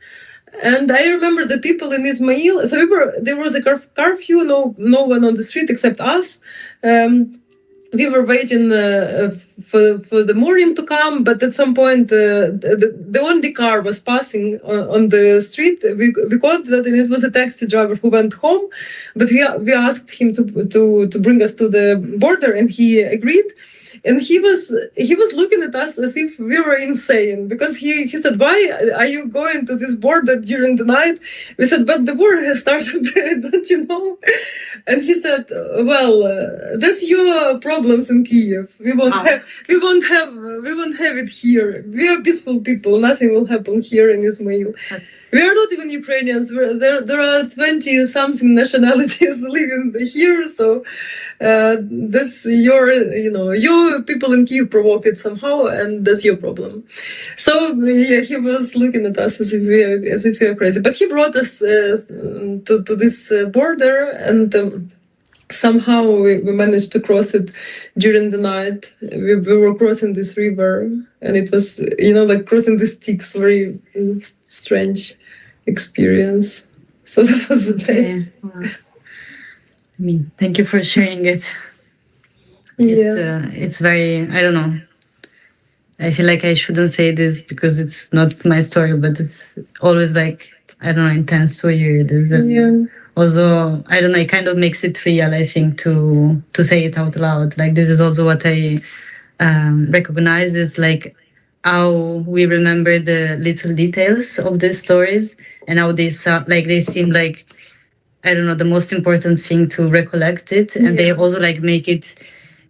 And I remember the people in Ismail. So there was a curfew, no one on the street except us. We were waiting for the morning to come, but at some point the only car was passing on the street. We got that, and it was a taxi driver who went home. But we asked him to bring us to the border, and he agreed. And he was looking at us as if we were insane, because he said, "Why are you going to this border during the night?" We said, "But the war has started, don't you know?" And he said, "Well, that's your problems in Kiev. We won't have it here. We are peaceful people. Nothing will happen here in Ismail. We are not even Ukrainians. There are 20-something nationalities living here, so that's your people in Kiev provoked it somehow, and that's your problem." So yeah, he was looking at us as if we are crazy. But he brought us to this border, and somehow we managed to cross it during the night. We were crossing this river, and it was, like crossing the sticks, very strange experience. So that was the day. Wow. I mean, thank you for sharing it. Yeah. It's very, I don't know. I feel like I shouldn't say this because it's not my story, but it's always like, I don't know, intense to hear this. Also, I don't know, it kind of makes it real, I think, to say it out loud. Like, this is also what I recognize is like how we remember the little details of these stories and how they seem like, I don't know, the most important thing to recollect it. And they also like make it,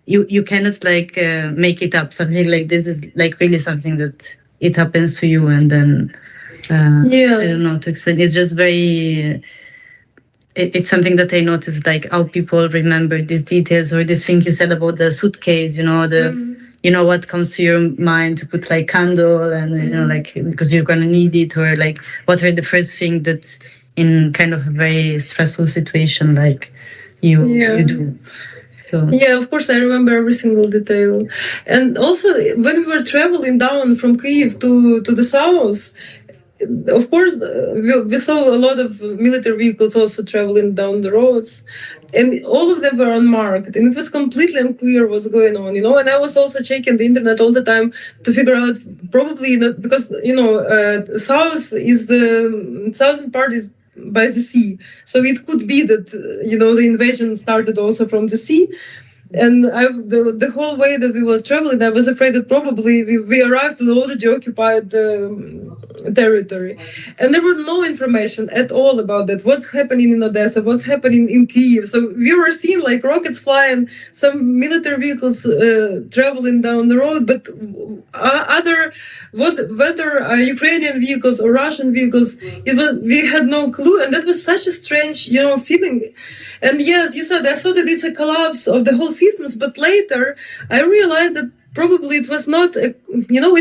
you cannot like make it up. Something like this is like really something that it happens to you, and then I don't know to explain. It's just very, it's something that I noticed, like how people remember these details, or this thing you said about the suitcase, what comes to your mind to put like candle, and like because you're gonna need it, or like what are the first thing that in kind of a very stressful situation like you do. So yeah, of course I remember every single detail. And also when we were traveling down from Kyiv to the south, of course we saw a lot of military vehicles also traveling down the roads, and all of them were unmarked, and it was completely unclear what's going on, and I was also checking the internet all the time to figure out, probably not, because south is the southern part is by the sea, so it could be that the invasion started also from the sea. And the whole way that we were traveling, I was afraid that probably we arrived to the already occupied territory. And there were no information at all about that. What's happening in Odessa, what's happening in Kyiv. So we were seeing like rockets flying, some military vehicles traveling down the road, but whether Ukrainian vehicles or Russian vehicles, we had no clue. And that was such a strange, feeling. And yes, you said, I thought that it's a collapse of the whole systems, but later I realized that probably it was not, it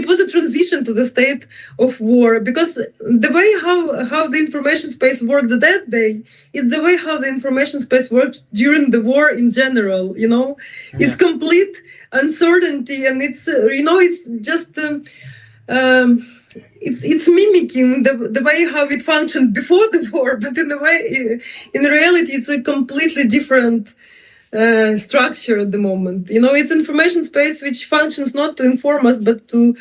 was a transition to the state of war, because the way how the information space worked that day is the way how the information space worked during the war in general, It's complete uncertainty, and it's, it's just... It's mimicking the way how it functioned before the war, but in reality, it's a completely different structure at the moment. It's information space which functions not to inform us, but to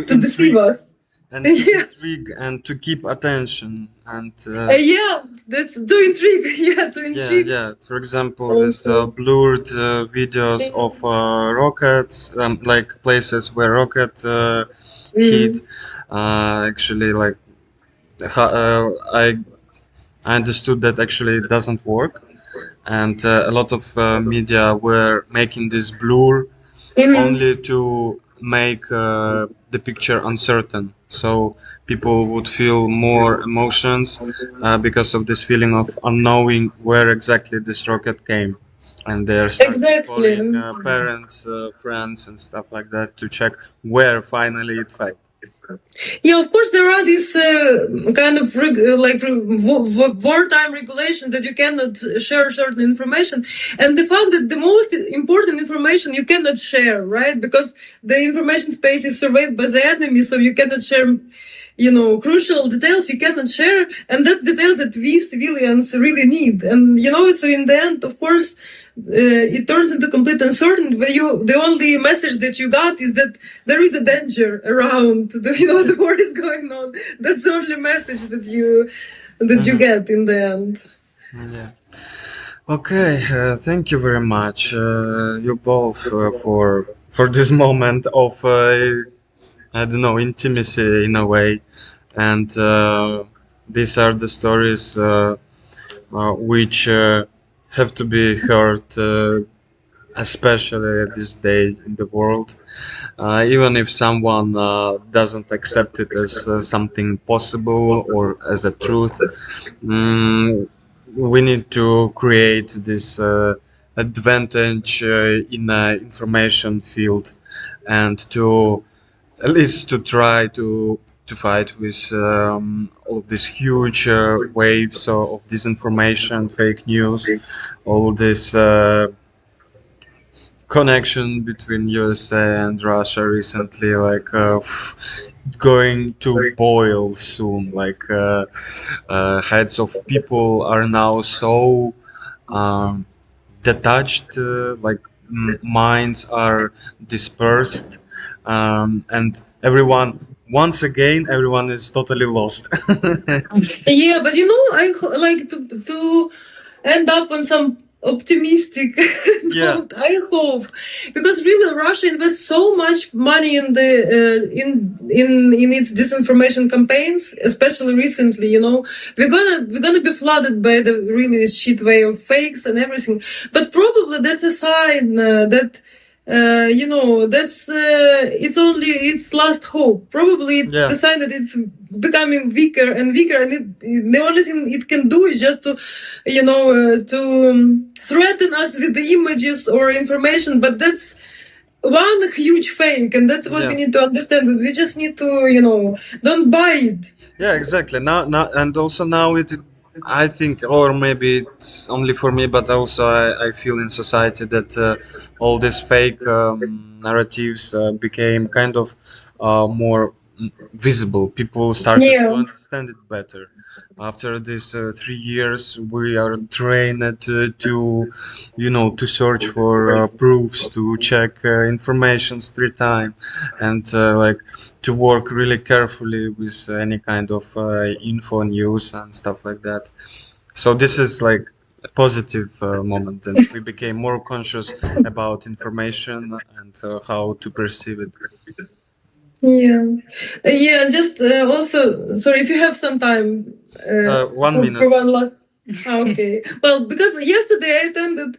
deceive us. And to intrigue and to keep attention, and that's to intrigue. To intrigue. Yeah. For example, there's the blurred videos of rockets, like places where rocket hit. Actually, like I understood that actually it doesn't work, and a lot of media were making this blur only to make the picture uncertain, so people would feel more emotions because of this feeling of unknowing where exactly this rocket came, and they're calling parents, friends and stuff like that to check where finally it fell. Yeah, of course, there are these kind of wartime regulations that you cannot share certain information, and the fact that the most important information you cannot share, right? Because the information space is surveyed by the enemy, so you cannot share, crucial details you cannot share, and that's details that we civilians really need. And so in the end, of course, it turns into complete uncertainty. The only message that you got is that there is a danger around. The war is going on. That's the only message that you get in the end. Yeah. Okay, thank you very much, you both, for this moment of I don't know, intimacy in a way, and these are the stories which have to be heard, especially at this day in the world. Even if someone doesn't accept it as something possible or as a truth, we need to create this advantage in the information field, and to at least to try to fight with all of these huge waves of disinformation, fake news, all this connection between USA and Russia recently, like going to boil soon. Like heads of people are now so detached, like minds are dispersed, and once again everyone is totally lost. Yeah, but I like to end up on some optimistic note. I hope, because really Russia invests so much money in the in its disinformation campaigns, especially recently. We're gonna be flooded by the really shit way of fakes and everything. But probably that's a sign that that's it's only its last hope. Probably it's a sign that it's becoming weaker and weaker, and the only thing it can do is just to threaten us with the images or information. But that's one huge fake, and that's what we need to understand. Is we just need to don't buy it. Yeah, exactly. Now and also now I think, or maybe it's only for me, but also I feel in society that all these fake narratives became kind of more visible. People started to understand it better. After these 3 years, we are trained to search for proofs, to check information 3 times, and to work really carefully with any kind of info, news, and stuff like that. So this is like a positive moment, and we became more conscious about information and how to perceive it. Yeah. Just also, sorry, if you have some time. 1 minute. For one last. Okay. Well, because yesterday I attended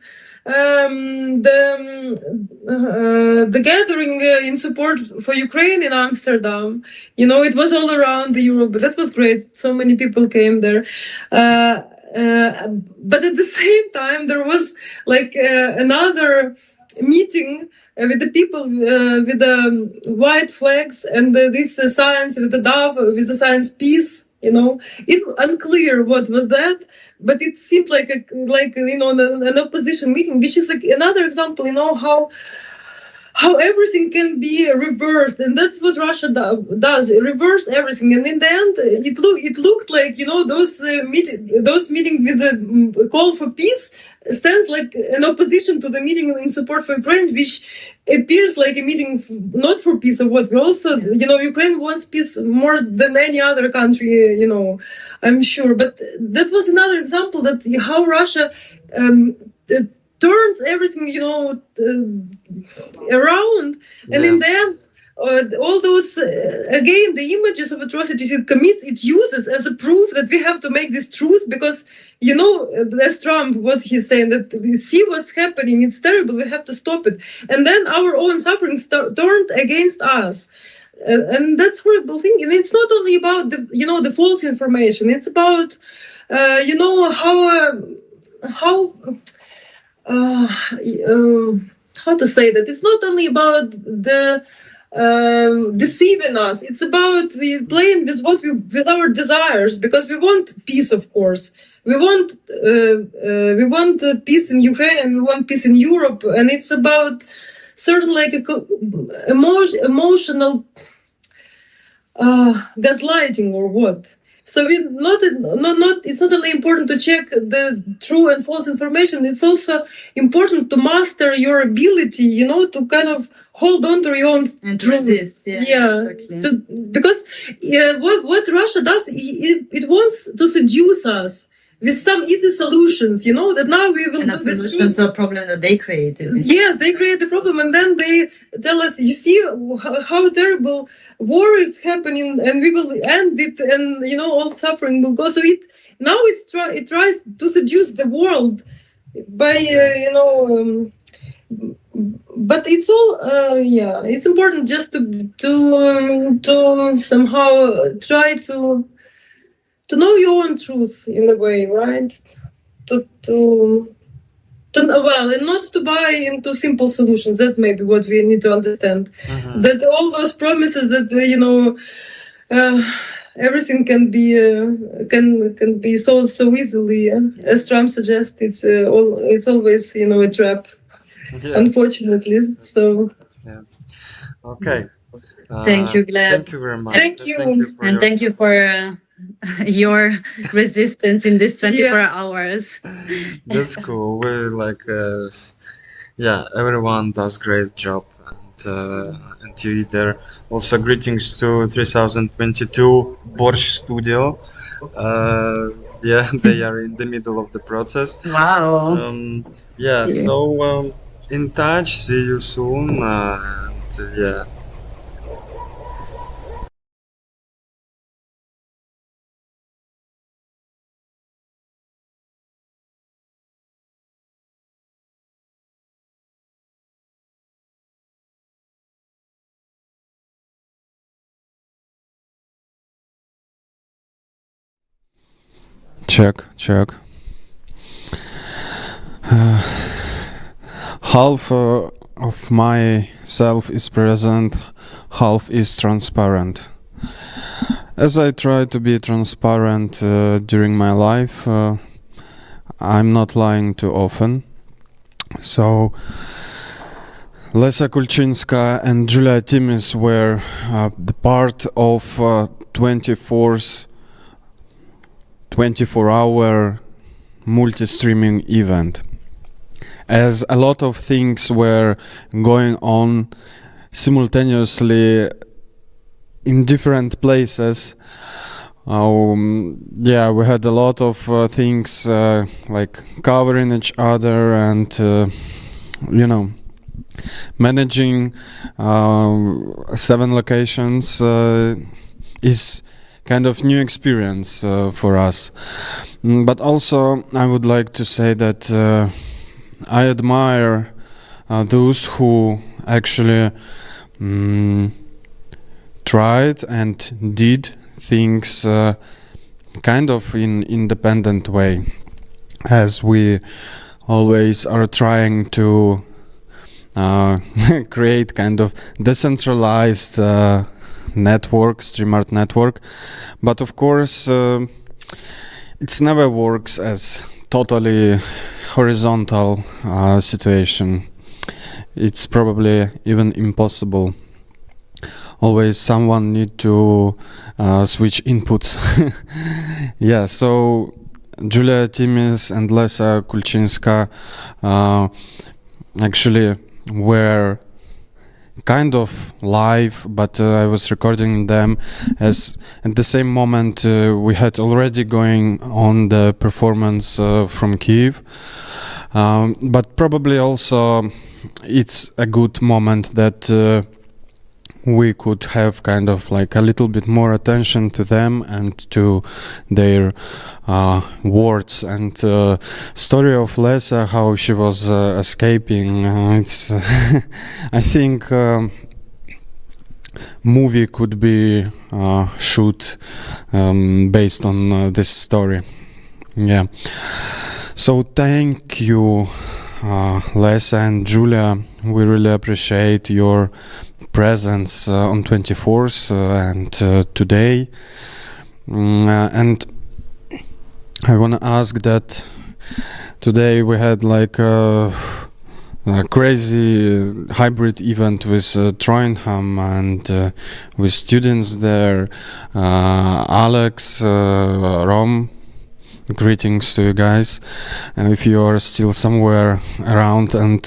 the gathering in support for Ukraine in Amsterdam. It was all around Europe, but that was great. So many people came there. But at the same time, there was another meeting with the people with the white flags and this signs with the dove, with the signs peace. It's unclear what was that, but it seemed like an opposition meeting, which is another example, how everything can be reversed, and that's what Russia does, reverse everything. And in the end, it looked like those meetings with the call for peace stands like an opposition to the meeting in support for Ukraine, which appears like a meeting not for peace or what. Also, Ukraine wants peace more than any other country, I'm sure. But that was another example that how Russia turns everything, around, and in the end, all those again the images of atrocities it commits, it uses as a proof that we have to make this truth, because as Trump, what he's saying, that you see what's happening, it's terrible, we have to stop it, and then our own suffering turned against us. And that's horrible thing. And it's not only about the false information, it's about how to say that, it's not only about the deceiving us, it's about playing with our desires, because we want peace, of course. We want peace in Ukraine, and we want peace in Europe, and it's about certain emotional gaslighting or what. So it's not only important to check the true and false information, it's also important to master your ability, you know, to kind of hold on to your own And truth. resist, yeah, exactly. Because what Russia does, it wants to seduce us with some easy solutions, you know, that now we will And do a this solution to a problem that they created. Yes, they create the problem, and then they tell us, you see how terrible war is happening, and we will end it, and you know all suffering will go. So it tries to seduce the world by but it's all it's important just to somehow try to know your own truth in a way, right? And not to buy into simple solutions. That may be what we need to understand. That all those promises that everything can be solved so easily, as Trump suggests, it's always a trap. Yeah. Unfortunately, so. Yeah. Okay. Thank you, Gleb. Thank you very much. Thank you. Thank you for your resistance in these 24 hours. That's cool. We're like, everyone does great job, and you either. Also, greetings to 3022 Borsch Studio. They are in the middle of the process. Wow. So in touch. See you soon. And yeah. Check. Half of myself is present, half is transparent. As I try to be transparent during my life, I'm not lying too often. So Lesa Kulczynska and Julia Timis were the part of 24-hour multi-streaming event. As a lot of things were going on simultaneously in different places, we had a lot of things like covering each other and managing 7 locations is kind of new experience for us. But also I would like to say that I admire those who actually tried and did things kind of in independent way, as we always are trying to create kind of decentralized network, stream art network. But of course it never works as totally horizontal situation. It's probably even impossible. Always someone need to switch inputs. So Julia Timis and Lesa Kulczynska actually were kind of live, but I was recording them as at the same moment we had already going on the performance from Kyiv. But probably also it's a good moment that we could have kind of like a little bit more attention to them and to their words and story of Lesa, how she was escaping. It's I think movie could be shoot based on this story. So thank you, Lesa and Julia. We really appreciate your presence on 24th and today. And I want to ask that today we had like crazy hybrid event with TRONDHEIM and with students there. Alex, Rom, greetings to you guys. And if you are still somewhere around and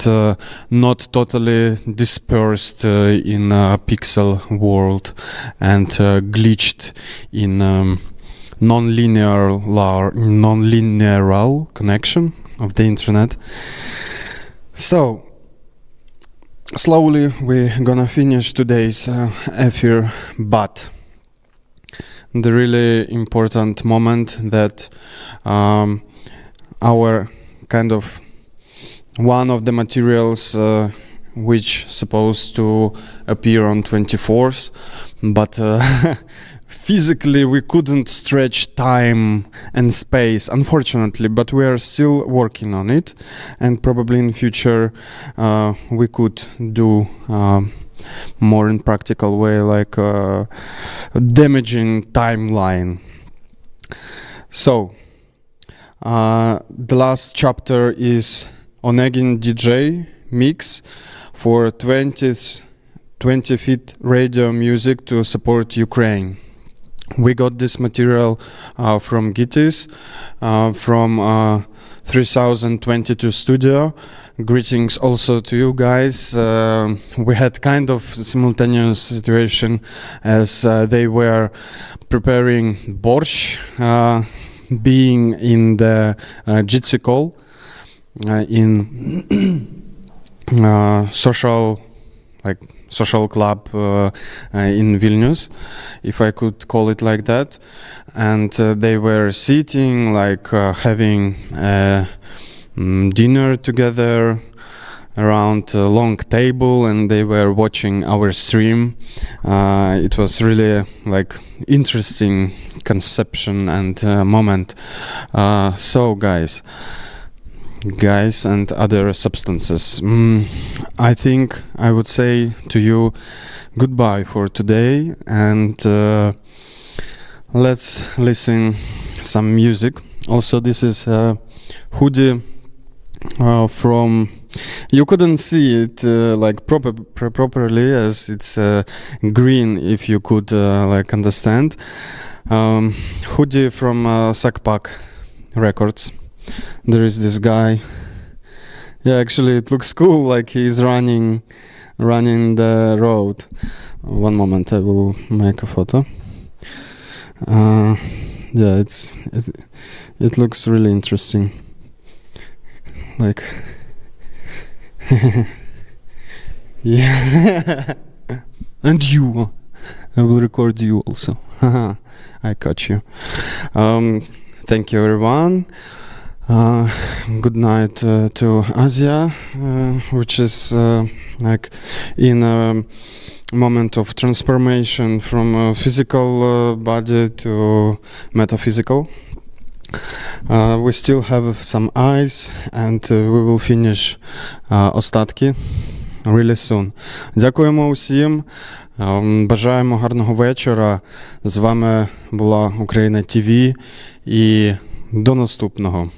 not totally dispersed in a pixel world and glitched in non-linear connection of the internet. So, slowly we're gonna finish today's affair, but the really important moment that our kind of one of the materials which supposed to appear on 24th, but physically we couldn't stretch time and space, unfortunately, but we are still working on it, and probably in future we could do more in practical way, like damaging timeline. So the last chapter is Onegin DJ mix for 20th radio music to support Ukraine. We got this material from Gittis, from 3022 studio. Greetings also to you guys. We had kind of simultaneous situation as they were preparing borscht, being in the Jitsi call in social club in Vilnius, if I could call it like that. And they were sitting, like having dinner together around a long table, and they were watching our stream. It was really like interesting conception and moment. So guys and other substances, I think I would say to you goodbye for today, and let's listen some music. Also, this is a hoodie from, you couldn't see it like properly, as it's green, if you could like understand. Hoodie from Sakpak Records. There is this guy. Yeah, actually it looks cool, like he's running the road. One moment, I will make a photo. Yeah, it looks really interesting. Like, yeah. And you, I will record you also. I caught you. Thank you, everyone. Good night to Asia, which is like in a moment of transformation from a physical body to metaphysical. We still have some eyes, and we will finish остатки really soon. Дякуємо усім. Бажаємо гарного вечора. З вами була Україна ТВ, і до наступного.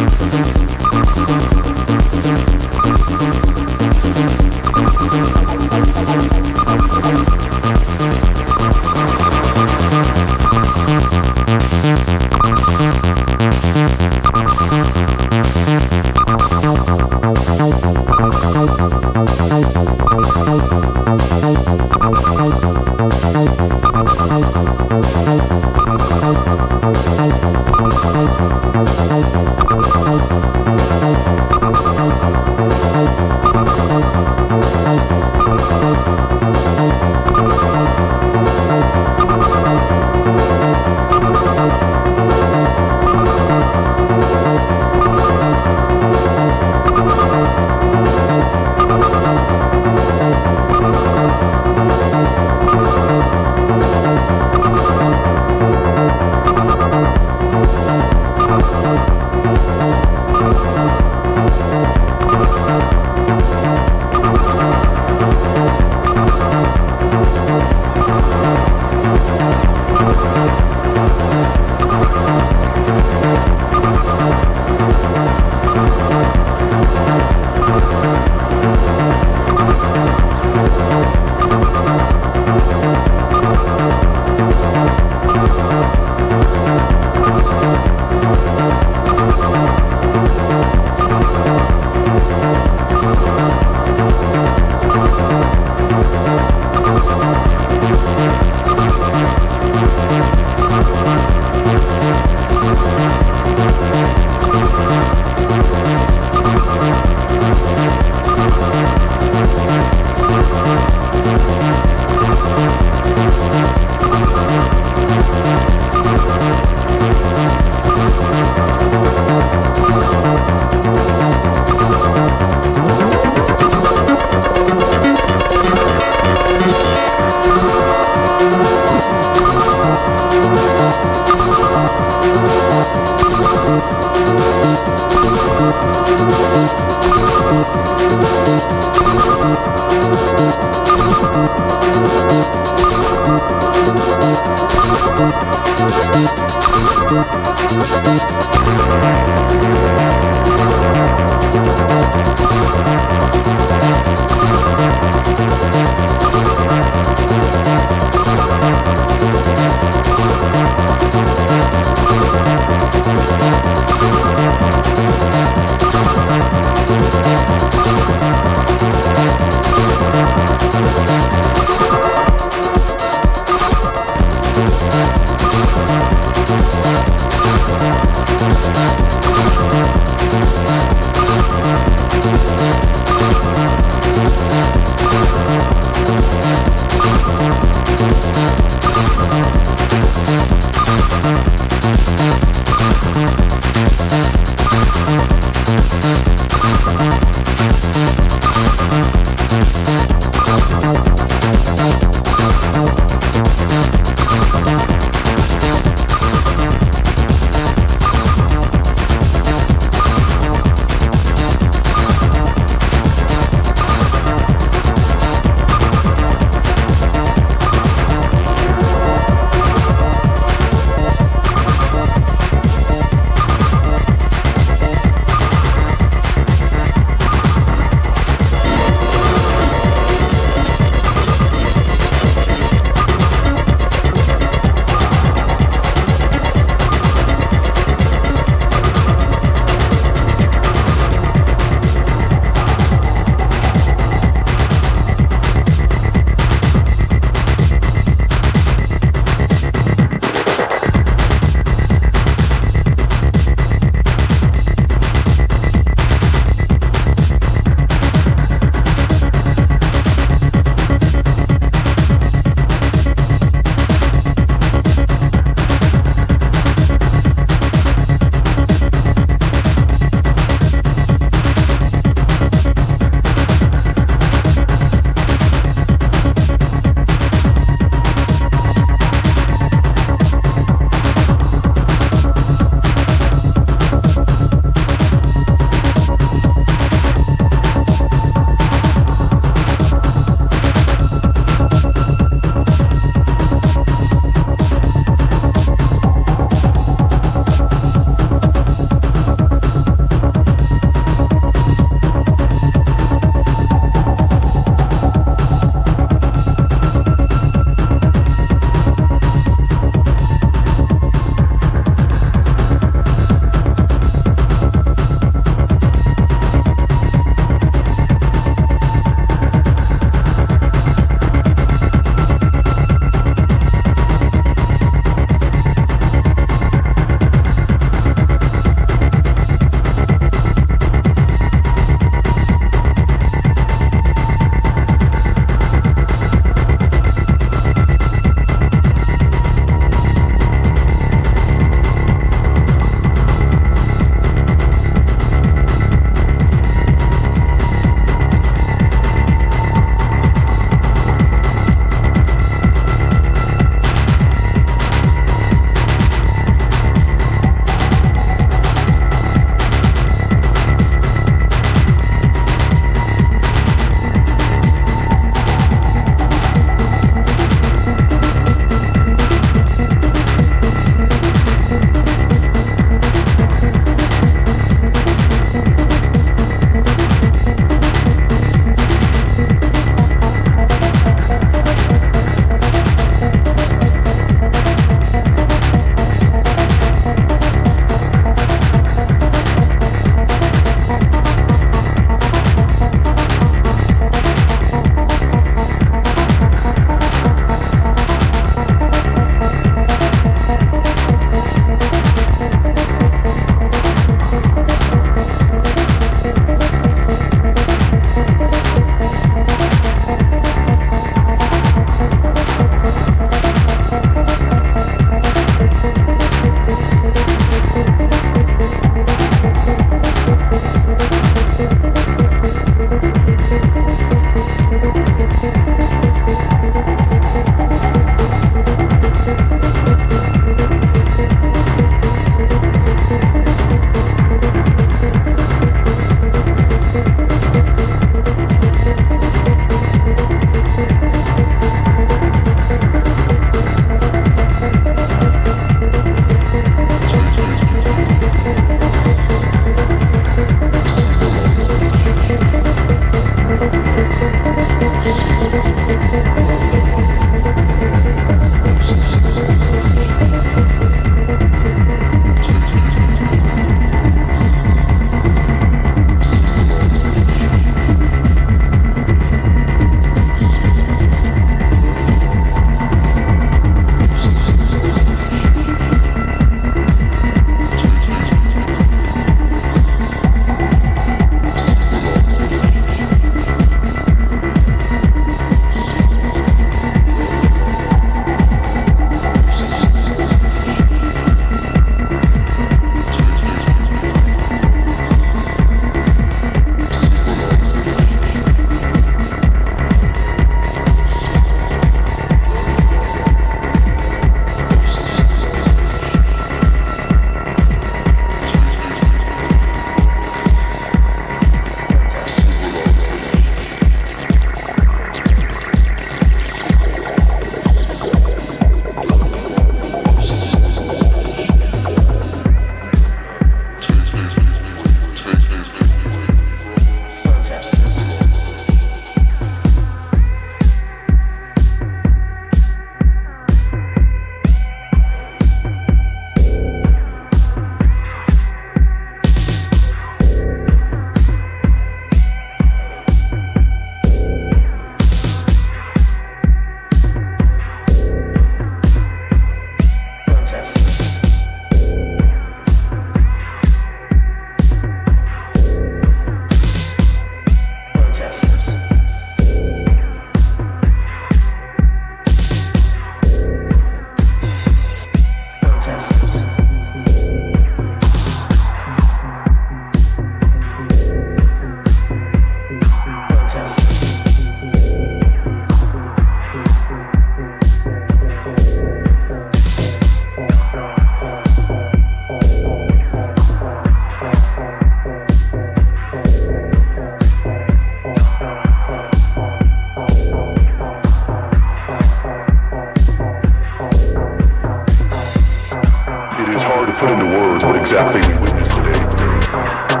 It is hard to put into words what exactly we witnessed today.